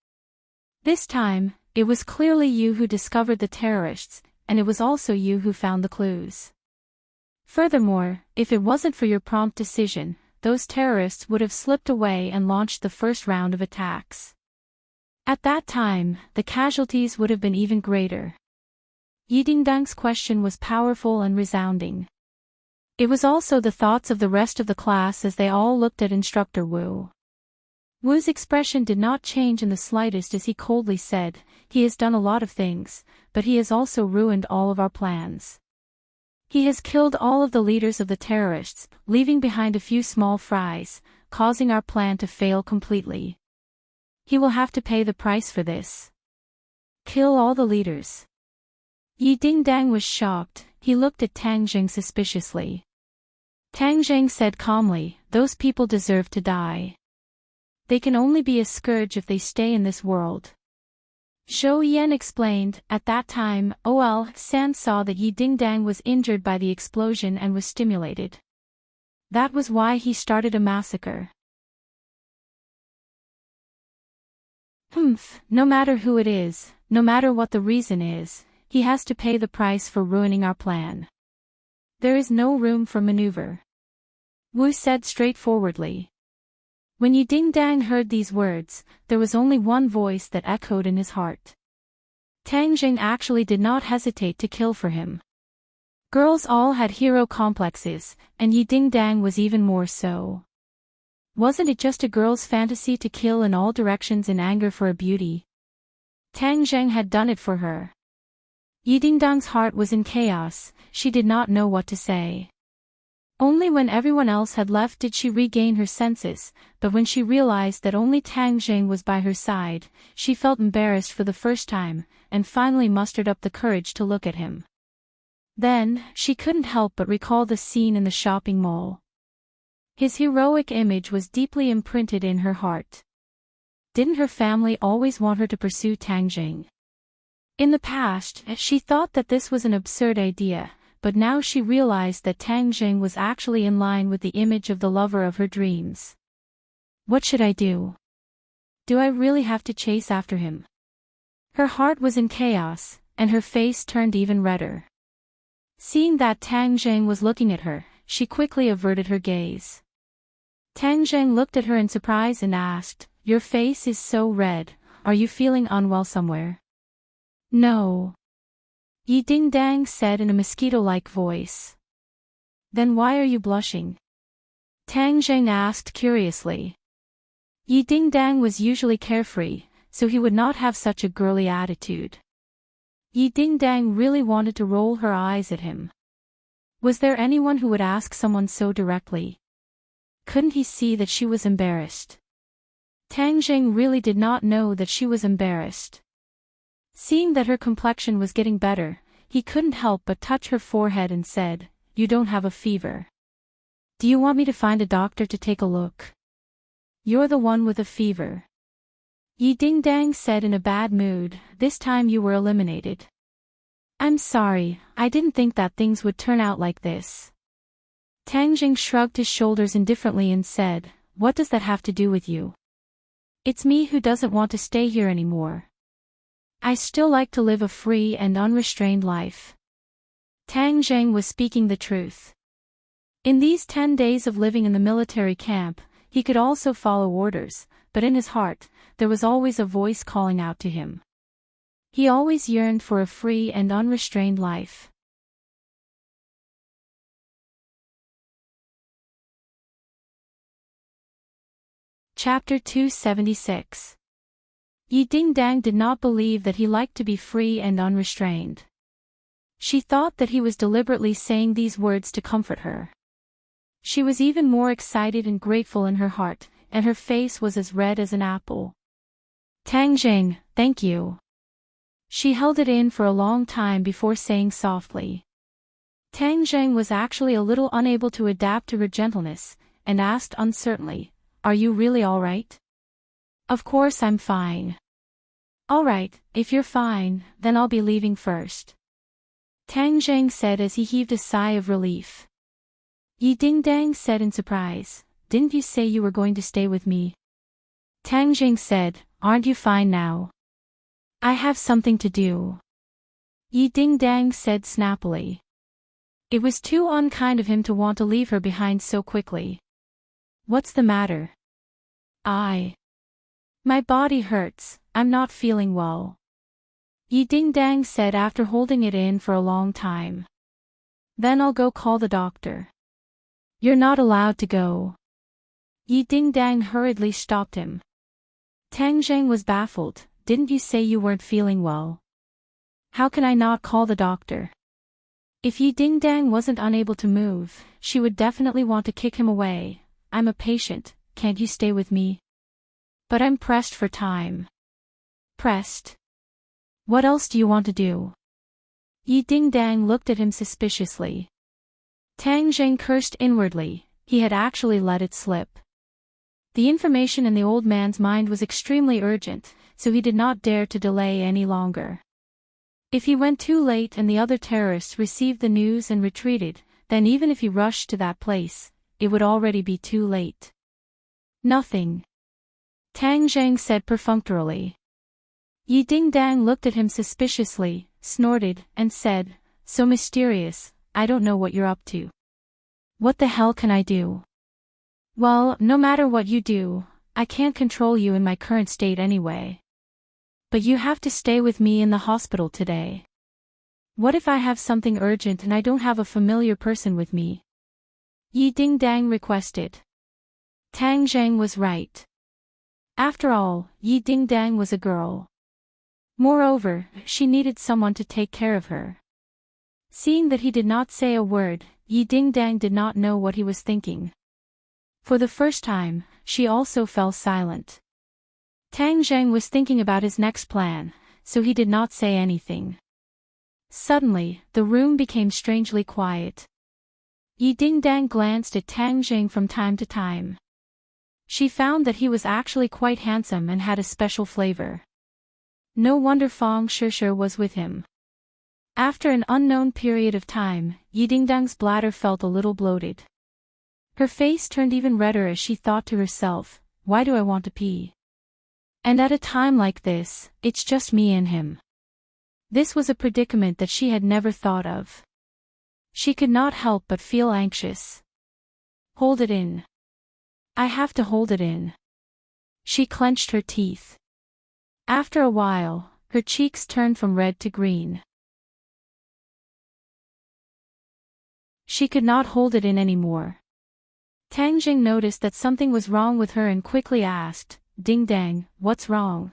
This time, it was clearly you who discovered the terrorists, and it was also you who found the clues. Furthermore, if it wasn't for your prompt decision, those terrorists would have slipped away and launched the first round of attacks. At that time, the casualties would have been even greater. Yi Dingdang's question was powerful and resounding. It was also the thoughts of the rest of the class as they all looked at Instructor Wu. Wu's expression did not change in the slightest as he coldly said, He has done a lot of things, but he has also ruined all of our plans. He has killed all of the leaders of the terrorists, leaving behind a few small fries, causing our plan to fail completely. He will have to pay the price for this. Kill all the leaders. Yi Dingdang was shocked. He looked at Tang Jing suspiciously. Tang Jing said calmly, Those people deserve to die. They can only be a scourge if they stay in this world. Zhou Yan explained, at that time, San saw that Yi Dingdang was injured by the explosion and was stimulated. That was why he started a massacre. No matter who it is, no matter what the reason is, he has to pay the price for ruining our plan. There is no room for maneuver. Wu said straightforwardly. When Yi Ding-dang heard these words, there was only one voice that echoed in his heart. Tang Jing actually did not hesitate to kill for him. Girls all had hero complexes, and Yi Ding-dang was even more so. Wasn't it just a girl's fantasy to kill in all directions in anger for a beauty? Tang Jing had done it for her. Yi Ding-dang's heart was in chaos, she did not know what to say. Only when everyone else had left did she regain her senses, but when she realized that only Tang Jing was by her side, she felt embarrassed for the first time, and finally mustered up the courage to look at him. Then, she couldn't help but recall the scene in the shopping mall. His heroic image was deeply imprinted in her heart. Didn't her family always want her to pursue Tang Jing? In the past, she thought that this was an absurd idea, but now she realized that Tang Jing was actually in line with the image of the lover of her dreams. What should I do? Do I really have to chase after him? Her heart was in chaos, and her face turned even redder. Seeing that Tang Jing was looking at her, she quickly averted her gaze. Tang Jing looked at her in surprise and asked, "Your face is so red, are you feeling unwell somewhere?" "No," Yi Ding-dang said in a mosquito-like voice. "Then why are you blushing?" Tang Jing asked curiously. Yi Ding-dang was usually carefree, so he would not have such a girly attitude. Yi Ding-dang really wanted to roll her eyes at him. Was there anyone who would ask someone so directly? Couldn't he see that she was embarrassed? Tang Jing really did not know that she was embarrassed. Seeing that her complexion was getting better, he couldn't help but touch her forehead and said, "You don't have a fever. Do you want me to find a doctor to take a look? You're the one with a fever." Yi Ding-dang said in a bad mood, "This time you were eliminated." "I'm sorry, I didn't think that things would turn out like this." Tang Jing shrugged his shoulders indifferently and said, "What does that have to do with you? It's me who doesn't want to stay here anymore. I still like to live a free and unrestrained life." Tang Jing was speaking the truth. In these 10 days of living in the military camp, he could also follow orders, but in his heart, there was always a voice calling out to him. He always yearned for a free and unrestrained life. Chapter 276. Yi Ding-dang did not believe that he liked to be free and unrestrained. She thought that he was deliberately saying these words to comfort her. She was even more excited and grateful in her heart, and her face was as red as an apple. "Tang Jing, thank you." She held it in for a long time before saying softly. Tang Jing was actually a little unable to adapt to her gentleness, and asked uncertainly, "Are you really all right?" "Of course I'm fine." "All right, if you're fine, then I'll be leaving first," Tang Jing said as he heaved a sigh of relief. Yi Ding-dang said in surprise, "Didn't you say you were going to stay with me?" Tang Jing said, "Aren't you fine now?" "I have something to do," Yi Ding-dang said snappily. It was too unkind of him to want to leave her behind so quickly. "What's the matter?" My body hurts, I'm not feeling well," Yi Ding-dang said after holding it in for a long time. "Then I'll go call the doctor." "You're not allowed to go." Yi Ding-dang hurriedly stopped him. Tang Jing was baffled. "Didn't you say you weren't feeling well? How can I not call the doctor?" If Yi Ding-dang wasn't unable to move, she would definitely want to kick him away. "I'm a patient, can't you stay with me?" "But I'm pressed for time." "Pressed? What else do you want to do?" Yi Ding-dang looked at him suspiciously. Tang Jing cursed inwardly, he had actually let it slip. The information in the old man's mind was extremely urgent, so he did not dare to delay any longer. If he went too late and the other terrorists received the news and retreated, then even if he rushed to that place, it would already be too late. "Nothing," Tang Jing said perfunctorily. Yi Ding-dang looked at him suspiciously, snorted, and said, "So mysterious, I don't know what you're up to." "What the hell can I do?" "Well, no matter what you do, I can't control you in my current state anyway. But you have to stay with me in the hospital today. What if I have something urgent and I don't have a familiar person with me? Yi Dingdang requested. Tang Zheng was right. After all, Yi Dingdang was a girl. Moreover, she needed someone to take care of her. Seeing that he did not say a word, Yi Dingdang did not know what he was thinking. For the first time, she also fell silent. Tang Zheng was thinking about his next plan, so he did not say anything. Suddenly, the room became strangely quiet. Yi Dingdang glanced at Tang Zheng from time to time. She found that he was actually quite handsome and had a special flavor. No wonder Fang Shishir was with him. After an unknown period of time, Yi Dingdang's bladder felt a little bloated. Her face turned even redder as she thought to herself, why do I want to pee? And at a time like this, it's just me and him. This was a predicament that she had never thought of. She could not help but feel anxious. Hold it in. I have to hold it in. She clenched her teeth. After a while, her cheeks turned from red to green. She could not hold it in anymore. Tang Jing noticed that something was wrong with her and quickly asked, Dingdang, what's wrong?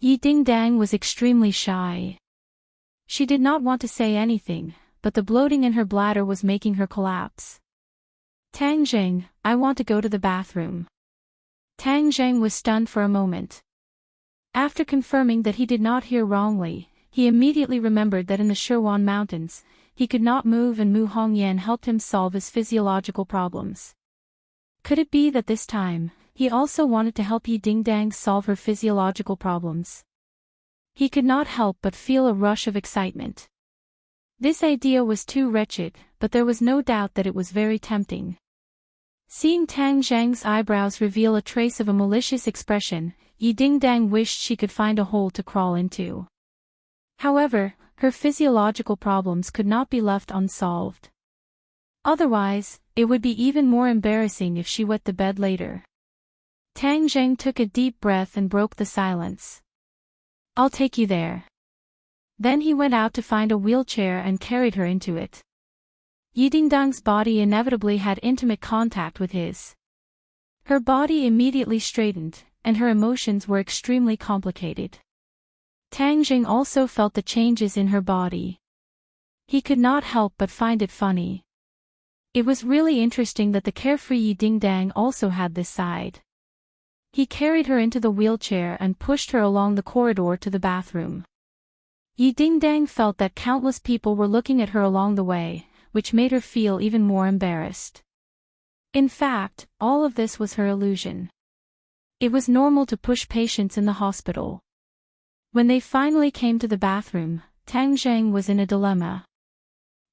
Yi Dingdang was extremely shy. She did not want to say anything, but the bloating in her bladder was making her collapse. Tang Jing, I want to go to the bathroom. Tang Zheng was stunned for a moment. After confirming that he did not hear wrongly, he immediately remembered that in the Shirwan Mountains, he could not move and Mu Hongyan helped him solve his physiological problems. Could it be that this time, he also wanted to help Yi Dingdang solve her physiological problems? He could not help but feel a rush of excitement. This idea was too wretched, but there was no doubt that it was very tempting. Seeing Tang Zheng's eyebrows reveal a trace of a malicious expression, Yi Dingdang wished she could find a hole to crawl into. However, her physiological problems could not be left unsolved. Otherwise, it would be even more embarrassing if she wet the bed later. Tang Zheng took a deep breath and broke the silence. I'll take you there. Then he went out to find a wheelchair and carried her into it. Yi Dingdang's body inevitably had intimate contact with his. Her body immediately straightened, and her emotions were extremely complicated. Tang Jing also felt the changes in her body. He could not help but find it funny. It was really interesting that the carefree Yi Dingdang also had this side. He carried her into the wheelchair and pushed her along the corridor to the bathroom. Yi Dingdang felt that countless people were looking at her along the way, which made her feel even more embarrassed. In fact, all of this was her illusion. It was normal to push patients in the hospital. When they finally came to the bathroom, Tang Zheng was in a dilemma.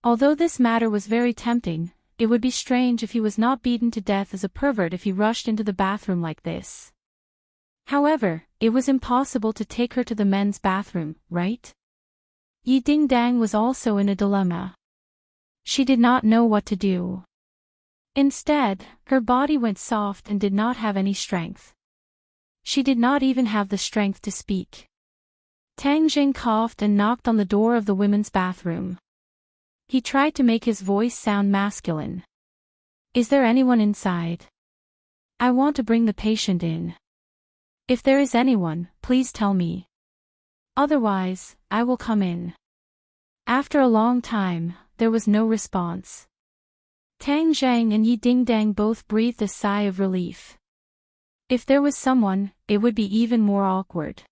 Although this matter was very tempting, it would be strange if he was not beaten to death as a pervert if he rushed into the bathroom like this. However, it was impossible to take her to the men's bathroom, right? Yi Dingdang was also in a dilemma. She did not know what to do. Instead, her body went soft and did not have any strength. She did not even have the strength to speak. Tang Jing coughed and knocked on the door of the women's bathroom. He tried to make his voice sound masculine. Is there anyone inside? I want to bring the patient in. If there is anyone, please tell me. Otherwise, I will come in. After a long time, there was no response. Tang Zheng and Yi Dingdang both breathed a sigh of relief. If there was someone, it would be even more awkward.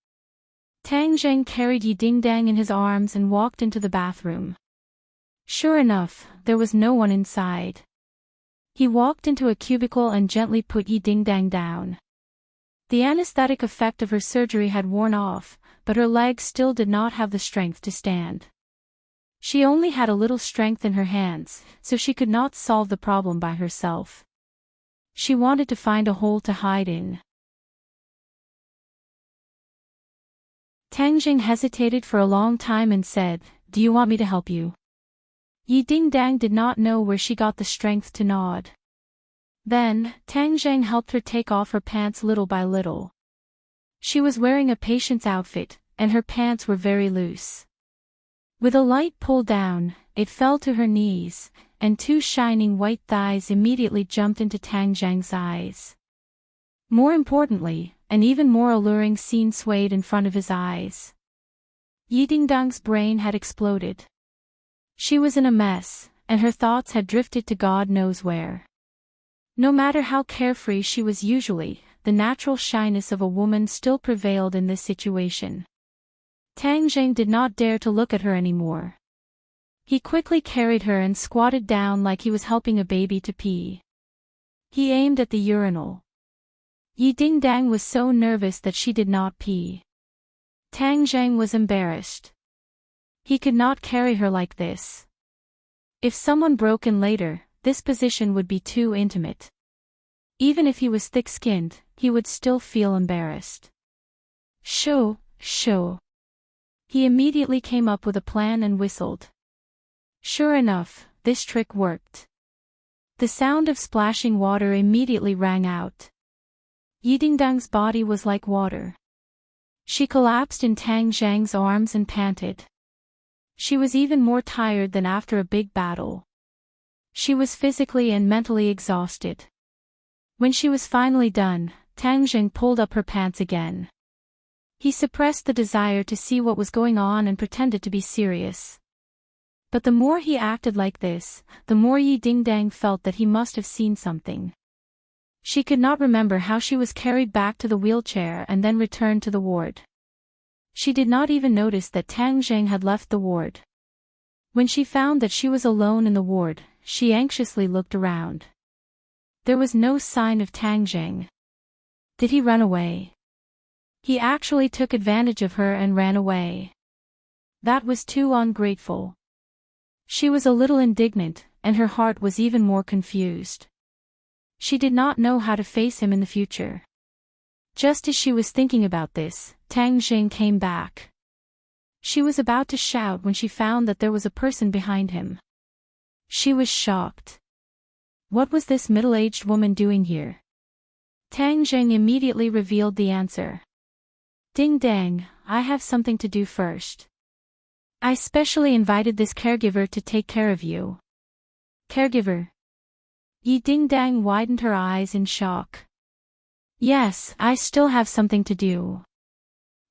Tang Zheng carried Yi Dingdang in his arms and walked into the bathroom. Sure enough, there was no one inside. He walked into a cubicle and gently put Yi Dingdang down. The anesthetic effect of her surgery had worn off, but her legs still did not have the strength to stand. She only had a little strength in her hands, so she could not solve the problem by herself. She wanted to find a hole to hide in. Tang Jing hesitated for a long time and said, Do you want me to help you? Yi Dingdang did not know where she got the strength to nod. Then, Tang Zheng helped her take off her pants little by little. She was wearing a patient's outfit, and her pants were very loose. With a light pull down, it fell to her knees, and two shining white thighs immediately jumped into Tang Zheng's eyes. More importantly, an even more alluring scene swayed in front of his eyes. Yi Dingdang's brain had exploded. She was in a mess, and her thoughts had drifted to God knows where. No matter how carefree she was usually, the natural shyness of a woman still prevailed in this situation. Tang Zheng did not dare to look at her anymore. He quickly carried her and squatted down like he was helping a baby to pee. He aimed at the urinal. Yi Dingdang was so nervous that she did not pee. Tang Zheng was embarrassed. He could not carry her like this. If someone broke in later, this position would be too intimate. Even if he was thick-skinned, he would still feel embarrassed. Shoo. He immediately came up with a plan and whistled. Sure enough, this trick worked. The sound of splashing water immediately rang out. Yi Dingdang's body was like water. She collapsed in Tang Zheng's arms and panted. She was even more tired than after a big battle. She was physically and mentally exhausted. When she was finally done, Tang Zheng pulled up her pants again. He suppressed the desire to see what was going on and pretended to be serious. But the more he acted like this, the more Yi Dingdang felt that he must have seen something. She could not remember how she was carried back to the wheelchair and then returned to the ward. She did not even notice that Tang Zheng had left the ward. When she found that she was alone in the ward, she anxiously looked around. There was no sign of Tang Zheng. Did he run away? He actually took advantage of her and ran away. That was too ungrateful. She was a little indignant, and her heart was even more confused. She did not know how to face him in the future. Just as she was thinking about this, Tang Zheng came back. She was about to shout when she found that there was a person behind him. She was shocked. What was this middle-aged woman doing here? Tang Zheng immediately revealed the answer. Ding-dang, I have something to do first. I specially invited this caregiver to take care of you. Caregiver? Yi Dingdang widened her eyes in shock. Yes, I still have something to do.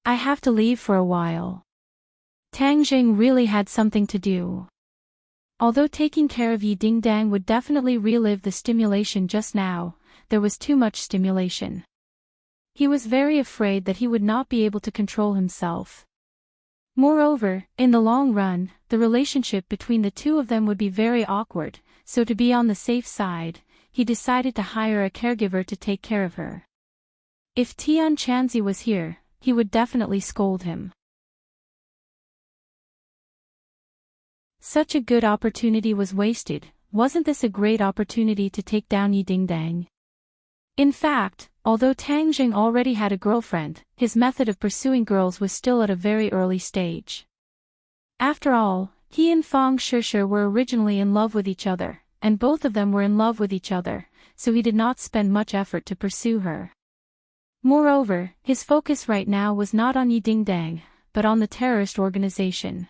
I have to leave for a while. Tang Zheng really had something to do. Although taking care of Yi Dingdang would definitely relive the stimulation just now, there was too much stimulation. He was very afraid that he would not be able to control himself. Moreover, in the long run, the relationship between the two of them would be very awkward, so to be on the safe side, he decided to hire a caregiver to take care of her. If Tian Chanzi was here, he would definitely scold him. Such a good opportunity was wasted. Wasn't this a great opportunity to take down Yi Dingdang? In fact, although Tang Zheng already had a girlfriend, his method of pursuing girls was still at a very early stage. After all, he and Fang Shishir were originally in love with each other, and both of them were in love with each other, so he did not spend much effort to pursue her. Moreover, his focus right now was not on Yi Dingdang, but on the terrorist organization.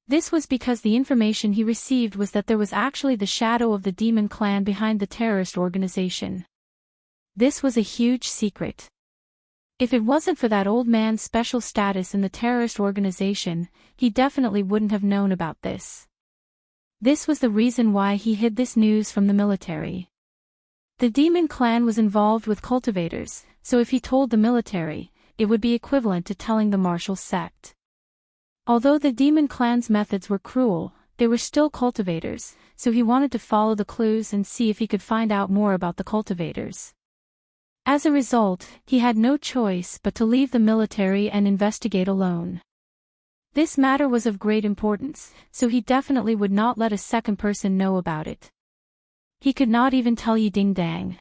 This was because the information he received was that there was actually the shadow of the demon clan behind the terrorist organization. This was a huge secret. If it wasn't for that old man's special status in the terrorist organization, he definitely wouldn't have known about this. This was the reason why he hid this news from the military. The demon clan was involved with cultivators, so if he told the military, it would be equivalent to telling the martial sect. Although the demon clan's methods were cruel, they were still cultivators, so he wanted to follow the clues and see if he could find out more about the cultivators. As a result, he had no choice but to leave the military and investigate alone. This matter was of great importance, so he definitely would not let a second person know about it. He could not even tell Yi Dingdang.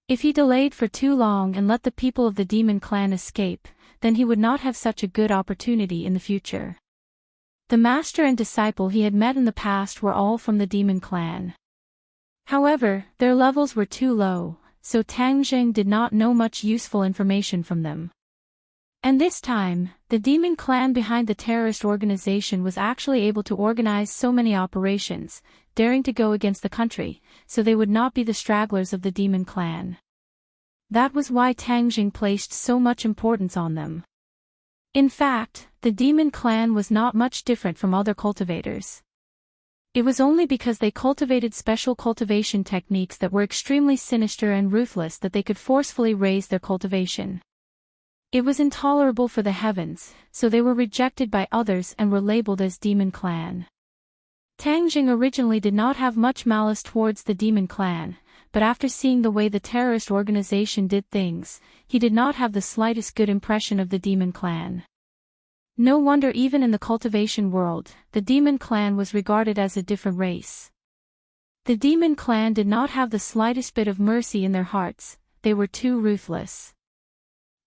If he delayed for too long and let the people of the demon clan escape, then he would not have such a good opportunity in the future. The master and disciple he had met in the past were all from the demon clan. However, their levels were too low, so Tang Jing did not know much useful information from them. And this time, the demon clan behind the terrorist organization was actually able to organize so many operations, daring to go against the country, so they would not be the stragglers of the demon clan. That was why Tang Jing placed so much importance on them. In fact, the demon clan was not much different from other cultivators. It was only because they cultivated special cultivation techniques that were extremely sinister and ruthless that they could forcefully raise their cultivation. It was intolerable for the heavens, so they were rejected by others and were labeled as Demon Clan. Tang Jing originally did not have much malice towards the Demon Clan, but after seeing the way the terrorist organization did things, he did not have the slightest good impression of the Demon Clan. No wonder even in the cultivation world, the Demon Clan was regarded as a different race. The Demon Clan did not have the slightest bit of mercy in their hearts, they were too ruthless.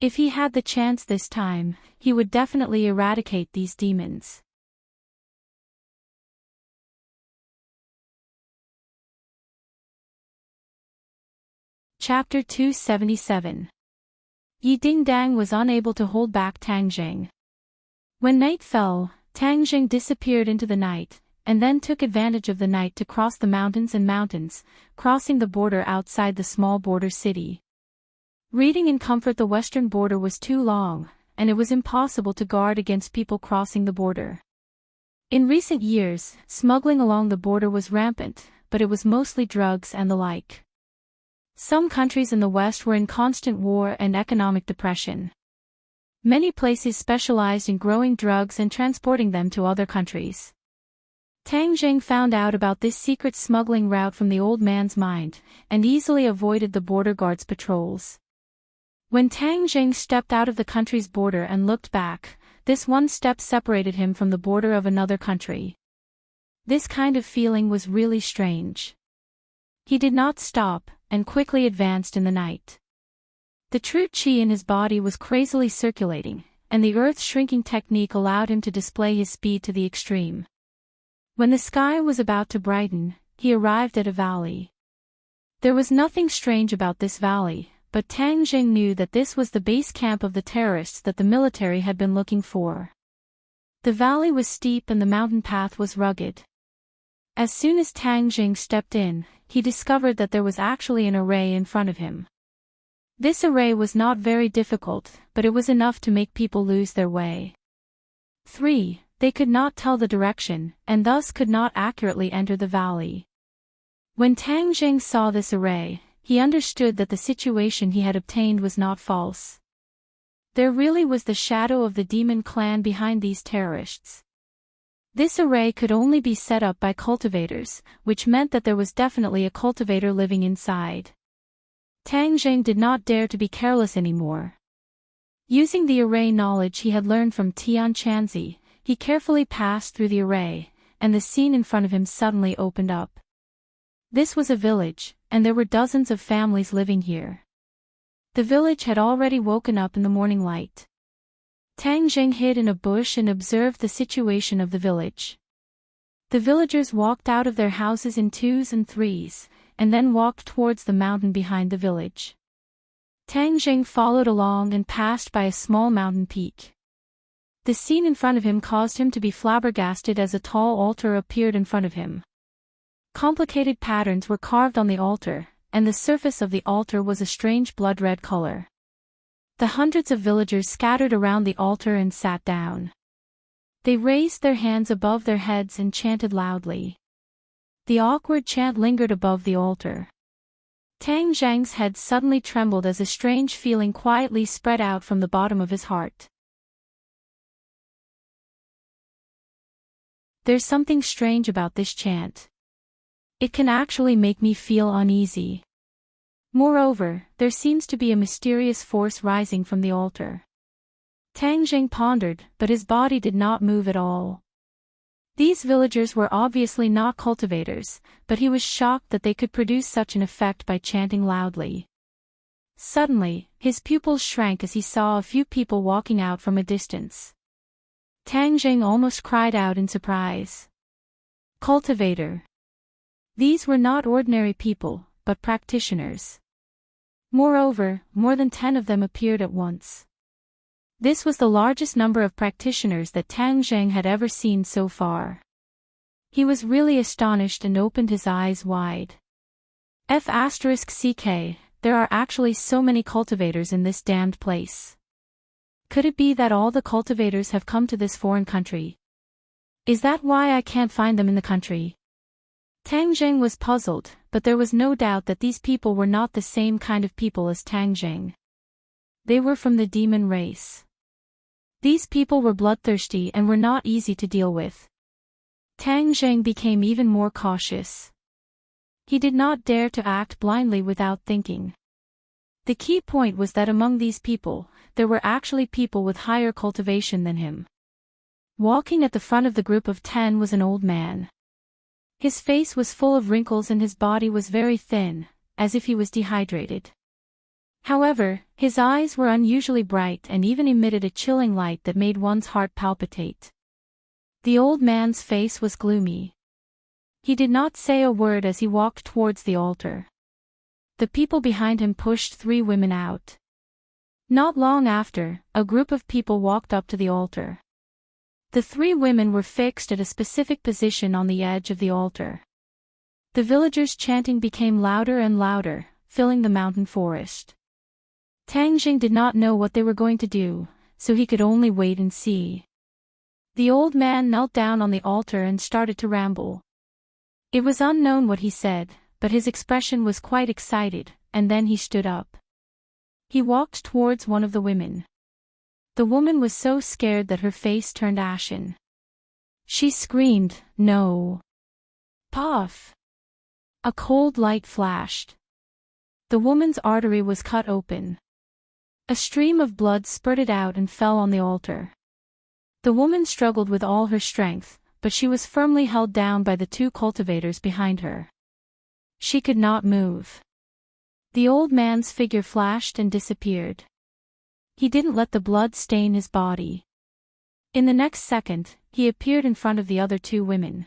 If he had the chance this time, he would definitely eradicate these demons. Chapter 277. Yi Dingdang was unable to hold back Tang Jing. When night fell, Tang Jing disappeared into the night, and then took advantage of the night to cross the mountains, crossing the border outside the small border city. Reading in comfort, the western border was too long, and it was impossible to guard against people crossing the border. In recent years, smuggling along the border was rampant, but it was mostly drugs and the like. Some countries in the West were in constant war and economic depression. Many places specialized in growing drugs and transporting them to other countries. Tang Jing found out about this secret smuggling route from the old man's mind, and easily avoided the border guards' patrols. When Tang Jing stepped out of the country's border and looked back, this one step separated him from the border of another country. This kind of feeling was really strange. He did not stop, and quickly advanced in the night. The true qi in his body was crazily circulating, and the earth shrinking technique allowed him to display his speed to the extreme. When the sky was about to brighten, he arrived at a valley. There was nothing strange about this valley, but Tang Jing knew that this was the base camp of the terrorists that the military had been looking for. The valley was steep and the mountain path was rugged. As soon as Tang Jing stepped in, he discovered that there was actually an array in front of him. This array was not very difficult, but it was enough to make people lose their way. 3. They could not tell the direction, and thus could not accurately enter the valley. When Tang Jing saw this array, he understood that the situation he had obtained was not false. There really was the shadow of the demon clan behind these terrorists. This array could only be set up by cultivators, which meant that there was definitely a cultivator living inside. Tang Jing did not dare to be careless anymore. Using the array knowledge he had learned from Tian Chanzi, he carefully passed through the array, and the scene in front of him suddenly opened up. This was a village, and there were dozens of families living here. The village had already woken up in the morning light. Tang Jing hid in a bush and observed the situation of the village. The villagers walked out of their houses in 2s and 3s, and then walked towards the mountain behind the village. Tang Jing followed along and passed by a small mountain peak. The scene in front of him caused him to be flabbergasted as a tall altar appeared in front of him. Complicated patterns were carved on the altar, and the surface of the altar was a strange blood-red color. The hundreds of villagers scattered around the altar and sat down. They raised their hands above their heads and chanted loudly. The awkward chant lingered above the altar. Tang Jing's head suddenly trembled as a strange feeling quietly spread out from the bottom of his heart. There's something strange about this chant. It can actually make me feel uneasy. Moreover, there seems to be a mysterious force rising from the altar. Tang Jing pondered, but his body did not move at all. These villagers were obviously not cultivators, but he was shocked that they could produce such an effect by chanting loudly. Suddenly, his pupils shrank as he saw a few people walking out from a distance. Tang Jing almost cried out in surprise. Cultivator. These were not ordinary people, but practitioners. Moreover, more than 10 of them appeared at once. This was the largest number of practitioners that Tang Zheng had ever seen so far. He was really astonished and opened his eyes wide. F***ck, there are actually so many cultivators in this damned place. Could it be that all the cultivators have come to this foreign country? Is that why I can't find them in the country? Tang Zheng was puzzled, but there was no doubt that these people were not the same kind of people as Tang Zheng. They were from the demon race. These people were bloodthirsty and were not easy to deal with. Tang Zheng became even more cautious. He did not dare to act blindly without thinking. The key point was that among these people, there were actually people with higher cultivation than him. Walking at the front of the group of 10 was an old man. His face was full of wrinkles and his body was very thin, as if he was dehydrated. However, his eyes were unusually bright and even emitted a chilling light that made one's heart palpitate. The old man's face was gloomy. He did not say a word as he walked towards the altar. The people behind him pushed 3 women out. Not long after, a group of people walked up to the altar. The 3 women were fixed at a specific position on the edge of the altar. The villagers' chanting became louder and louder, filling the mountain forest. Tang Zheng did not know what they were going to do, so he could only wait and see. The old man knelt down on the altar and started to ramble. It was unknown what he said, but his expression was quite excited, and then he stood up. He walked towards one of the women. The woman was so scared that her face turned ashen. She screamed, "No!" Puff! A cold light flashed. The woman's artery was cut open. A stream of blood spurted out and fell on the altar. The woman struggled with all her strength, but she was firmly held down by the 2 cultivators behind her. She could not move. The old man's figure flashed and disappeared. He didn't let the blood stain his body. In the next second, he appeared in front of the other 2 women.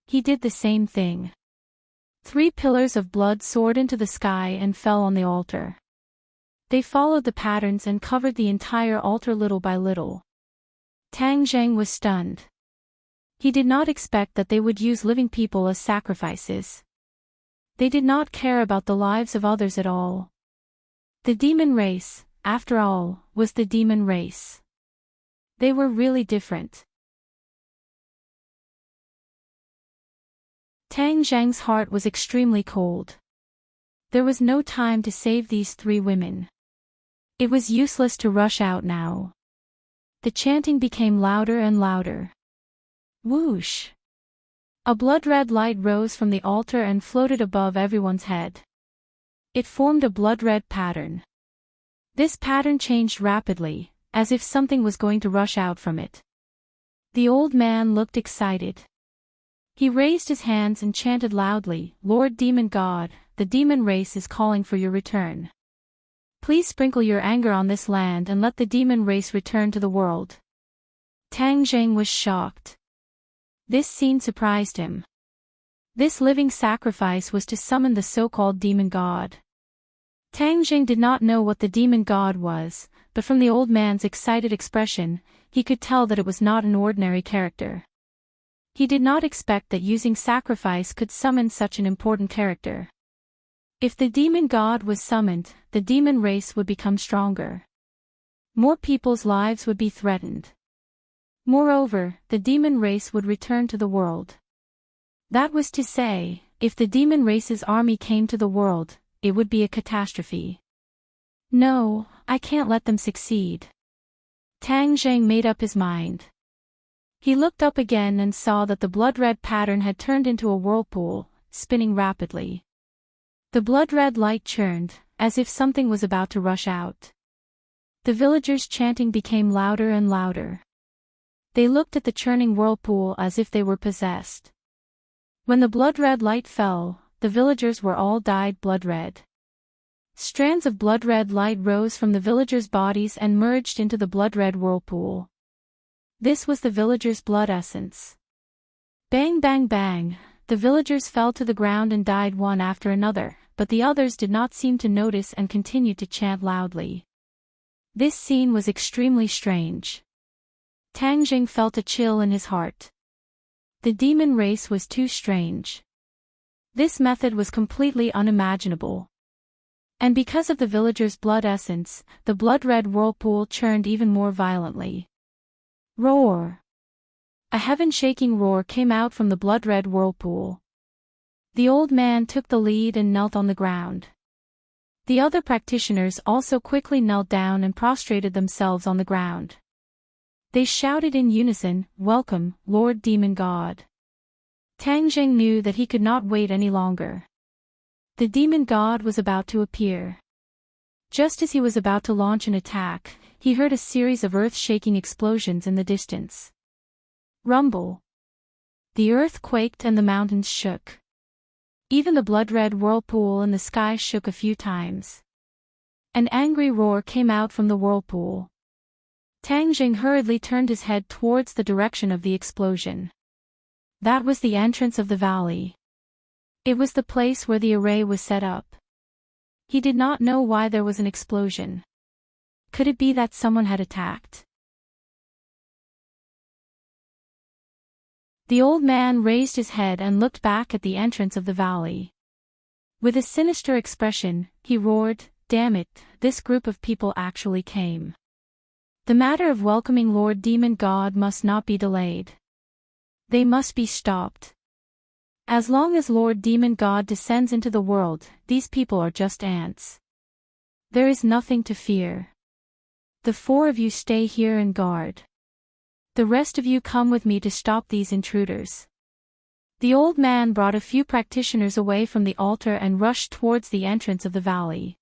He did the same thing. 3 pillars of blood soared into the sky and fell on the altar. They followed the patterns and covered the entire altar little by little. Tang Zheng was stunned. He did not expect that they would use living people as sacrifices. They did not care about the lives of others at all. The demon race, after all, was the demon race. They were really different. Tang Zheng's heart was extremely cold. There was no time to save these 3 women. It was useless to rush out now. The chanting became louder and louder. Whoosh! A blood-red light rose from the altar and floated above everyone's head. It formed a blood-red pattern. This pattern changed rapidly, as if something was going to rush out from it. The old man looked excited. He raised his hands and chanted loudly, "Lord Demon God, the demon race is calling for your return. Please sprinkle your anger on this land and let the demon race return to the world." Tang Zheng was shocked. This scene surprised him. This living sacrifice was to summon the so-called demon god. Tang Zheng did not know what the demon god was, but from the old man's excited expression, he could tell that it was not an ordinary character. He did not expect that using sacrifice could summon such an important character. If the demon god was summoned, the demon race would become stronger. More people's lives would be threatened. Moreover, the demon race would return to the world. That was to say, if the demon race's army came to the world, it would be a catastrophe. No, I can't let them succeed. Tang Zheng made up his mind. He looked up again and saw that the blood-red pattern had turned into a whirlpool, spinning rapidly. The blood-red light churned, as if something was about to rush out. The villagers' chanting became louder and louder. They looked at the churning whirlpool as if they were possessed. When the blood-red light fell, the villagers were all dyed blood-red. Strands of blood-red light rose from the villagers' bodies and merged into the blood-red whirlpool. This was the villagers' blood essence. Bang bang bang, the villagers fell to the ground and died one after another, but the others did not seem to notice and continued to chant loudly. This scene was extremely strange. Tang Jing felt a chill in his heart. The demon race was too strange. This method was completely unimaginable. And because of the villagers' blood essence, the blood-red whirlpool churned even more violently. Roar! A heaven-shaking roar came out from the blood-red whirlpool. The old man took the lead and knelt on the ground. The other practitioners also quickly knelt down and prostrated themselves on the ground. They shouted in unison, "Welcome, Lord Demon God." Tang Jing knew that he could not wait any longer. The demon god was about to appear. Just as he was about to launch an attack, he heard a series of earth-shaking explosions in the distance. Rumble. The earth quaked and the mountains shook. Even the blood-red whirlpool in the sky shook a few times. An angry roar came out from the whirlpool. Tang Jing hurriedly turned his head towards the direction of the explosion. That was the entrance of the valley. It was the place where the array was set up. He did not know why there was an explosion. Could it be that someone had attacked? The old man raised his head and looked back at the entrance of the valley. With a sinister expression, he roared, "Damn it, this group of people actually came. The matter of welcoming Lord Demon God must not be delayed. They must be stopped. As long as Lord Demon God descends into the world, these people are just ants. There is nothing to fear. The four of you stay here and guard. The rest of you come with me to stop these intruders." The old man brought a few practitioners away from the altar and rushed towards the entrance of the valley.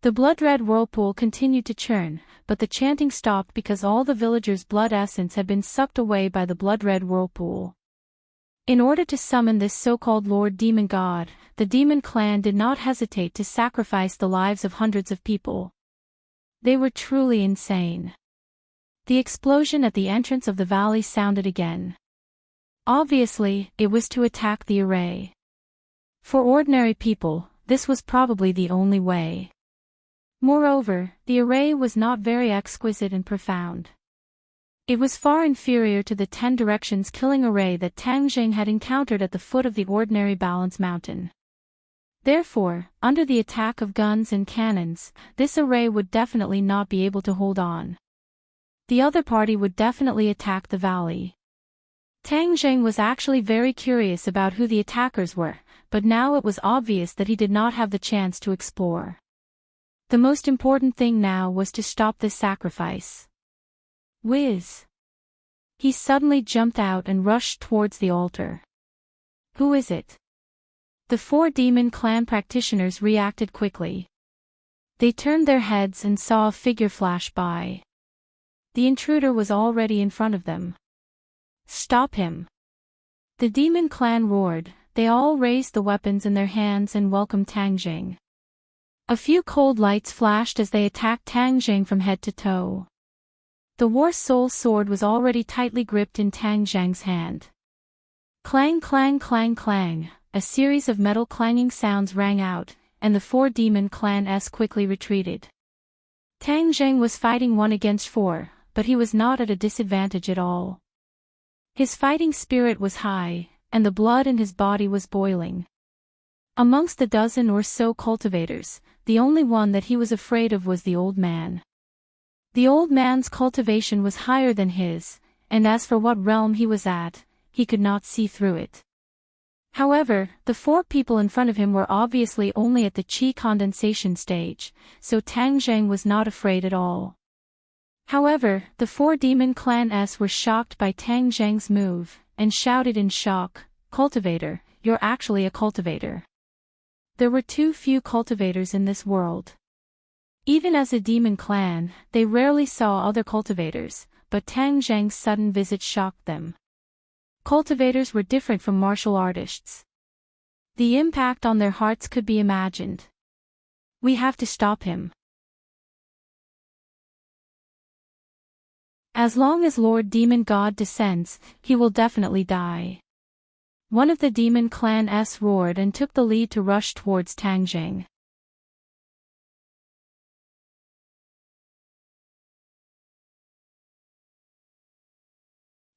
The blood-red whirlpool continued to churn, but the chanting stopped because all the villagers' blood essence had been sucked away by the blood-red whirlpool. In order to summon this so-called Lord Demon God, the demon clan did not hesitate to sacrifice the lives of hundreds of people. They were truly insane. The explosion at the entrance of the valley sounded again. Obviously, it was to attack the array. For ordinary people, this was probably the only way. Moreover, the array was not very exquisite and profound. It was far inferior to the 10 directions killing array that Tang Jing had encountered at the foot of the ordinary Balance Mountain. Therefore, under the attack of guns and cannons, this array would definitely not be able to hold on. The other party would definitely attack the valley. Tang Jing was actually very curious about who the attackers were, but now it was obvious that he did not have the chance to explore. The most important thing now was to stop this sacrifice. Whiz! He suddenly jumped out and rushed towards the altar. Who is it? The 4 demon clan practitioners reacted quickly. They turned their heads and saw a figure flash by. The intruder was already in front of them. Stop him! The demon clan roared. They all raised the weapons in their hands and welcomed Tang Jing. A few cold lights flashed as they attacked Tang Jing from head to toe. The War Soul sword was already tightly gripped in Tang Jing's hand. Clang clang clang clang, a series of metal clanging sounds rang out, and the 4 demon clans quickly retreated. Tang Jing was fighting 1 against 4, but he was not at a disadvantage at all. His fighting spirit was high, and the blood in his body was boiling. Amongst the dozen or so cultivators, the only one that he was afraid of was the old man. The old man's cultivation was higher than his, and as for what realm he was at, he could not see through it. However, the 4 people in front of him were obviously only at the chi condensation stage, so Tang Jing was not afraid at all. However, the 4 demon clans were shocked by Tang Jing's move, and shouted in shock, "Cultivator, you're actually a cultivator." There were too few cultivators in this world. Even as a demon clan, they rarely saw other cultivators, but Tang Jing's sudden visit shocked them. Cultivators were different from martial artists. The impact on their hearts could be imagined. We have to stop him. As long as Lord Demon God descends, he will definitely die. One of the demon clan's roared and took the lead to rush towards Tang Jing.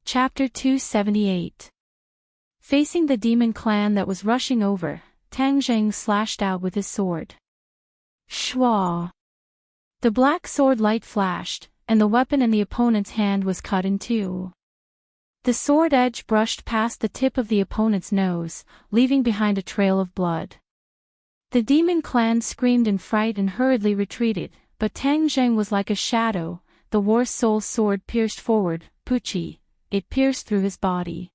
Chapter 278. Facing the demon clan that was rushing over, Tang Jing slashed out with his sword. Shwa! The black sword light flashed, and the weapon in the opponent's hand was cut in two. The sword edge brushed past the tip of the opponent's nose, leaving behind a trail of blood. The demon clan screamed in fright and hurriedly retreated, but Tang Jing was like a shadow. The war soul's sword pierced forward, Puchi. It pierced through his body.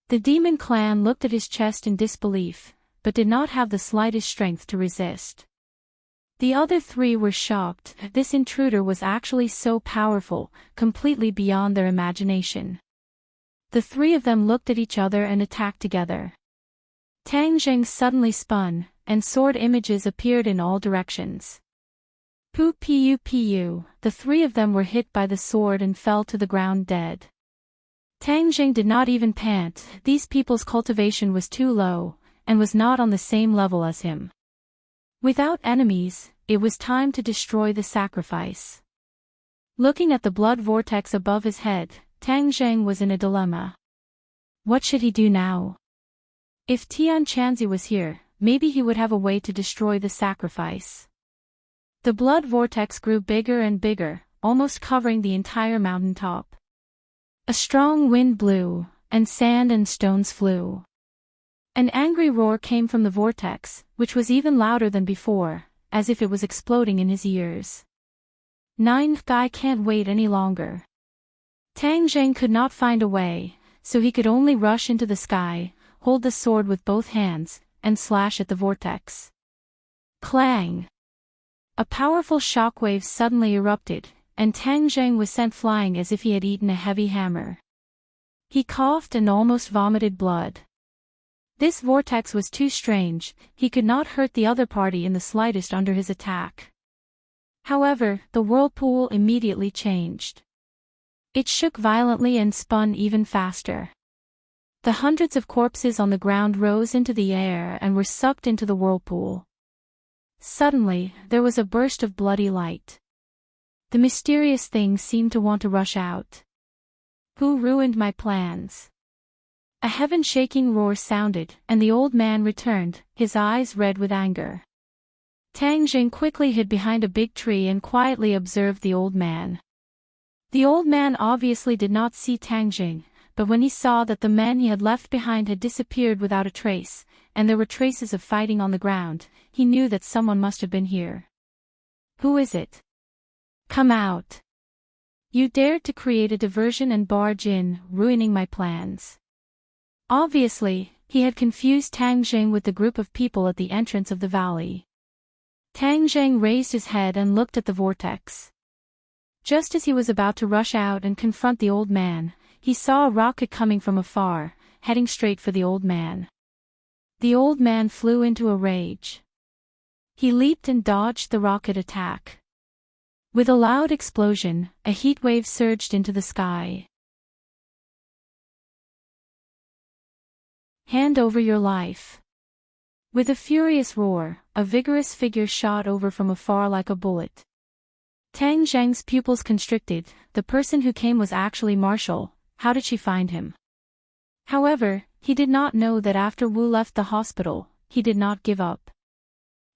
The demon clan looked at his chest in disbelief, but did not have the slightest strength to resist. The other three were shocked. This intruder was actually so powerful, completely beyond their imagination. The three of them looked at each other and attacked together. Tang Jing suddenly spun, and sword images appeared in all directions. Pu, the three of them were hit by the sword and fell to the ground dead. Tang Jing did not even pant. These people's cultivation was too low, and was not on the same level as him. Without enemies, it was time to destroy the sacrifice. Looking at the blood vortex above his head, Tang Jing was in a dilemma. What should he do now? If Tian Chanzi was here, maybe he would have a way to destroy the sacrifice. The blood vortex grew bigger and bigger, almost covering the entire mountaintop. A strong wind blew, and sand and stones flew. An angry roar came from the vortex, which was even louder than before, as if it was exploding in his ears. I can't wait any longer. Tang Jing could not find a way, so he could only rush into the sky, hold the sword with both hands, and slash at the vortex. Clang! A powerful shockwave suddenly erupted, and Tang Jing was sent flying as if he had eaten a heavy hammer. He coughed and almost vomited blood. This vortex was too strange. He could not hurt the other party in the slightest under his attack. However, the whirlpool immediately changed. It shook violently and spun even faster. The hundreds of corpses on the ground rose into the air and were sucked into the whirlpool. Suddenly, there was a burst of bloody light. The mysterious thing seemed to want to rush out. Who ruined my plans? A heaven-shaking roar sounded, and the old man returned, his eyes red with anger. Tang Jing quickly hid behind a big tree and quietly observed the old man. The old man obviously did not see Tang Jing, but when he saw that the men he had left behind had disappeared without a trace, and there were traces of fighting on the ground, he knew that someone must have been here. Who is it? Come out. You dared to create a diversion and barge in, ruining my plans. Obviously, he had confused Tang Jing with the group of people at the entrance of the valley. Tang Jing raised his head and looked at the vortex. Just as he was about to rush out and confront the old man, he saw a rocket coming from afar, heading straight for the old man. The old man flew into a rage. He leaped and dodged the rocket attack. With a loud explosion, a heat wave surged into the sky. Hand over your life. With a furious roar, a vigorous figure shot over from afar like a bullet. Tang Jing's pupils constricted. The person who came was actually Marshall. How did she find him? However, he did not know that after Wu left the hospital, he did not give up.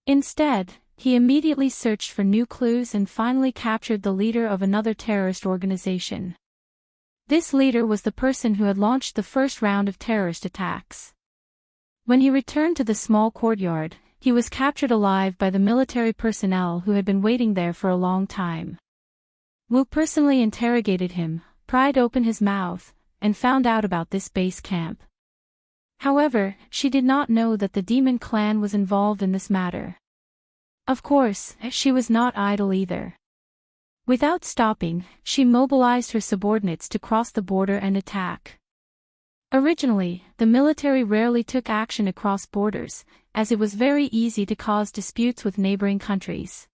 Instead, he immediately searched for new clues and finally captured the leader of another terrorist organization. This leader was the person who had launched the first round of terrorist attacks. When he returned to the small courtyard, he was captured alive by the military personnel who had been waiting there for a long time. Wu personally interrogated him, pried open his mouth, and found out about this base camp. However, she did not know that the demon clan was involved in this matter. Of course, she was not idle either. Without stopping, she mobilized her subordinates to cross the border and attack. Originally, the military rarely took action across borders, as it was very easy to cause disputes with neighboring countries.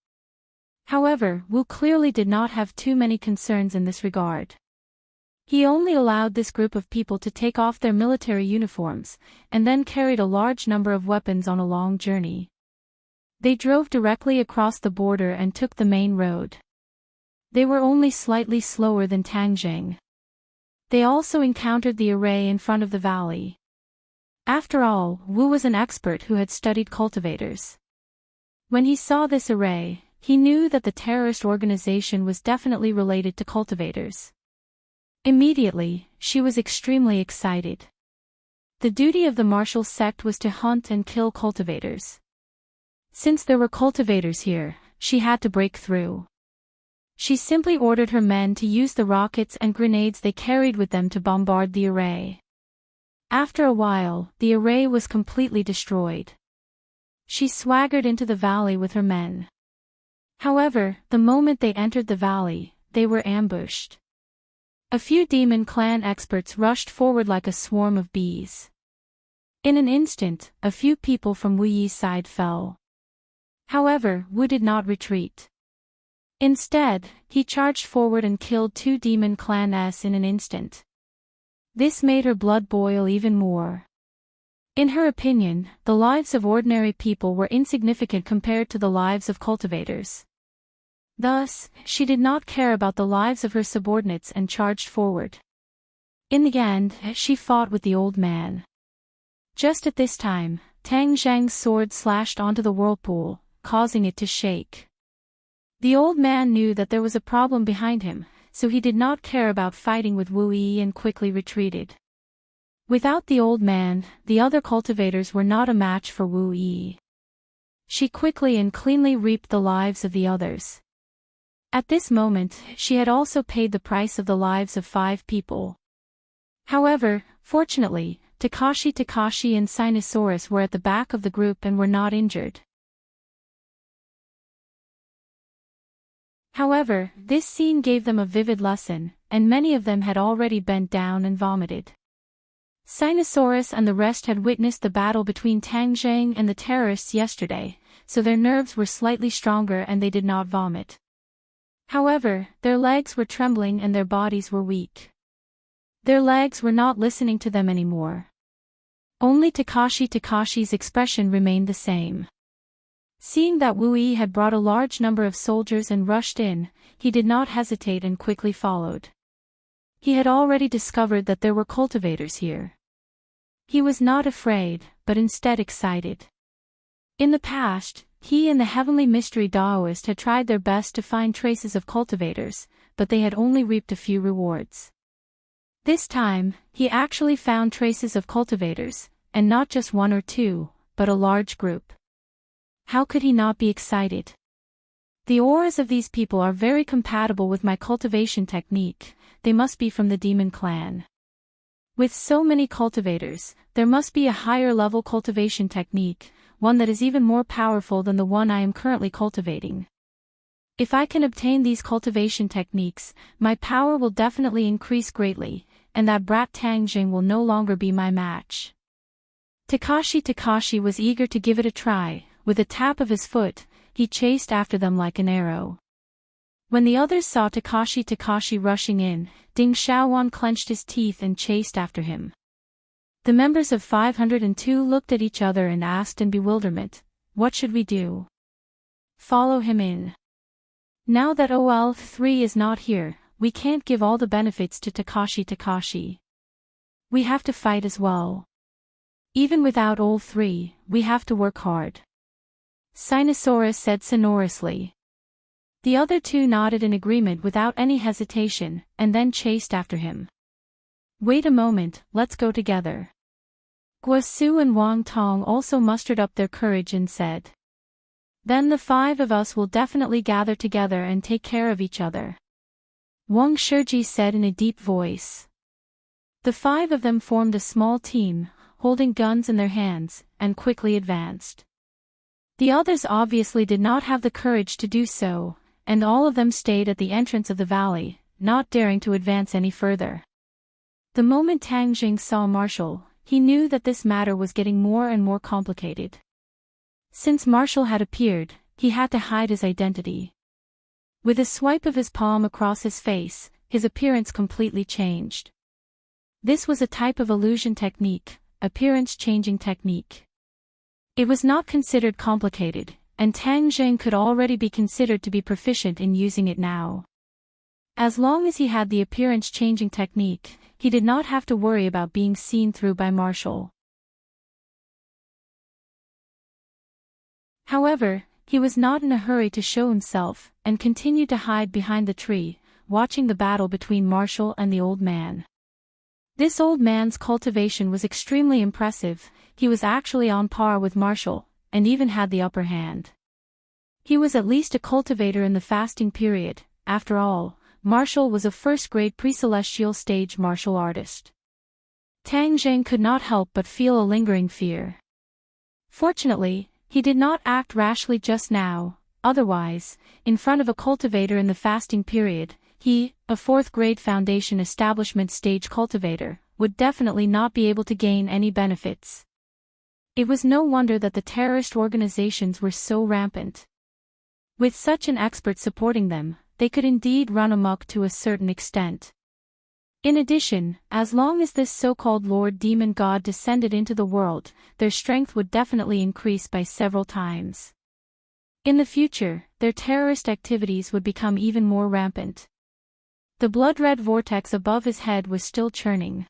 However, Wu clearly did not have too many concerns in this regard. He only allowed this group of people to take off their military uniforms, and then carried a large number of weapons on a long journey. They drove directly across the border and took the main road. They were only slightly slower than Tang Jing. They also encountered the array in front of the valley. After all, Wu was an expert who had studied cultivators. When he saw this array, he knew that the terrorist organization was definitely related to cultivators. Immediately, she was extremely excited. The duty of the martial sect was to hunt and kill cultivators. Since there were cultivators here, she had to break through. She simply ordered her men to use the rockets and grenades they carried with them to bombard the array. After a while, the array was completely destroyed. She swaggered into the valley with her men. However, the moment they entered the valley, they were ambushed. A few demon clan experts rushed forward like a swarm of bees. In an instant, a few people from Wu Yi's side fell. However, Wu did not retreat. Instead, he charged forward and killed 2 demon clans in an instant. This made her blood boil even more. In her opinion, the lives of ordinary people were insignificant compared to the lives of cultivators. Thus, she did not care about the lives of her subordinates and charged forward. In the end, she fought with the old man. Just at this time, Tang Zhang's sword slashed onto the whirlpool, causing it to shake. The old man knew that there was a problem behind him, so he did not care about fighting with Wu Yi and quickly retreated. Without the old man, the other cultivators were not a match for Wu Yi. She quickly and cleanly reaped the lives of the others. At this moment, she had also paid the price of the lives of 5 people. However, fortunately, Takashi and Sinosaurus were at the back of the group and were not injured. However, this scene gave them a vivid lesson, and many of them had already bent down and vomited. Sinosaurus and the rest had witnessed the battle between Tang Zhang and the terrorists yesterday, so their nerves were slightly stronger and they did not vomit. However, their legs were trembling and their bodies were weak. Their legs were not listening to them anymore. Only Takashi's expression remained the same. Seeing that Wu Yi had brought a large number of soldiers and rushed in, he did not hesitate and quickly followed. He had already discovered that there were cultivators here. He was not afraid, but instead excited. In the past, he and the Heavenly Mystery Daoist had tried their best to find traces of cultivators, but they had only reaped a few rewards. This time, he actually found traces of cultivators, and not just 1 or 2, but a large group. How could he not be excited? The auras of these people are very compatible with my cultivation technique, they must be from the demon clan. With so many cultivators, there must be a higher level cultivation technique, one that is even more powerful than the one I am currently cultivating. If I can obtain these cultivation techniques, my power will definitely increase greatly, and that brat Tang Jing will no longer be my match. Takashi was eager to give it a try. With a tap of his foot, he chased after them like an arrow. When the others saw Takashi rushing in, Ding Xiaowan clenched his teeth and chased after him. The members of 502 looked at each other and asked in bewilderment, "What should we do?" "Follow him in. Now that OL3 is not here, we can't give all the benefits to Takashi. We have to fight as well. Even without OL3, we have to work hard," Sinosaurus said sonorously. The other 2 nodded in agreement without any hesitation, and then chased after him. "Wait a moment, let's go together." Guosu and Wang Tong also mustered up their courage and said, "Then the 5 of us will definitely gather together and take care of each other," Wang Shiji said in a deep voice. The 5 of them formed a small team, holding guns in their hands, and quickly advanced. The others obviously did not have the courage to do so, and all of them stayed at the entrance of the valley, not daring to advance any further. The moment Tang Jing saw Marshall, he knew that this matter was getting more and more complicated. Since Marshall had appeared, he had to hide his identity. With a swipe of his palm across his face, his appearance completely changed. This was a type of illusion technique, appearance-changing technique. It was not considered complicated, and Tang Zheng could already be considered to be proficient in using it now. As long as he had the appearance-changing technique, he did not have to worry about being seen through by Marshall. However, he was not in a hurry to show himself, and continued to hide behind the tree, watching the battle between Marshall and the old man. This old man's cultivation was extremely impressive. He was actually on par with Marshall, and even had the upper hand. He was at least a cultivator in the fasting period. After all, Marshall was a first-grade pre-celestial stage martial artist. Tang Zheng could not help but feel a lingering fear. Fortunately, he did not act rashly just now. Otherwise, in front of a cultivator in the fasting period, he, a fourth-grade foundation establishment stage cultivator, would definitely not be able to gain any benefits. It was no wonder that the terrorist organizations were so rampant. With such an expert supporting them, they could indeed run amok to a certain extent. In addition, as long as this so-called Lord Demon God descended into the world, their strength would definitely increase by several times. In the future, their terrorist activities would become even more rampant. The blood-red vortex above his head was still churning.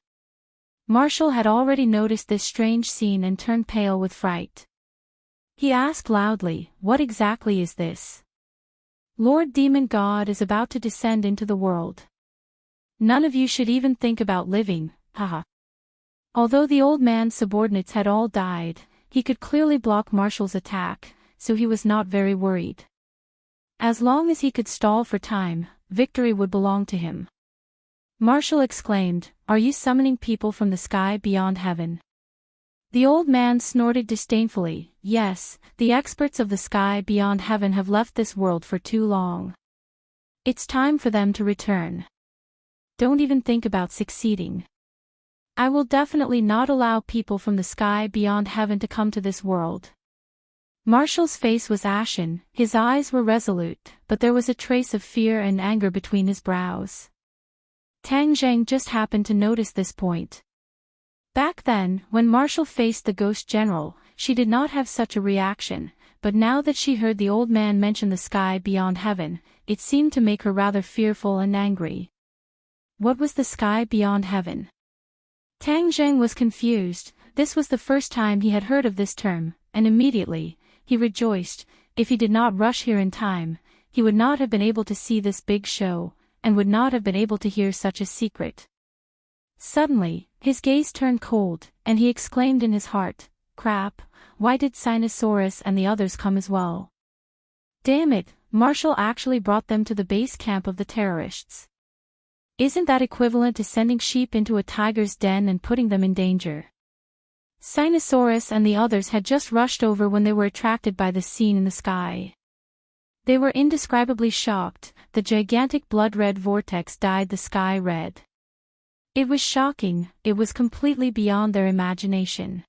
Marshall had already noticed this strange scene and turned pale with fright. He asked loudly, "What exactly is this? Lord Demon God is about to descend into the world. None of you should even think about living, haha." Although the old man's subordinates had all died, he could clearly block Marshall's attack, so he was not very worried. As long as he could stall for time, victory would belong to him. Marshall exclaimed, "Are you summoning people from the sky beyond heaven?" The old man snorted disdainfully, "Yes, the experts of the sky beyond heaven have left this world for too long. It's time for them to return. Don't even think about succeeding. I will definitely not allow people from the sky beyond heaven to come to this world." Marshall's face was ashen, his eyes were resolute, but there was a trace of fear and anger between his brows. Tang Zheng just happened to notice this point. Back then, when Marshall faced the Ghost General, she did not have such a reaction, but now that she heard the old man mention the sky beyond heaven, it seemed to make her rather fearful and angry. What was the sky beyond heaven? Tang Zheng was confused. This was the first time he had heard of this term, and immediately, he rejoiced. If he did not rush here in time, he would not have been able to see this big show, and would not have been able to hear such a secret. Suddenly, his gaze turned cold, and he exclaimed in his heart, "Crap, why did Sinosaurus and the others come as well? Damn it, Marshall actually brought them to the base camp of the terrorists. Isn't that equivalent to sending sheep into a tiger's den and putting them in danger?" Sinosaurus and the others had just rushed over when they were attracted by the scene in the sky. They were indescribably shocked. The gigantic blood-red vortex dyed the sky red. It was shocking, it was completely beyond their imagination.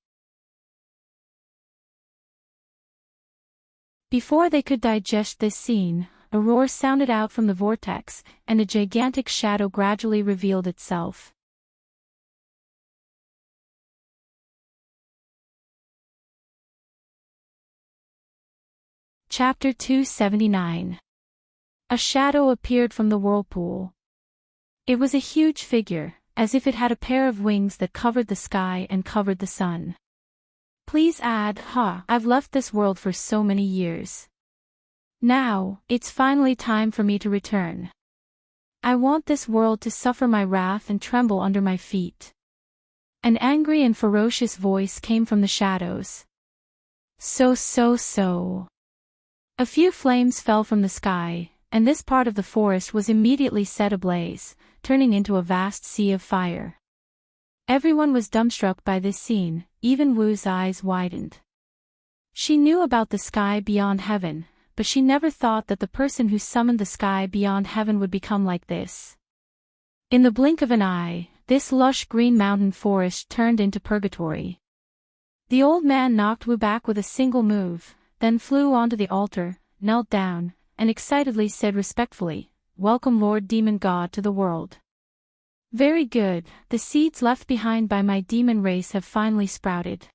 Before they could digest this scene, a roar sounded out from the vortex, and a gigantic shadow gradually revealed itself. Chapter 279. A shadow appeared from the whirlpool. It was a huge figure, as if it had a pair of wings that covered the sky and covered the sun. Please add, I've left this world for so many years. Now, it's finally time for me to return. I want this world to suffer my wrath and tremble under my feet. An angry and ferocious voice came from the shadows. So. A few flames fell from the sky, and this part of the forest was immediately set ablaze, turning into a vast sea of fire. Everyone was dumbstruck by this scene, even Wu's eyes widened. She knew about the sky beyond heaven, but she never thought that the person who summoned the sky beyond heaven would become like this. In the blink of an eye, this lush green mountain forest turned into purgatory. The old man knocked Wu back with a single move, then flew onto the altar, knelt down, and excitedly said respectfully, welcome Lord Demon God to the world. Very good, the seeds left behind by my demon race have finally sprouted.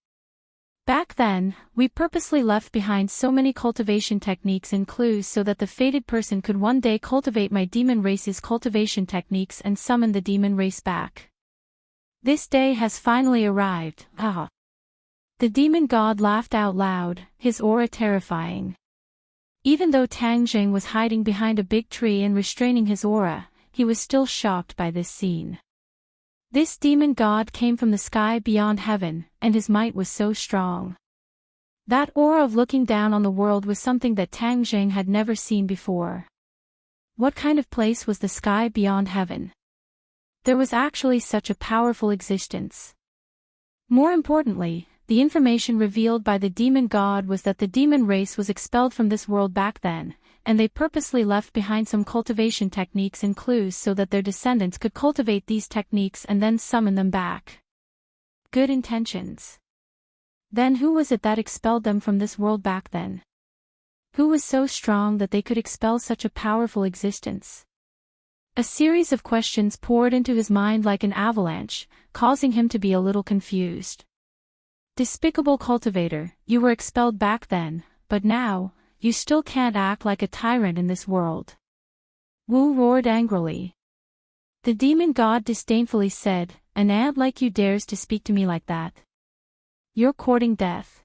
Back then, we purposely left behind so many cultivation techniques and clues so that the fated person could one day cultivate my demon race's cultivation techniques and summon the demon race back. This day has finally arrived, ah. The demon god laughed out loud, his aura terrifying. Even though Tang Jing was hiding behind a big tree and restraining his aura, he was still shocked by this scene. This demon god came from the sky beyond heaven, and his might was so strong. That aura of looking down on the world was something that Tang Jing had never seen before. What kind of place was the sky beyond heaven? There was actually such a powerful existence. More importantly, the information revealed by the demon god was that the demon race was expelled from this world back then, and they purposely left behind some cultivation techniques and clues so that their descendants could cultivate these techniques and then summon them back. Good intentions. Then who was it that expelled them from this world back then? Who was so strong that they could expel such a powerful existence? A series of questions poured into his mind like an avalanche, causing him to be a little confused. Despicable cultivator, you were expelled back then, but now, you still can't act like a tyrant in this world. Wu roared angrily. The demon god disdainfully said, an ant like you dares to speak to me like that? You're courting death.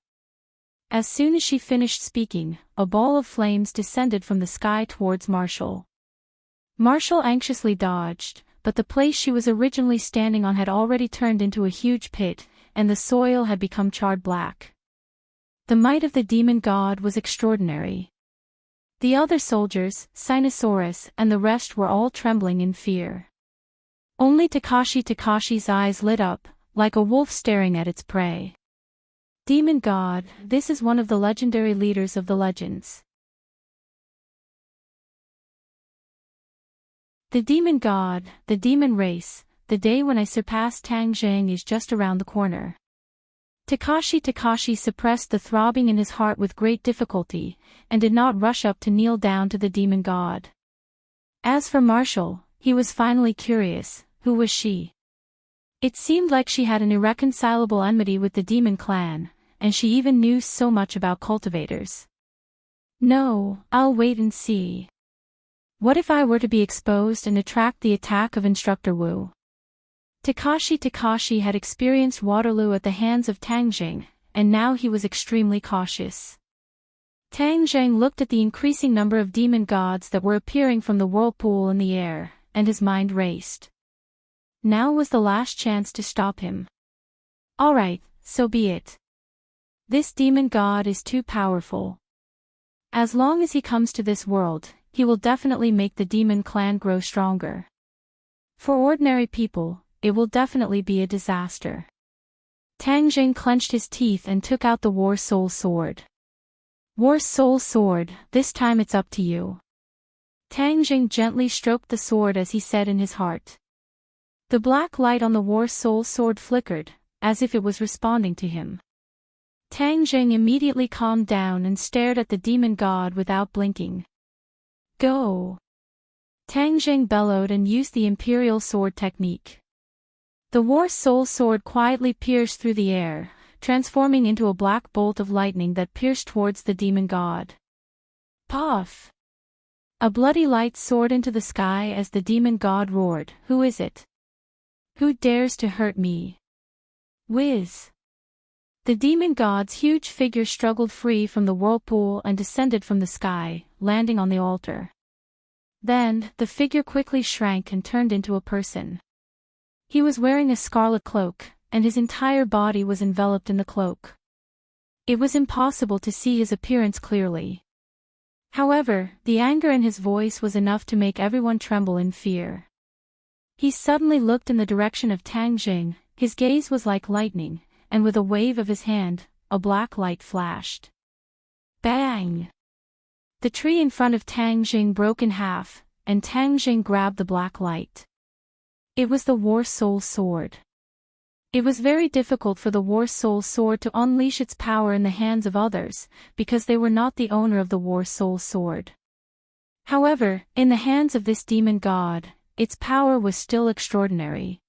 As soon as she finished speaking, a ball of flames descended from the sky towards Marshall. Marshall anxiously dodged, but the place she was originally standing on had already turned into a huge pit, and the soil had become charred black. The might of the demon god was extraordinary. The other soldiers, Sinosaurus and the rest were all trembling in fear. Only Takashi's eyes lit up, like a wolf staring at its prey. Demon god, this is one of the legendary leaders of the legends. The demon god, the demon race, the day when I surpass Tang Jing is just around the corner. Takashi suppressed the throbbing in his heart with great difficulty, and did not rush up to kneel down to the demon god. As for Marshall, he was finally curious, who was she? It seemed like she had an irreconcilable enmity with the demon clan, and she even knew so much about cultivators. No, I'll wait and see. What if I were to be exposed and attract the attack of Instructor Wu? Takashi had experienced Waterloo at the hands of Tang Jing, and now he was extremely cautious. Tang Jing looked at the increasing number of demon gods that were appearing from the whirlpool in the air, and his mind raced. Now was the last chance to stop him. Alright, so be it. This demon god is too powerful. As long as he comes to this world, he will definitely make the demon clan grow stronger. For ordinary people, it will definitely be a disaster. Tang Jing clenched his teeth and took out the War Soul Sword. War Soul Sword, this time it's up to you. Tang Jing gently stroked the sword as he said in his heart. The black light on the War Soul Sword flickered, as if it was responding to him. Tang Jing immediately calmed down and stared at the demon god without blinking. Go! Tang Jing bellowed and used the Imperial Sword technique. The War Soul Sword quietly pierced through the air, transforming into a black bolt of lightning that pierced towards the demon god. Puff! A bloody light soared into the sky as the demon god roared, "Who is it? Who dares to hurt me?" Whiz! The demon god's huge figure struggled free from the whirlpool and descended from the sky, landing on the altar. Then, the figure quickly shrank and turned into a person. He was wearing a scarlet cloak, and his entire body was enveloped in the cloak. It was impossible to see his appearance clearly. However, the anger in his voice was enough to make everyone tremble in fear. He suddenly looked in the direction of Tang Jing, his gaze was like lightning, and with a wave of his hand, a black light flashed. Bang! The tree in front of Tang Jing broke in half, and Tang Jing grabbed the black light. It was the War Soul Sword. It was very difficult for the War Soul Sword to unleash its power in the hands of others, because they were not the owner of the War Soul Sword. However, in the hands of this demon god, its power was still extraordinary.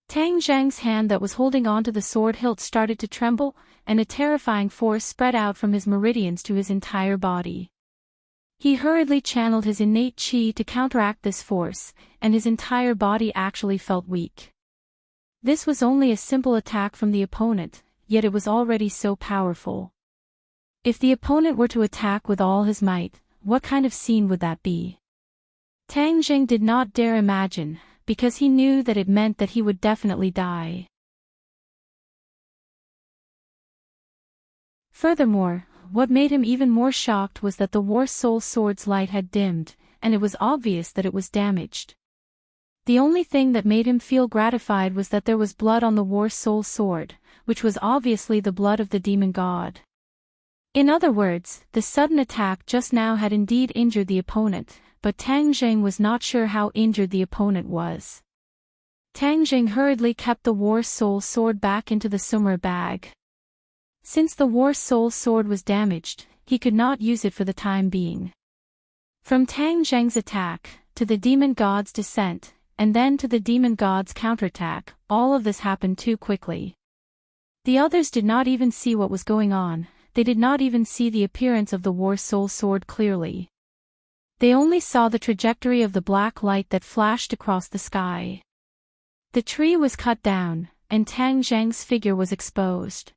Tang Zhang's hand that was holding onto the sword hilt started to tremble, and a terrifying force spread out from his meridians to his entire body. He hurriedly channeled his innate qi to counteract this force, and his entire body actually felt weak. This was only a simple attack from the opponent, yet it was already so powerful. If the opponent were to attack with all his might, what kind of scene would that be? Tang Jing did not dare imagine, because he knew that it meant that he would definitely die. Furthermore, what made him even more shocked was that the War Soul Sword's light had dimmed, and it was obvious that it was damaged. The only thing that made him feel gratified was that there was blood on the War Soul Sword, which was obviously the blood of the demon god. In other words, the sudden attack just now had indeed injured the opponent, but Tang Jing was not sure how injured the opponent was. Tang Jing hurriedly kept the War Soul Sword back into the summer bag. Since the War Soul Sword was damaged, he could not use it for the time being. From Tang Zheng's attack, to the demon god's descent, and then to the demon god's counterattack, all of this happened too quickly. The others did not even see what was going on, they did not even see the appearance of the War Soul Sword clearly. They only saw the trajectory of the black light that flashed across the sky. The tree was cut down, and Tang Zheng's figure was exposed.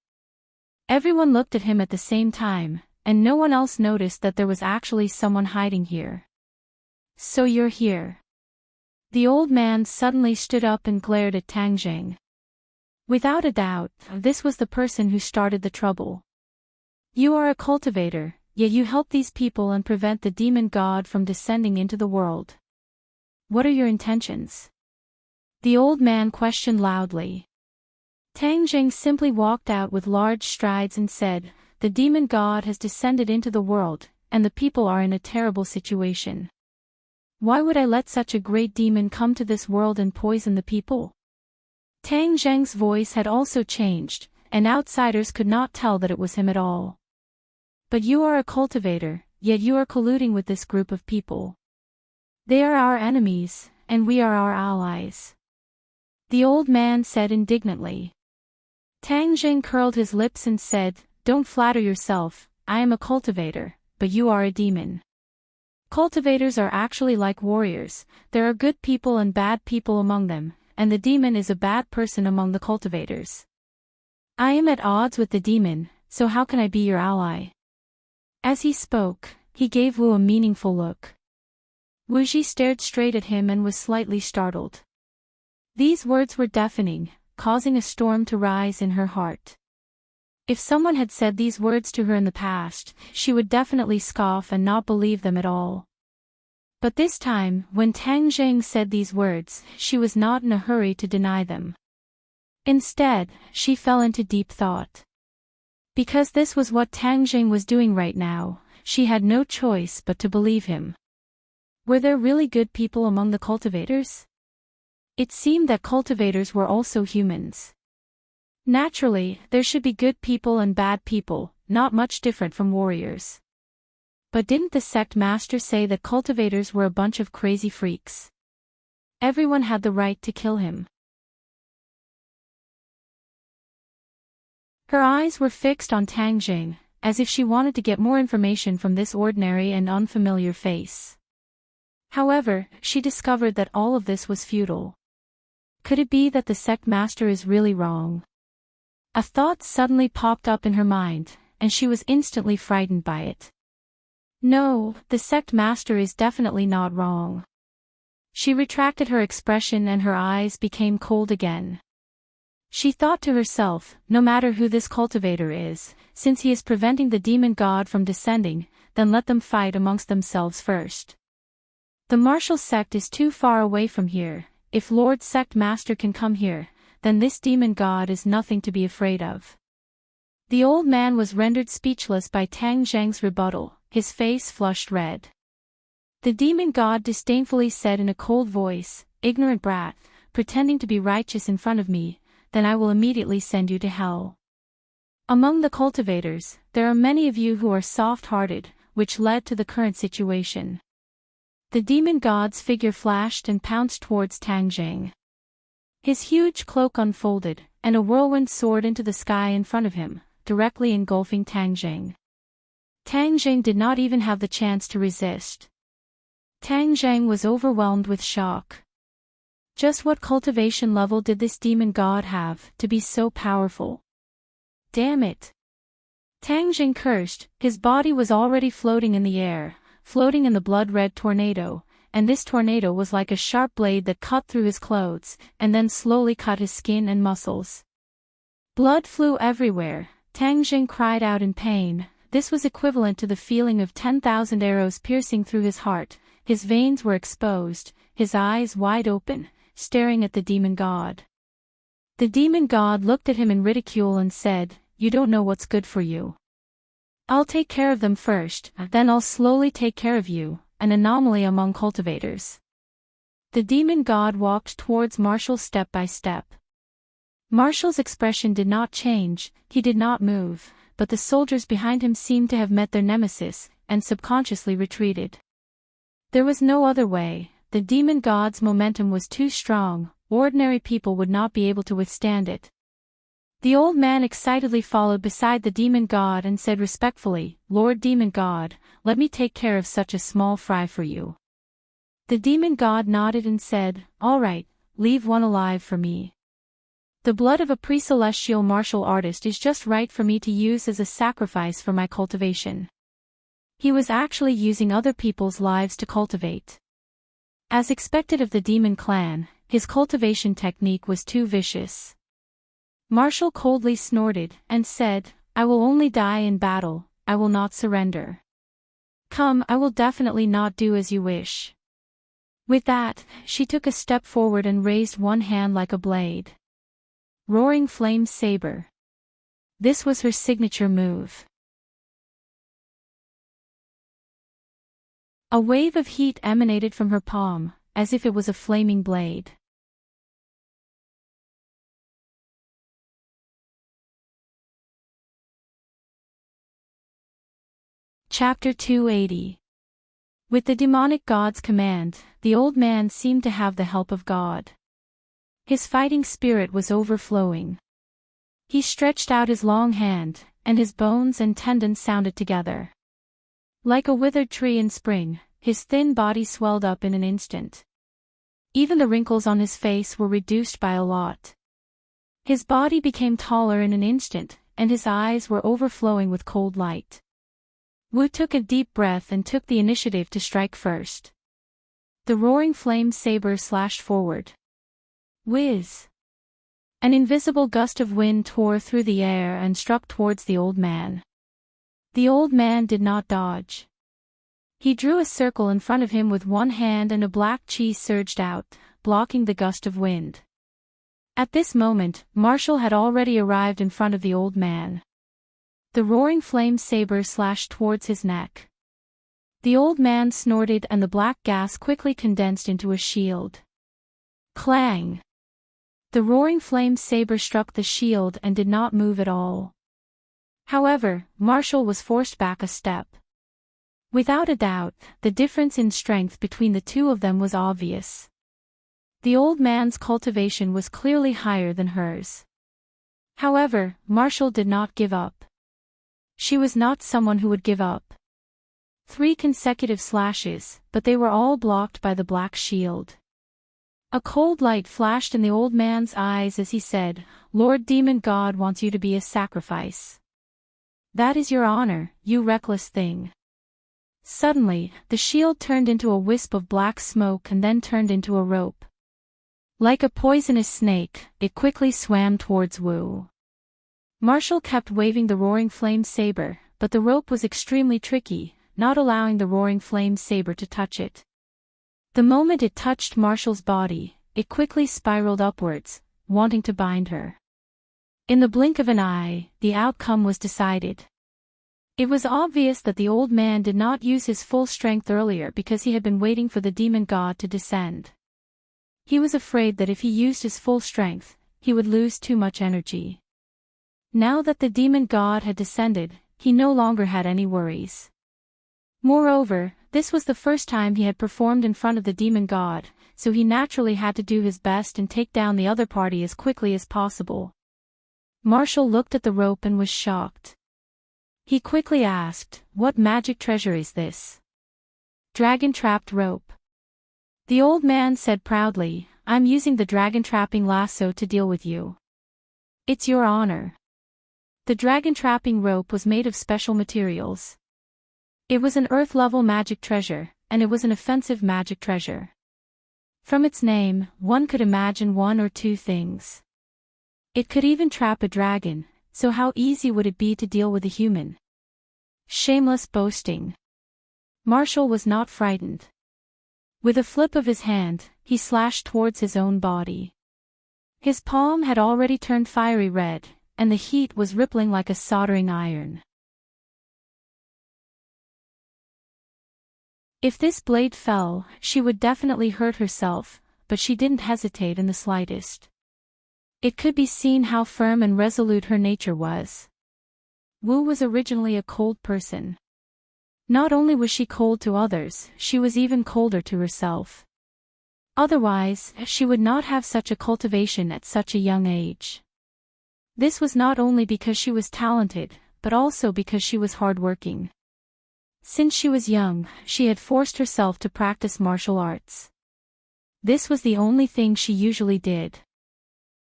Everyone looked at him at the same time, and no one else noticed that there was actually someone hiding here. "So you're here." The old man suddenly stood up and glared at Tang Jing. Without a doubt, this was the person who started the trouble. "You are a cultivator, yet you help these people and prevent the demon god from descending into the world. What are your intentions?" The old man questioned loudly. Tang Jing simply walked out with large strides and said, "The demon god has descended into the world, and the people are in a terrible situation. Why would I let such a great demon come to this world and poison the people?" Tang Zheng's voice had also changed, and outsiders could not tell that it was him at all. "But you are a cultivator, yet you are colluding with this group of people. They are our enemies, and we are our allies," the old man said indignantly. Tang Jing curled his lips and said, "Don't flatter yourself, I am a cultivator, but you are a demon. Cultivators are actually like warriors, there are good people and bad people among them, and the demon is a bad person among the cultivators. I am at odds with the demon, so how can I be your ally?" As he spoke, he gave Wu a meaningful look. Wu Ji stared straight at him and was slightly startled. These words were deafening, causing a storm to rise in her heart. If someone had said these words to her in the past, she would definitely scoff and not believe them at all. But this time, when Tang Jing said these words, she was not in a hurry to deny them. Instead, she fell into deep thought. Because this was what Tang Jing was doing right now, she had no choice but to believe him. Were there really good people among the cultivators? It seemed that cultivators were also humans. Naturally, there should be good people and bad people, not much different from warriors. But didn't the sect master say that cultivators were a bunch of crazy freaks? Everyone had the right to kill him. Her eyes were fixed on Tang Jing, as if she wanted to get more information from this ordinary and unfamiliar face. However, she discovered that all of this was futile. Could it be that the sect master is really wrong? A thought suddenly popped up in her mind, and she was instantly frightened by it. No, the sect master is definitely not wrong. She retracted her expression and her eyes became cold again. She thought to herself, no matter who this cultivator is, since he is preventing the demon god from descending, then let them fight amongst themselves first. The martial sect is too far away from here. If Lord Sect Master can come here, then this demon god is nothing to be afraid of. The old man was rendered speechless by Tang Zheng's rebuttal, his face flushed red. The demon god disdainfully said in a cold voice, "Ignorant brat, pretending to be righteous in front of me, then I will immediately send you to hell." Among the cultivators, there are many of you who are soft-hearted, which led to the current situation. The demon god's figure flashed and pounced towards Tang Jing. His huge cloak unfolded, and a whirlwind soared into the sky in front of him, directly engulfing Tang Jing. Tang Jing did not even have the chance to resist. Tang Jing was overwhelmed with shock. Just what cultivation level did this demon god have to be so powerful? Damn it! Tang Jing cursed. His body was already floating in the air, floating in the blood-red tornado, and this tornado was like a sharp blade that cut through his clothes, and then slowly cut his skin and muscles. Blood flew everywhere. Tang Jing cried out in pain. This was equivalent to the feeling of 10,000 arrows piercing through his heart. His veins were exposed, his eyes wide open, staring at the demon god. The demon god looked at him in ridicule and said, "You don't know what's good for you. I'll take care of them first, then I'll slowly take care of you, an anomaly among cultivators." The demon god walked towards Marshall step by step. Marshall's expression did not change, he did not move, but the soldiers behind him seemed to have met their nemesis, and subconsciously retreated. There was no other way, the demon god's momentum was too strong, ordinary people would not be able to withstand it. The old man excitedly followed beside the demon god and said respectfully, "Lord Demon God, let me take care of such a small fry for you." The demon god nodded and said, "All right, leave one alive for me. The blood of a pre-celestial martial artist is just right for me to use as a sacrifice for my cultivation." He was actually using other people's lives to cultivate. As expected of the demon clan, his cultivation technique was too vicious. Marshall coldly snorted, and said, "I will only die in battle, I will not surrender. Come, I will definitely not do as you wish." With that, she took a step forward and raised one hand like a blade. Roaring Flame Saber. This was her signature move. A wave of heat emanated from her palm, as if it was a flaming blade. Chapter 280. With the demonic god's command, the old man seemed to have the help of God. His fighting spirit was overflowing. He stretched out his long hand, and his bones and tendons sounded together. Like a withered tree in spring, his thin body swelled up in an instant. Even the wrinkles on his face were reduced by a lot. His body became taller in an instant, and his eyes were overflowing with cold light. Wu took a deep breath and took the initiative to strike first. The roaring flame saber slashed forward. Whiz! An invisible gust of wind tore through the air and struck towards the old man. The old man did not dodge. He drew a circle in front of him with one hand and a black chi surged out, blocking the gust of wind. At this moment, Marshall had already arrived in front of the old man. The roaring flame saber slashed towards his neck. The old man snorted and the black gas quickly condensed into a shield. Clang! The roaring flame saber struck the shield and did not move at all. However, Marshall was forced back a step. Without a doubt, the difference in strength between the two of them was obvious. The old man's cultivation was clearly higher than hers. However, Marshall did not give up. She was not someone who would give up. 3 consecutive slashes, but they were all blocked by the black shield. A cold light flashed in the old man's eyes as he said, "Lord Demon God wants you to be a sacrifice. That is your honor, you reckless thing." Suddenly, the shield turned into a wisp of black smoke and then turned into a rope. Like a poisonous snake, it quickly swam towards Wu. Marshall kept waving the roaring flame saber, but the rope was extremely tricky, not allowing the roaring flame saber to touch it. The moment it touched Marshall's body, it quickly spiraled upwards, wanting to bind her. In the blink of an eye, the outcome was decided. It was obvious that the old man did not use his full strength earlier because he had been waiting for the demon god to descend. He was afraid that if he used his full strength, he would lose too much energy. Now that the demon god had descended, he no longer had any worries. Moreover, This was the first time he had performed in front of the demon god, so he naturally had to do his best and take down the other party as quickly as possible. Marshall looked at the rope and was shocked. He quickly asked, "What magic treasure is this?" "Dragon-trapped rope." The old man said proudly, "I'm using the dragon-trapping lasso to deal with you. It's your honor." The dragon-trapping rope was made of special materials. It was an earth-level magic treasure, and it was an offensive magic treasure. From its name, one could imagine one or two things. It could even trap a dragon, so how easy would it be to deal with a human? Shameless boasting. Marshall was not frightened. With a flip of his hand, he slashed towards his own body. His palm had already turned fiery red, and the heat was rippling like a soldering iron. If this blade fell, she would definitely hurt herself, but she didn't hesitate in the slightest. It could be seen how firm and resolute her nature was. Wu was originally a cold person. Not only was she cold to others, she was even colder to herself. Otherwise, she would not have such a cultivation at such a young age. This was not only because she was talented, but also because she was hardworking. Since she was young, she had forced herself to practice martial arts. This was the only thing she usually did.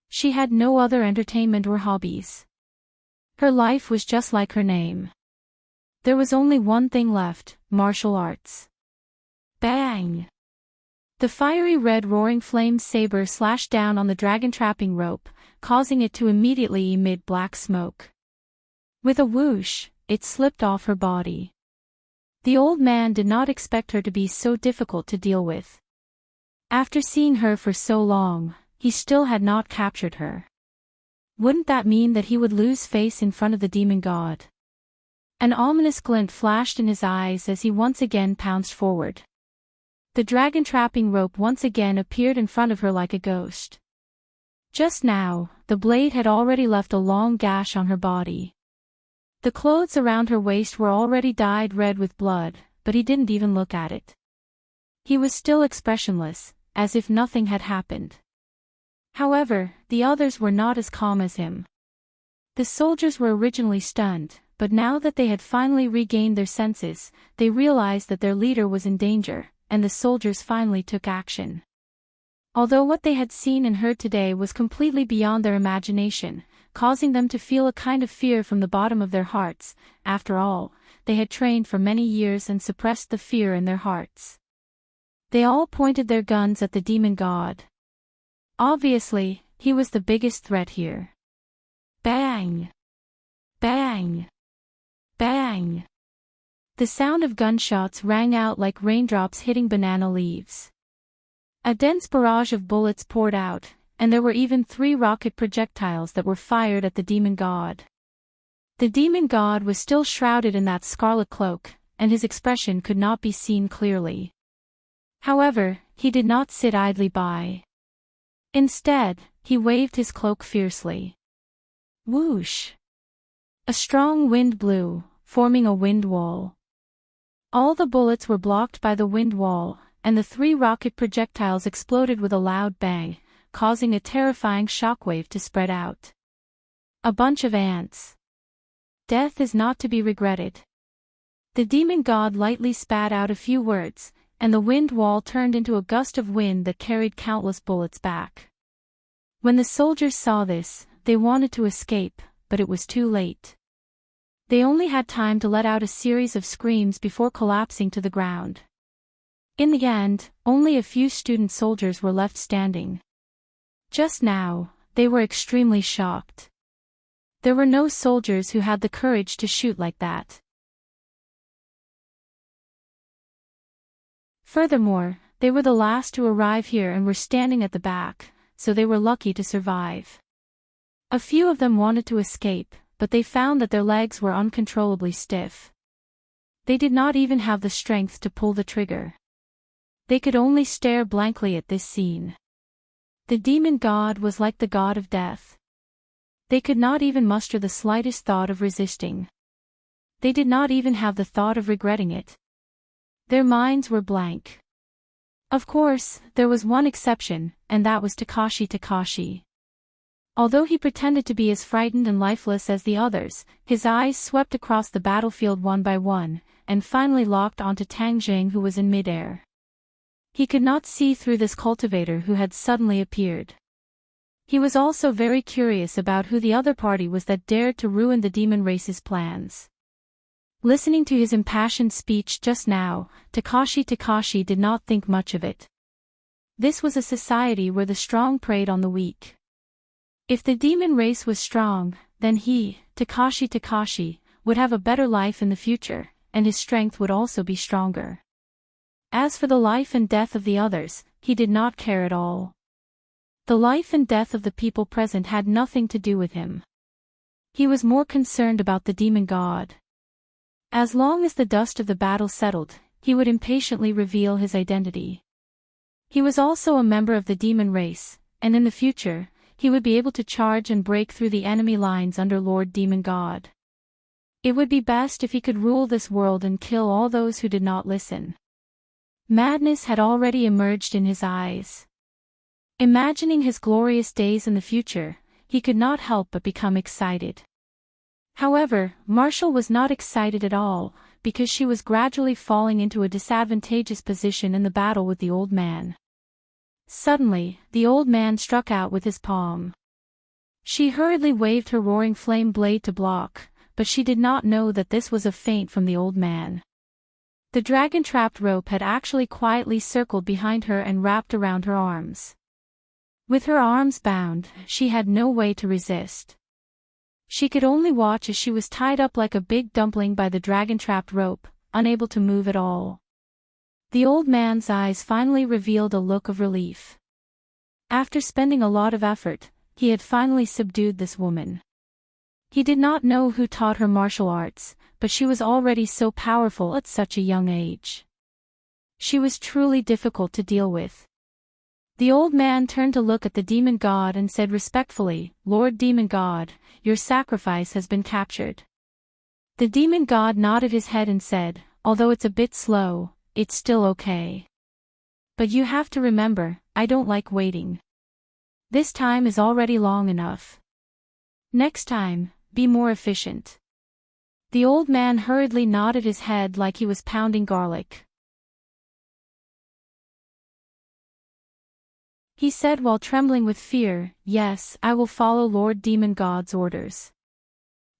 She had no other entertainment or hobbies. Her life was just like her name. There was only one thing left, martial arts. Bang! The fiery red roaring flame saber slashed down on the dragon-trapping rope, causing it to immediately emit black smoke. With a whoosh, it slipped off her body. The old man did not expect her to be so difficult to deal with. After seeing her for so long, he still had not captured her. Wouldn't that mean that he would lose face in front of the demon god? An ominous glint flashed in his eyes as he once again pounced forward. The dragon-trapping rope once again appeared in front of her like a ghost. Just now, the blade had already left a long gash on her body. The clothes around her waist were already dyed red with blood, but he didn't even look at it. He was still expressionless, as if nothing had happened. However, the others were not as calm as him. The soldiers were originally stunned, but now that they had finally regained their senses, they realized that their leader was in danger, and the soldiers finally took action. Although what they had seen and heard today was completely beyond their imagination, causing them to feel a kind of fear from the bottom of their hearts, after all, they had trained for many years and suppressed the fear in their hearts. They all pointed their guns at the demon god. Obviously, he was the biggest threat here. Bang! Bang! Bang! The sound of gunshots rang out like raindrops hitting banana leaves. A dense barrage of bullets poured out, and there were even 3 rocket projectiles that were fired at the demon god. The demon god was still shrouded in that scarlet cloak, and his expression could not be seen clearly. However, he did not sit idly by. Instead, he waved his cloak fiercely. Whoosh! A strong wind blew, forming a wind wall. All the bullets were blocked by the wind wall, and the 3 rocket projectiles exploded with a loud bang, causing a terrifying shockwave to spread out. A bunch of ants. Death is not to be regretted. The demon god lightly spat out a few words, and the wind wall turned into a gust of wind that carried countless bullets back. When the soldiers saw this, they wanted to escape, but it was too late. They only had time to let out a series of screams before collapsing to the ground. In the end, only a few student soldiers were left standing. Just now, they were extremely shocked. There were no soldiers who had the courage to shoot like that. Furthermore, they were the last to arrive here and were standing at the back, so they were lucky to survive. A few of them wanted to escape, but they found that their legs were uncontrollably stiff. They did not even have the strength to pull the trigger. They could only stare blankly at this scene. The demon god was like the god of death. They could not even muster the slightest thought of resisting. They did not even have the thought of regretting it. Their minds were blank. Of course, there was one exception, and that was Takashi. Although he pretended to be as frightened and lifeless as the others, his eyes swept across the battlefield one by one, and finally locked onto Tang Jing, who was in midair. He could not see through this cultivator who had suddenly appeared. He was also very curious about who the other party was that dared to ruin the demon race's plans. Listening to his impassioned speech just now, Takashi did not think much of it. This was a society where the strong preyed on the weak. If the demon race was strong, then he, Takashi, would have a better life in the future, and his strength would also be stronger. As for the life and death of the others, he did not care at all. The life and death of the people present had nothing to do with him. He was more concerned about the demon god. As long as the dust of the battle settled, he would impatiently reveal his identity. He was also a member of the demon race, and in the future, he would be able to charge and break through the enemy lines under Lord Demon God. It would be best if he could rule this world and kill all those who did not listen. Madness had already emerged in his eyes. Imagining his glorious days in the future, he could not help but become excited. However, Marshall was not excited at all, because she was gradually falling into a disadvantageous position in the battle with the old man. Suddenly, the old man struck out with his palm. She hurriedly waved her roaring flame blade to block, but she did not know that this was a feint from the old man. The dragon-trapped rope had actually quietly circled behind her and wrapped around her arms. With her arms bound, she had no way to resist. She could only watch as she was tied up like a big dumpling by the dragon-trapped rope, unable to move at all. The old man's eyes finally revealed a look of relief. After spending a lot of effort, he had finally subdued this woman. He did not know who taught her martial arts, but she was already so powerful at such a young age. She was truly difficult to deal with. The old man turned to look at the demon god and said respectfully, "Lord Demon God, your sacrifice has been captured." The demon god nodded his head and said, "Although it's a bit slow, it's still okay. But you have to remember, I don't like waiting. This time is already long enough. Next time, be more efficient." The old man hurriedly nodded his head like he was pounding garlic. He said while trembling with fear, "Yes, I will follow Lord Demon God's orders.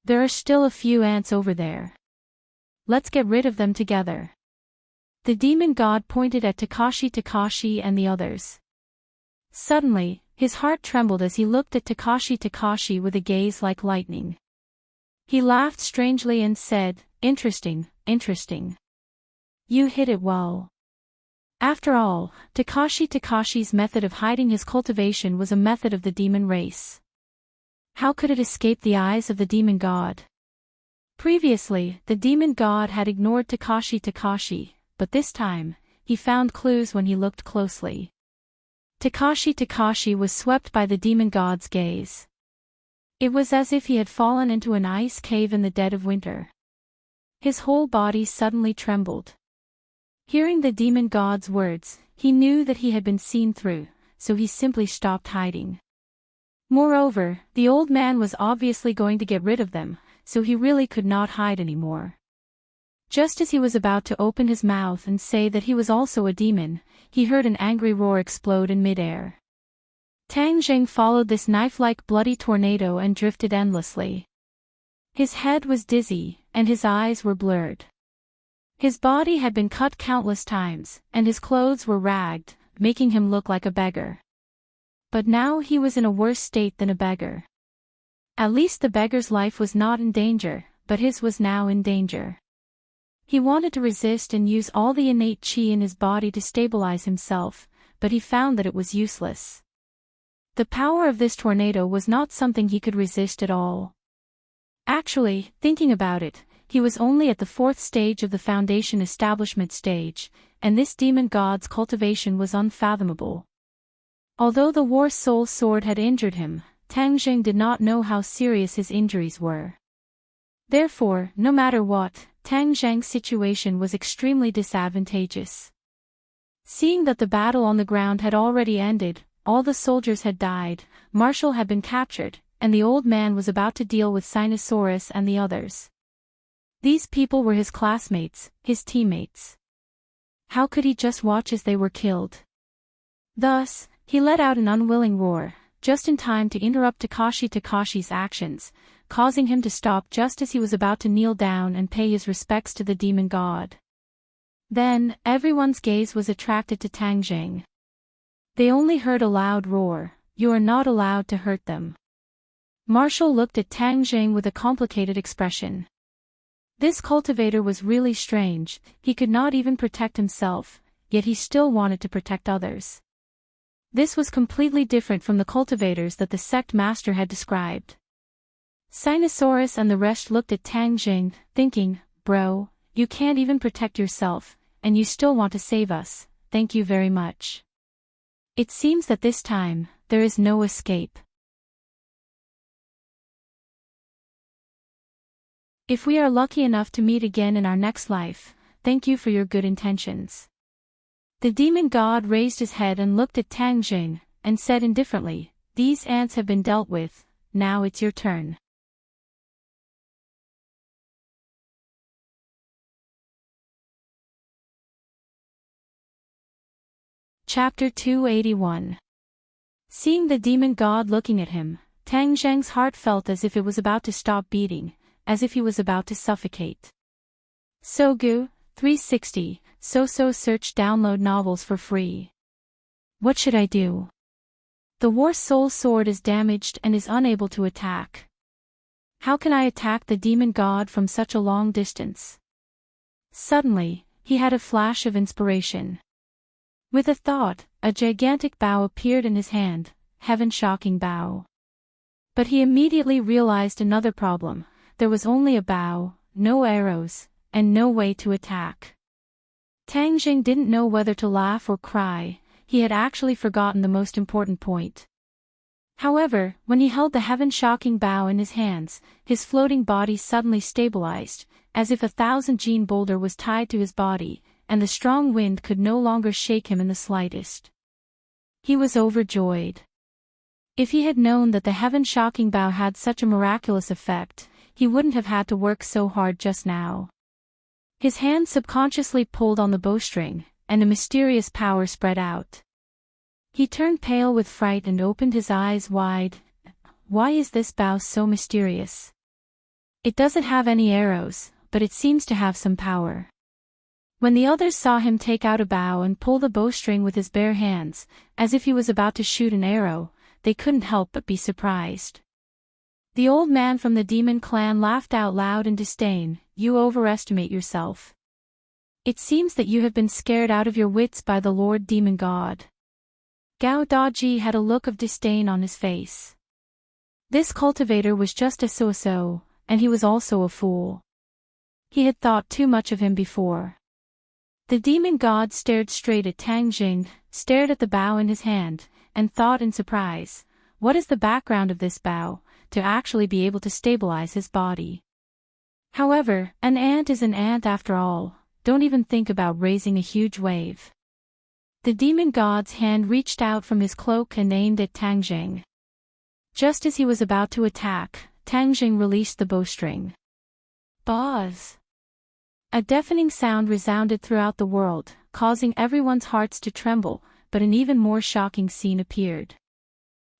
There are still a few ants over there. Let's get rid of them together." The demon god pointed at Takashi and the others. Suddenly, his heart trembled as he looked at Takashi with a gaze like lightning. He laughed strangely and said, Interesting. You hit it well." After all, Takashi's method of hiding his cultivation was a method of the demon race. How could it escape the eyes of the demon god? Previously, the demon god had ignored Takashi, but this time, he found clues when he looked closely. Takashi was swept by the demon god's gaze. It was as if he had fallen into an ice cave in the dead of winter. His whole body suddenly trembled. Hearing the demon god's words, he knew that he had been seen through, so he simply stopped hiding. Moreover, the old man was obviously going to get rid of them, so he really could not hide anymore. Just as he was about to open his mouth and say that he was also a demon, he heard an angry roar explode in midair. Tang Jing followed this knife-like bloody tornado and drifted endlessly. His head was dizzy, and his eyes were blurred. His body had been cut countless times, and his clothes were ragged, making him look like a beggar. But now he was in a worse state than a beggar. At least the beggar's life was not in danger, but his was now in danger. He wanted to resist and use all the innate qi in his body to stabilize himself, but he found that it was useless. The power of this tornado was not something he could resist at all. Actually, thinking about it, he was only at the 4th stage of the foundation establishment stage, and this demon god's cultivation was unfathomable. Although the war soul sword had injured him, Tang Jing did not know how serious his injuries were. Therefore, no matter what, Tang Zhang's situation was extremely disadvantageous. Seeing that the battle on the ground had already ended, all the soldiers had died, Marshall had been captured, and the old man was about to deal with Sinosaurus and the others. These people were his classmates, his teammates. How could he just watch as they were killed? Thus, he let out an unwilling roar, just in time to interrupt Takashi's actions, causing him to stop just as he was about to kneel down and pay his respects to the demon god. Then, everyone's gaze was attracted to Tang Zhang. They only heard a loud roar, "You are not allowed to hurt them." Marshall looked at Tang Zhang with a complicated expression. This cultivator was really strange, he could not even protect himself, yet he still wanted to protect others. This was completely different from the cultivators that the sect master had described. Sinosaurus and the rest looked at Tang Zhang, thinking, "Bro, you can't even protect yourself, and you still want to save us, thank you very much." It seems that this time, there is no escape. If we are lucky enough to meet again in our next life, thank you for your good intentions. The demon god raised his head and looked at Tang Zhang, and said indifferently, "These ants have been dealt with, now it's your turn." Chapter 281. Seeing the demon god looking at him, Tang Zhang's heart felt as if it was about to stop beating, as if he was about to suffocate. Sogu, 360, search download novels for free. What should I do? The War Soul sword is damaged and is unable to attack. How can I attack the demon god from such a long distance? Suddenly, he had a flash of inspiration. With a thought, a gigantic bow appeared in his hand, heaven-shocking bow. But he immediately realized another problem, there was only a bow, no arrows, and no way to attack. Tang Zhang didn't know whether to laugh or cry, he had actually forgotten the most important point. However, when he held the heaven-shocking bow in his hands, his floating body suddenly stabilized, as if 1,000-gene boulder was tied to his body, and the strong wind could no longer shake him in the slightest. He was overjoyed. If he had known that the heaven-shocking bow had such a miraculous effect, he wouldn't have had to work so hard just now. His hand subconsciously pulled on the bowstring, and a mysterious power spread out. He turned pale with fright and opened his eyes wide. Why is this bow so mysterious? It doesn't have any arrows, but it seems to have some power. When the others saw him take out a bow and pull the bowstring with his bare hands, as if he was about to shoot an arrow, they couldn't help but be surprised. The old man from the demon clan laughed out loud in disdain, "You overestimate yourself. It seems that you have been scared out of your wits by the Lord Demon God." Gao Daji had a look of disdain on his face. This cultivator was just a so-so, and he was also a fool. He had thought too much of him before. The demon god stared straight at Tang Zhang, stared at the bow in his hand, and thought in surprise, what is the background of this bow, to actually be able to stabilize his body? However, an ant is an ant after all, don't even think about raising a huge wave. The demon god's hand reached out from his cloak and aimed at Tang Zhang. Just as he was about to attack, Tang Zhang released the bowstring. Buzz! A deafening sound resounded throughout the world, causing everyone's hearts to tremble, but an even more shocking scene appeared.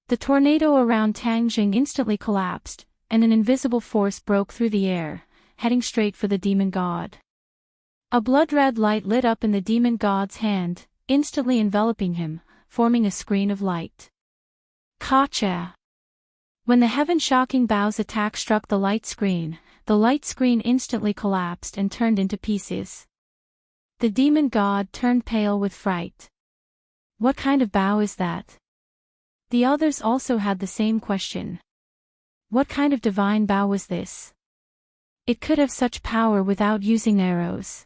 The tornado around Tang Zhang instantly collapsed, and an invisible force broke through the air, heading straight for the demon god. A blood-red light lit up in the demon god's hand, instantly enveloping him, forming a screen of light. Gotcha! When the heaven-shocking bow's attack struck the light screen instantly collapsed and turned into pieces. The demon god turned pale with fright. What kind of bow is that? The others also had the same question. What kind of divine bow was this? It could have such power without using arrows.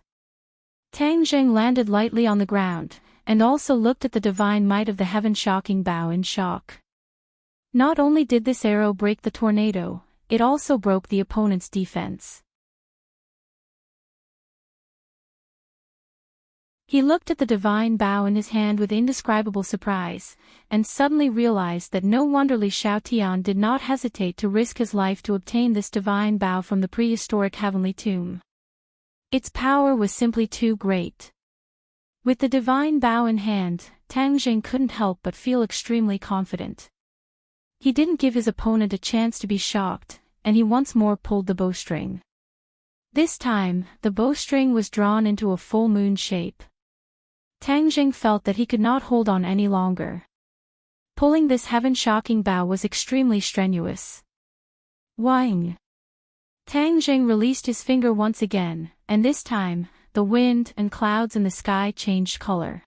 Tang Zhang landed lightly on the ground, and also looked at the divine might of the heaven-shocking bow in shock. Not only did this arrow break the tornado, it also broke the opponent's defense. He looked at the divine bow in his hand with indescribable surprise, and suddenly realized that no wonder Li Xiaotian did not hesitate to risk his life to obtain this divine bow from the prehistoric heavenly tomb. Its power was simply too great. With the divine bow in hand, Tang Jing couldn't help but feel extremely confident. He didn't give his opponent a chance to be shocked, and he once more pulled the bowstring. This time, the bowstring was drawn into a full moon shape. Tang Jing felt that he could not hold on any longer. Pulling this heaven-shocking bow was extremely strenuous. Wang! Tang Jing released his finger once again, and this time, the wind and clouds in the sky changed color.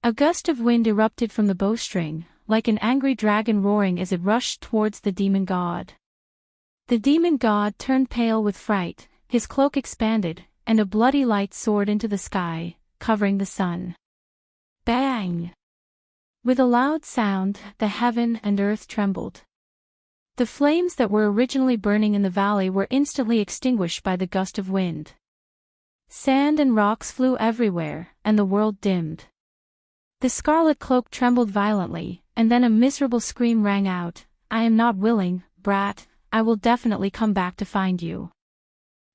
A gust of wind erupted from the bowstring, like an angry dragon roaring as it rushed towards the demon god. The demon god turned pale with fright, his cloak expanded, and a bloody light soared into the sky, covering the sun. Bang! With a loud sound, the heaven and earth trembled. The flames that were originally burning in the valley were instantly extinguished by the gust of wind. Sand and rocks flew everywhere, and the world dimmed. The scarlet cloak trembled violently, and then a miserable scream rang out, "I am not willing, brat, I will definitely come back to find you."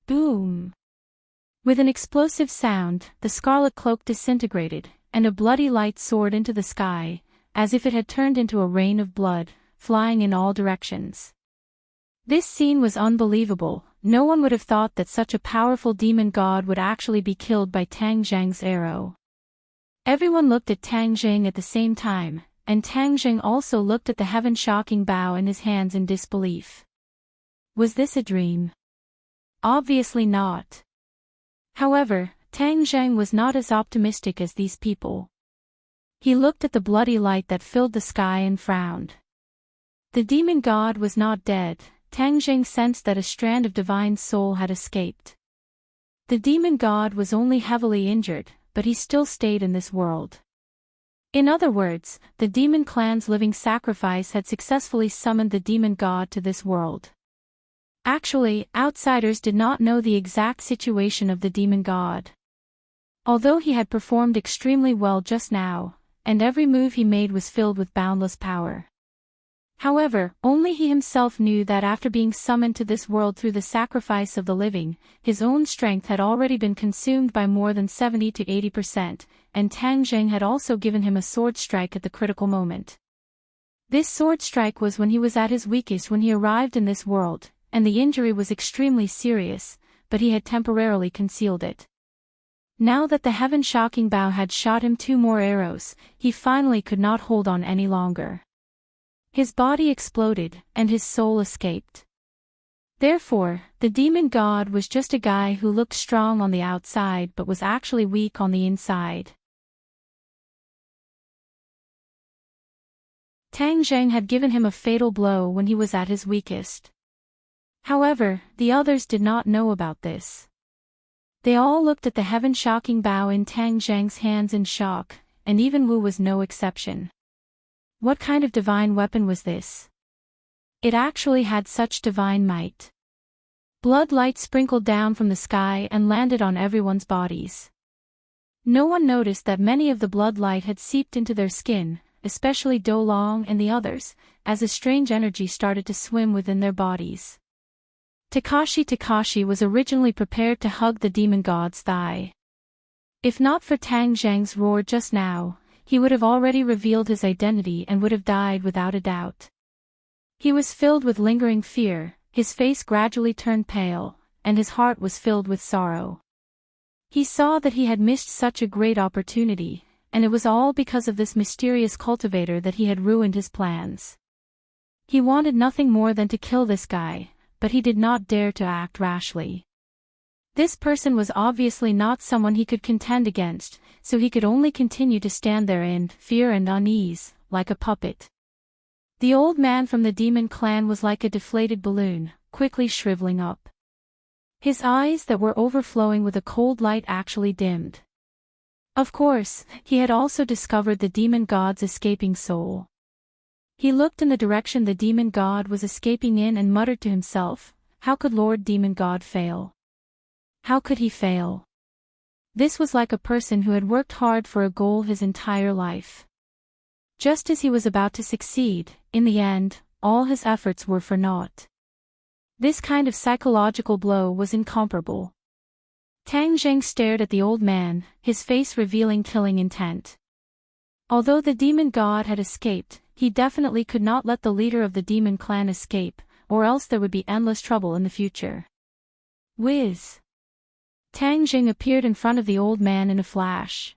Boom! With an explosive sound, the scarlet cloak disintegrated, and a bloody light soared into the sky, as if it had turned into a rain of blood, flying in all directions. This scene was unbelievable. No one would have thought that such a powerful demon god would actually be killed by Tang Jing's arrow. Everyone looked at Tang Jing at the same time, and Tang Jing also looked at the heaven-shocking bow in his hands in disbelief. Was this a dream? Obviously not. However, Tang Jing was not as optimistic as these people. He looked at the bloody light that filled the sky and frowned. The demon god was not dead. Tang Jing sensed that a strand of divine soul had escaped. The demon god was only heavily injured, but he still stayed in this world. In other words, the demon clan's living sacrifice had successfully summoned the demon god to this world. Actually, outsiders did not know the exact situation of the demon god. Although he had performed extremely well just now, and every move he made was filled with boundless power. However, only he himself knew that after being summoned to this world through the sacrifice of the living, his own strength had already been consumed by more than 70 to 80%, and Tang Jing had also given him a sword strike at the critical moment. This sword strike was when he was at his weakest when he arrived in this world, and the injury was extremely serious, but he had temporarily concealed it. Now that the heaven-shocking bow had shot him 2 more arrows, he finally could not hold on any longer. His body exploded, and his soul escaped. Therefore, the demon god was just a guy who looked strong on the outside but was actually weak on the inside. Tang Jing had given him a fatal blow when he was at his weakest. However, the others did not know about this. They all looked at the heaven-shocking bow in Tang Jing's hands in shock, and even Wu was no exception. What kind of divine weapon was this? It actually had such divine might. Blood light sprinkled down from the sky and landed on everyone's bodies. No one noticed that many of the blood light had seeped into their skin, especially Do Long and the others, as a strange energy started to swim within their bodies. Takashi was originally prepared to hug the demon god's thigh. If not for Tang Jing's roar just now, he would have already revealed his identity and would have died without a doubt. He was filled with lingering fear, his face gradually turned pale, and his heart was filled with sorrow. He saw that he had missed such a great opportunity, and it was all because of this mysterious cultivator that he had ruined his plans. He wanted nothing more than to kill this guy, but he did not dare to act rashly. This person was obviously not someone he could contend against, so he could only continue to stand there in fear and unease, like a puppet. The old man from the demon clan was like a deflated balloon, quickly shriveling up. His eyes that were overflowing with a cold light actually dimmed. Of course, he had also discovered the demon god's escaping soul. He looked in the direction the demon god was escaping in and muttered to himself, "How could Lord Demon God fail? How could he fail? This was like a person who had worked hard for a goal his entire life. Just as he was about to succeed, in the end, all his efforts were for naught. This kind of psychological blow was incomparable. Tang Zheng stared at the old man, his face revealing killing intent. Although the demon god had escaped, he definitely could not let the leader of the demon clan escape, or else there would be endless trouble in the future. Whiz! Tang Jing appeared in front of the old man in a flash.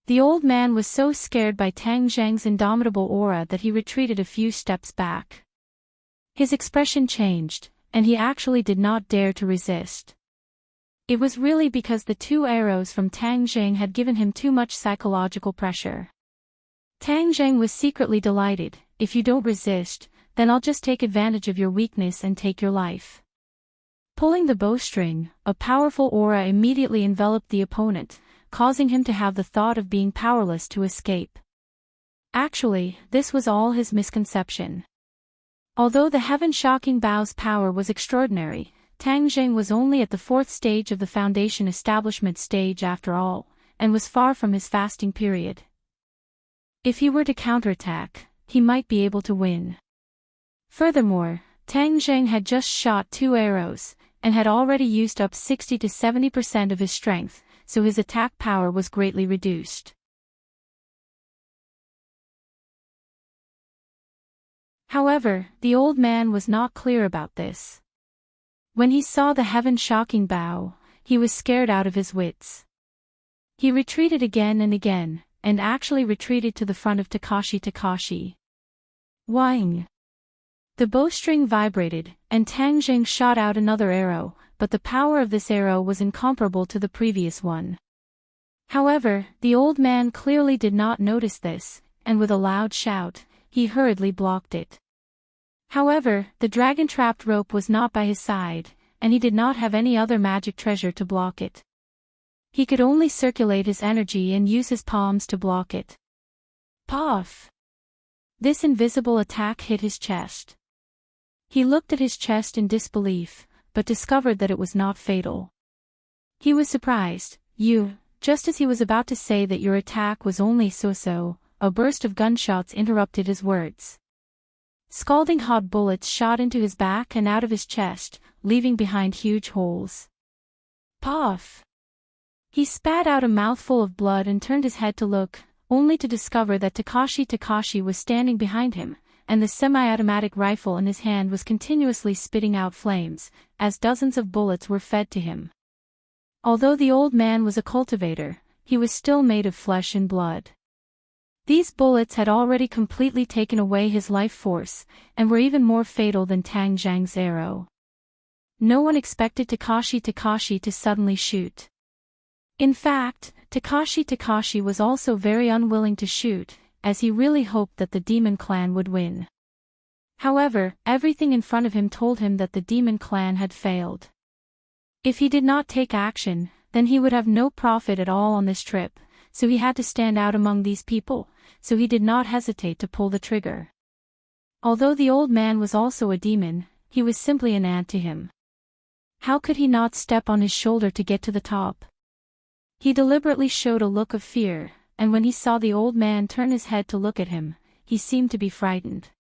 The old man was so scared by Tang Zheng's indomitable aura that he retreated a few steps back. His expression changed, and he actually did not dare to resist. It was really because the 2 arrows from Tang Zheng had given him too much psychological pressure. Tang Zheng was secretly delighted. If you don't resist, then I'll just take advantage of your weakness and take your life. Pulling the bowstring, a powerful aura immediately enveloped the opponent, causing him to have the thought of being powerless to escape. Actually, this was all his misconception. Although the heaven-shocking bow's power was extraordinary, Tang Zheng was only at the 4th stage of the foundation establishment stage after all, and was far from his fasting period. If he were to counterattack, he might be able to win. Furthermore, Tang Zheng had just shot 2 arrows, and had already used up 60 to 70% of his strength, so his attack power was greatly reduced. However, the old man was not clear about this. When he saw the heaven-shocking bow, he was scared out of his wits. He retreated again and again, and actually retreated to the front of Takashi. Wang! The bowstring vibrated, and Tang Jing shot out another arrow, but the power of this arrow was incomparable to the previous one. However, the old man clearly did not notice this, and with a loud shout, he hurriedly blocked it. However, the dragon-trapped rope was not by his side, and he did not have any other magic treasure to block it. He could only circulate his energy and use his palms to block it. Puff! This invisible attack hit his chest. He looked at his chest in disbelief, but discovered that it was not fatal. He was surprised. Just as he was about to say that your attack was only so-so, a burst of gunshots interrupted his words. Scalding hot bullets shot into his back and out of his chest, leaving behind huge holes. Puff! He spat out a mouthful of blood and turned his head to look, only to discover that Takashi was standing behind him, and the semi-automatic rifle in his hand was continuously spitting out flames, as dozens of bullets were fed to him. Although the old man was a cultivator, he was still made of flesh and blood. These bullets had already completely taken away his life force, and were even more fatal than Tang Zhang's arrow. No one expected Takashi to suddenly shoot. In fact, Takashi was also very unwilling to shoot, as he really hoped that the demon clan would win. However, everything in front of him told him that the demon clan had failed. If he did not take action, then he would have no profit at all on this trip, so he had to stand out among these people, so he did not hesitate to pull the trigger. Although the old man was also a demon, he was simply an ant to him. How could he not step on his shoulder to get to the top? He deliberately showed a look of fear, and when he saw the old man turn his head to look at him, he seemed to be frightened.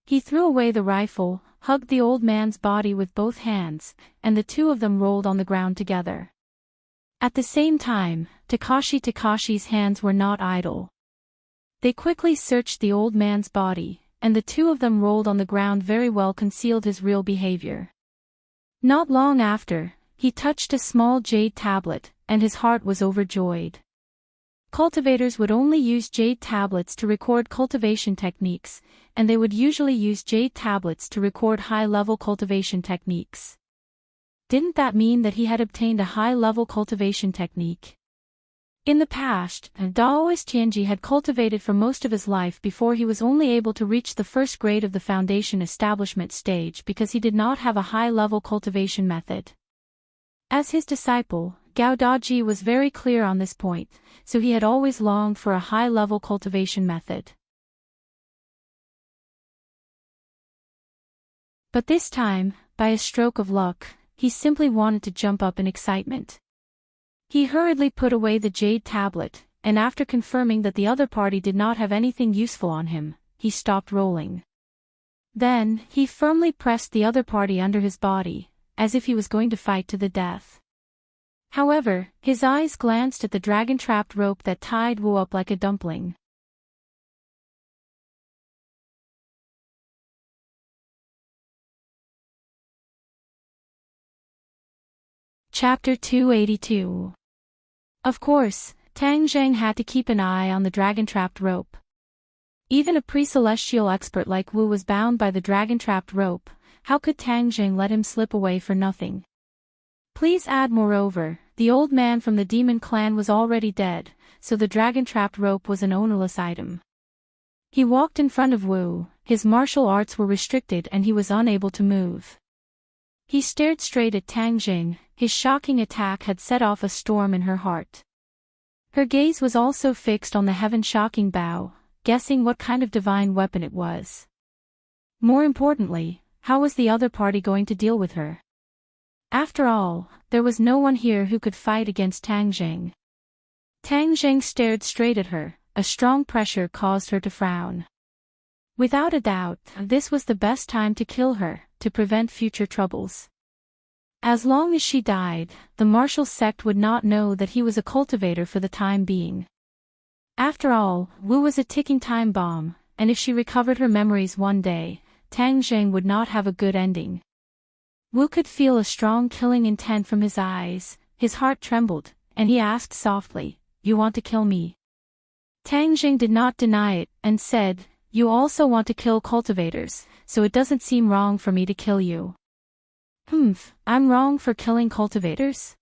He threw away the rifle, hugged the old man's body with both hands, and the 2 of them rolled on the ground together. At the same time, Takashi's hands were not idle. They quickly searched the old man's body, and the 2 of them rolled on the ground very well concealed his real behavior. Not long after, he touched a small jade tablet, and his heart was overjoyed. Cultivators would only use jade tablets to record cultivation techniques, and they would usually use jade tablets to record high-level cultivation techniques. Didn't that mean that he had obtained a high-level cultivation technique? In the past, Daoist Tianji had cultivated for most of his life before he was only able to reach the 1st grade of the foundation establishment stage because he did not have a high-level cultivation method. As his disciple, Gao Daji was very clear on this point, so he had always longed for a high-level cultivation method. But this time, by a stroke of luck, he simply wanted to jump up in excitement. He hurriedly put away the jade tablet, and after confirming that the other party did not have anything useful on him, he stopped rolling. Then, he firmly pressed the other party under his body, as if he was going to fight to the death. However, his eyes glanced at the dragon-trapped rope that tied Wu up like a dumpling. Chapter 282. Of course, Tang Zheng had to keep an eye on the dragon-trapped rope. Even a pre-celestial expert like Wu was bound by the dragon-trapped rope. How could Tang Zheng let him slip away for nothing? Please add moreover, the old man from the demon clan was already dead, so the dragon-trapped rope was an ownerless item. He walked in front of Wu, his martial arts were restricted and he was unable to move. He stared straight at Tang Zheng, his shocking attack had set off a storm in her heart. Her gaze was also fixed on the heaven-shocking bow, guessing what kind of divine weapon it was. More importantly, how was the other party going to deal with her? After all, there was no one here who could fight against Tang Zheng. Tang Zheng stared straight at her, a strong pressure caused her to frown. Without a doubt, this was the best time to kill her, to prevent future troubles. As long as she died, the martial sect would not know that he was a cultivator for the time being. After all, Wu was a ticking time bomb, and if she recovered her memories one day, Tang Zheng would not have a good ending. Wu could feel a strong killing intent from his eyes, his heart trembled, and he asked softly, "You want to kill me?" Tang Zheng did not deny it, and said, "You also want to kill cultivators, so it doesn't seem wrong for me to kill you." I'm wrong for killing cultivators?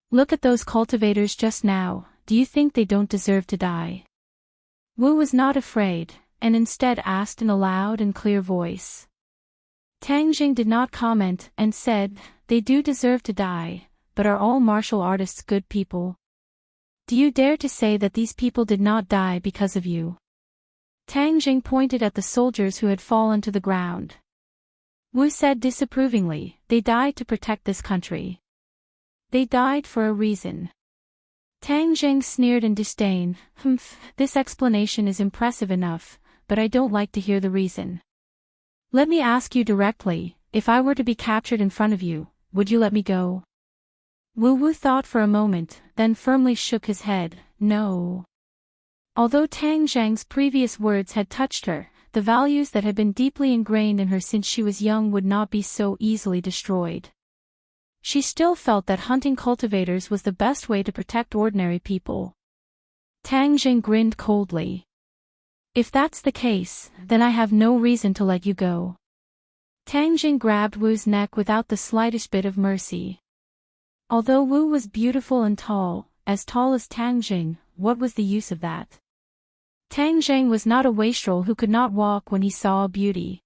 Look at those cultivators just now, do you think they don't deserve to die? Wu was not afraid, and instead asked in a loud and clear voice. Tang Zheng did not comment, and said, "They do deserve to die, but are all martial artists good people? Do you dare to say that these people did not die because of you?" Tang Zheng pointed at the soldiers who had fallen to the ground. Wu said disapprovingly, "They died to protect this country. They died for a reason." Tang Zheng sneered in disdain, This explanation is impressive enough, but I don't like to hear the reason. Let me ask you directly, if I were to be captured in front of you, would you let me go?" Wu thought for a moment, then firmly shook his head, "No." Although Tang Zheng's previous words had touched her, the values that had been deeply ingrained in her since she was young would not be so easily destroyed. She still felt that hunting cultivators was the best way to protect ordinary people. Tang Zheng grinned coldly. "If that's the case, then I have no reason to let you go." Tang Zheng grabbed Wu's neck without the slightest bit of mercy. Although Wu was beautiful and tall as Tang Zheng, what was the use of that? Tang Zheng was not a wastrel who could not walk when he saw a beauty.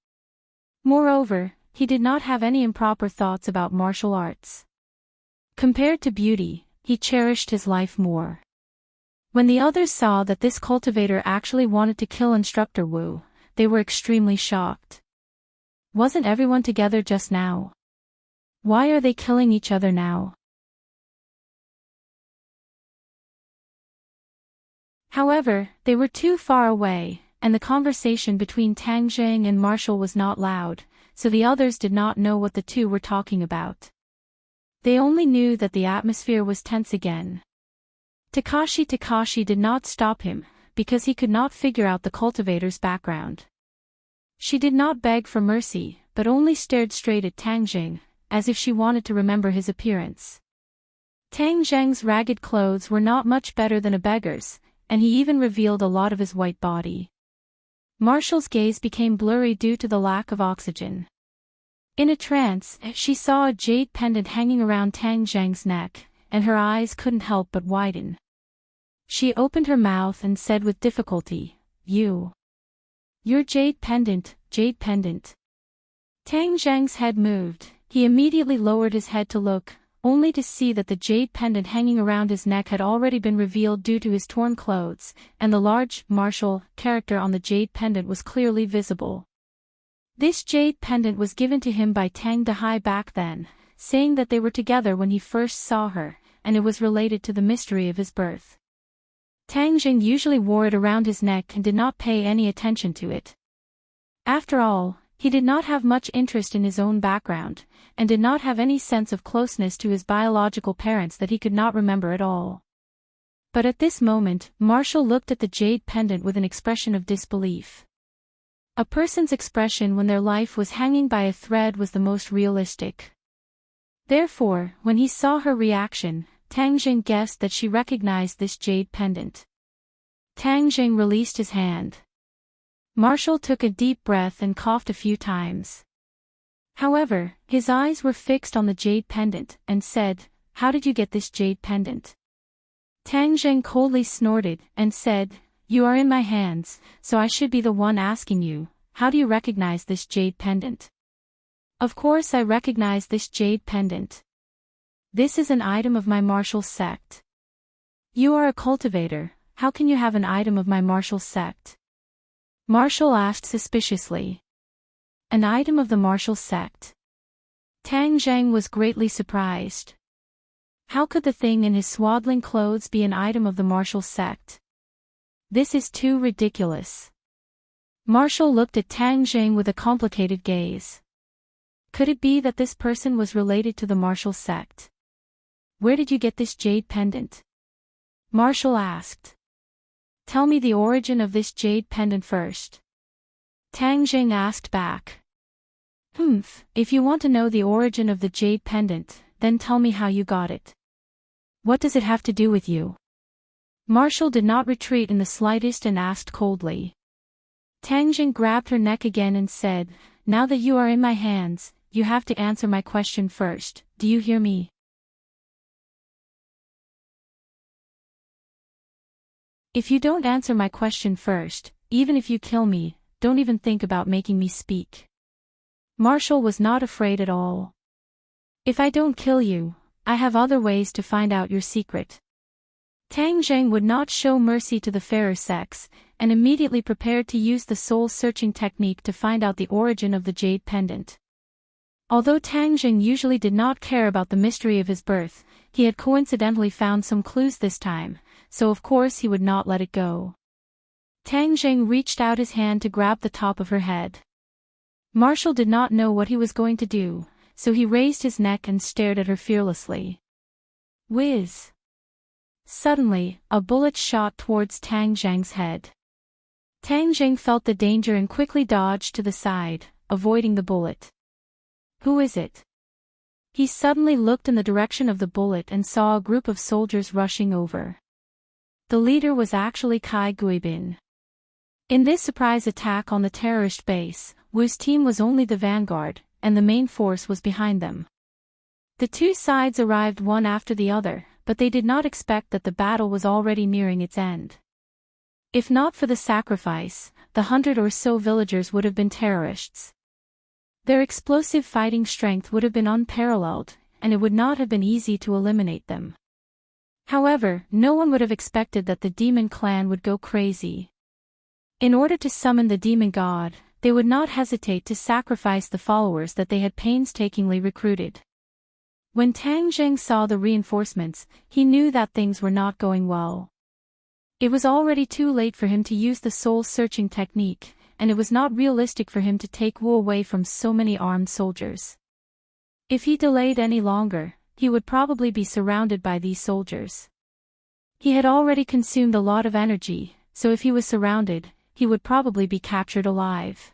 Moreover, he did not have any improper thoughts about martial arts. Compared to beauty, he cherished his life more. When the others saw that this cultivator actually wanted to kill Instructor Wu, they were extremely shocked. Wasn't everyone together just now? Why are they killing each other now? However, they were too far away, and the conversation between Tang Zheng and Marshall was not loud, so the others did not know what the two were talking about. They only knew that the atmosphere was tense again. Takashi did not stop him, because he could not figure out the cultivator's background. She did not beg for mercy, but only stared straight at Tang Zheng, as if she wanted to remember his appearance. Tang Zheng's ragged clothes were not much better than a beggar's, and he even revealed a lot of his white body. Marshall's gaze became blurry due to the lack of oxygen. In a trance, she saw a jade pendant hanging around Tang Zheng's neck, and her eyes couldn't help but widen. She opened her mouth and said with difficulty, Your jade pendant, jade pendant." Tang Zheng's head moved, he immediately lowered his head to look, only to see that the jade pendant hanging around his neck had already been revealed due to his torn clothes, and the large, martial, character on the jade pendant was clearly visible. This jade pendant was given to him by Tang Dehai back then, saying that they were together when he first saw her, and it was related to the mystery of his birth. Tang Jing usually wore it around his neck and did not pay any attention to it. After all, he did not have much interest in his own background, and did not have any sense of closeness to his biological parents that he could not remember at all. But at this moment, Marshall looked at the jade pendant with an expression of disbelief. A person's expression when their life was hanging by a thread was the most realistic. Therefore, when he saw her reaction, Tang Jing guessed that she recognized this jade pendant. Tang Jing released his hand. Marshall took a deep breath and coughed a few times. However, his eyes were fixed on the jade pendant, and said, "How did you get this jade pendant?" Tang Jing coldly snorted, and said, "You are in my hands, so I should be the one asking you, how do you recognize this jade pendant?" "Of course I recognize this jade pendant. This is an item of my martial sect." "You are a cultivator, how can you have an item of my martial sect?" Marshall asked suspiciously. "An item of the martial sect?" Tang Jing was greatly surprised. How could the thing in his swaddling clothes be an item of the martial sect? This is too ridiculous. Marshall looked at Tang Jing with a complicated gaze. Could it be that this person was related to the martial sect? "Where did you get this jade pendant?" Marshall asked. "Tell me the origin of this jade pendant first." Tang Jing asked back. If you want to know the origin of the jade pendant, then tell me how you got it." "What does it have to do with you?" Marshall did not retreat in the slightest and asked coldly. Tang Jing grabbed her neck again and said, "Now that you are in my hands, you have to answer my question first, do you hear me?" "If you don't answer my question first, even if you kill me, don't even think about making me speak." Marshall was not afraid at all. "If I don't kill you, I have other ways to find out your secret." Tang Jing would not show mercy to the fairer sex, and immediately prepared to use the soul-searching technique to find out the origin of the jade pendant. Although Tang Jing usually did not care about the mystery of his birth, he had coincidentally found some clues this time, so of course he would not let it go. Tang Jing reached out his hand to grab the top of her head. Marshall did not know what he was going to do, so he raised his neck and stared at her fearlessly. Whiz! Suddenly, a bullet shot towards Tang Jing's head. Tang Jing felt the danger and quickly dodged to the side, avoiding the bullet. "Who is it?" He suddenly looked in the direction of the bullet and saw a group of soldiers rushing over. The leader was actually Kai Guibin. In this surprise attack on the terrorist base, Wu's team was only the vanguard, and the main force was behind them. The two sides arrived one after the other, but they did not expect that the battle was already nearing its end. If not for the sacrifice, the 100 or so villagers would have been terrorists. Their explosive fighting strength would have been unparalleled, and it would not have been easy to eliminate them. However, no one would have expected that the demon clan would go crazy. In order to summon the demon god, they would not hesitate to sacrifice the followers that they had painstakingly recruited. When Tang Jing saw the reinforcements, he knew that things were not going well. It was already too late for him to use the soul-searching technique, and it was not realistic for him to take Wu away from so many armed soldiers. If he delayed any longer, he would probably be surrounded by these soldiers. He had already consumed a lot of energy, so if he was surrounded, he would probably be captured alive.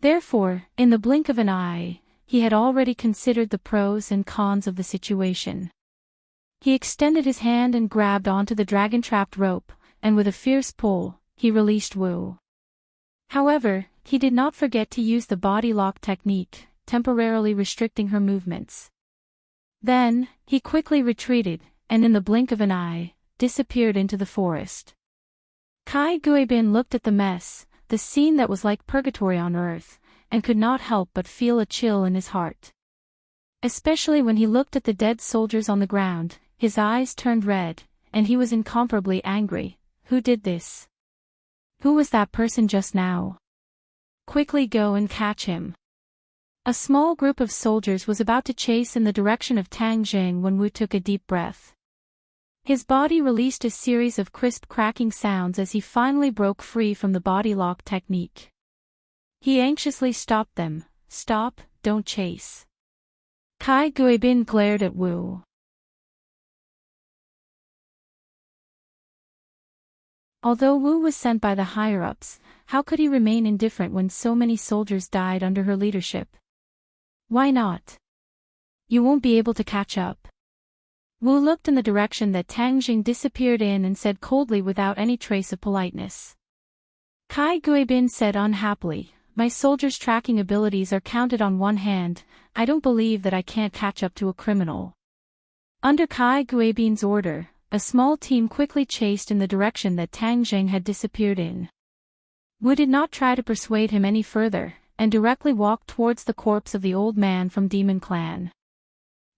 Therefore, in the blink of an eye, he had already considered the pros and cons of the situation. He extended his hand and grabbed onto the dragon-trapped rope, and with a fierce pull, he released Wu. However, he did not forget to use the body lock technique, temporarily restricting her movements. Then, he quickly retreated, and in the blink of an eye, disappeared into the forest. Kai Guibin looked at the mess, the scene that was like purgatory on earth, and could not help but feel a chill in his heart. Especially when he looked at the dead soldiers on the ground, his eyes turned red, and he was incomparably angry. Who did this? Who was that person just now? Quickly go and catch him. A small group of soldiers was about to chase in the direction of Tang Jing when Wu took a deep breath. His body released a series of crisp cracking sounds as he finally broke free from the body lock technique. He anxiously stopped them. "Stop, don't chase." Kai Guibin glared at Wu. Although Wu was sent by the higher-ups, how could he remain indifferent when so many soldiers died under her leadership? "Why not? You won't be able to catch up." Wu looked in the direction that Tang Jing disappeared in and said coldly without any trace of politeness. Kai Guibin said unhappily, "My soldiers' tracking abilities are counted on one hand. I don't believe that I can't catch up to a criminal." Under Kai Guibin's order, a small team quickly chased in the direction that Tang Jing had disappeared in. Wu did not try to persuade him any further, and directly walked towards the corpse of the old man from Demon Clan.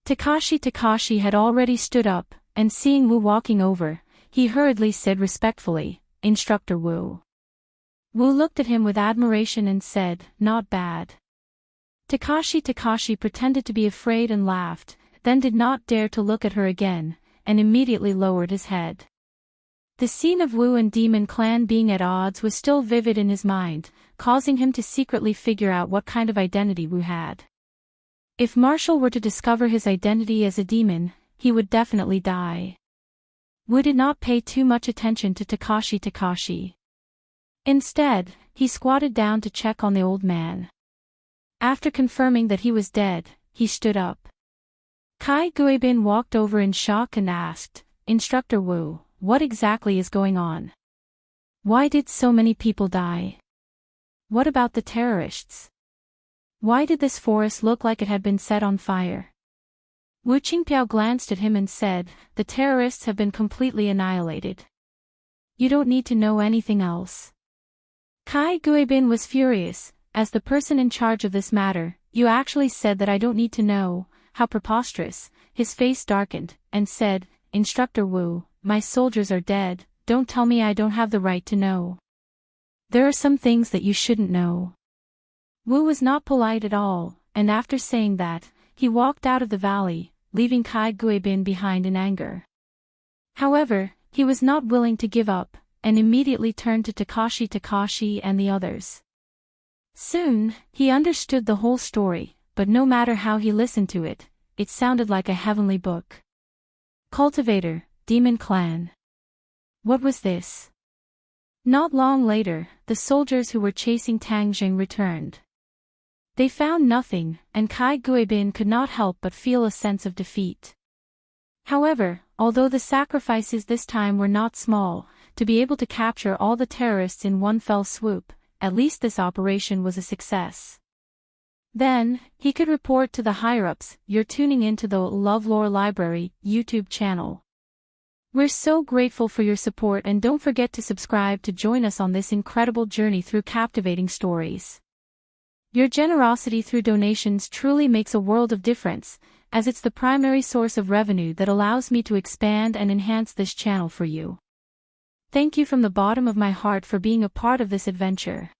Takashi had already stood up, and seeing Wu walking over, he hurriedly said respectfully, "Instructor Wu." Wu looked at him with admiration and said, "Not bad." Takashi pretended to be afraid and laughed, then did not dare to look at her again, and immediately lowered his head. The scene of Wu and Demon Clan being at odds was still vivid in his mind, causing him to secretly figure out what kind of identity Wu had. If Marshall were to discover his identity as a demon, he would definitely die. Wu did not pay too much attention to Takashi. Instead, he squatted down to check on the old man. After confirming that he was dead, he stood up. Kai Guibin walked over in shock and asked, "Instructor Wu, what exactly is going on? Why did so many people die? What about the terrorists? Why did this forest look like it had been set on fire?" Wu Qingpiao glanced at him and said, "The terrorists have been completely annihilated. You don't need to know anything else." Kai Guibin was furious. "As the person in charge of this matter, you actually said that I don't need to know? How preposterous." His face darkened, and said, "Instructor Wu, my soldiers are dead, don't tell me I don't have the right to know. There are some things that you shouldn't know." Wu was not polite at all, and after saying that, he walked out of the valley, leaving Kai Guibin behind in anger. However, he was not willing to give up, and immediately turned to Takashi and the others. Soon, he understood the whole story, but no matter how he listened to it, it sounded like a heavenly book. Cultivator, Demon Clan. What was this? Not long later, the soldiers who were chasing Tang Jing returned. They found nothing, and Kai Guibin could not help but feel a sense of defeat. However, although the sacrifices this time were not small, to be able to capture all the terrorists in one fell swoop, at least this operation was a success. Then, he could report to the higher-ups, "You're tuning into the LoveLore Library YouTube channel. We're so grateful for your support, and don't forget to subscribe to join us on this incredible journey through captivating stories. Your generosity through donations truly makes a world of difference, as it's the primary source of revenue that allows me to expand and enhance this channel for you. Thank you from the bottom of my heart for being a part of this adventure."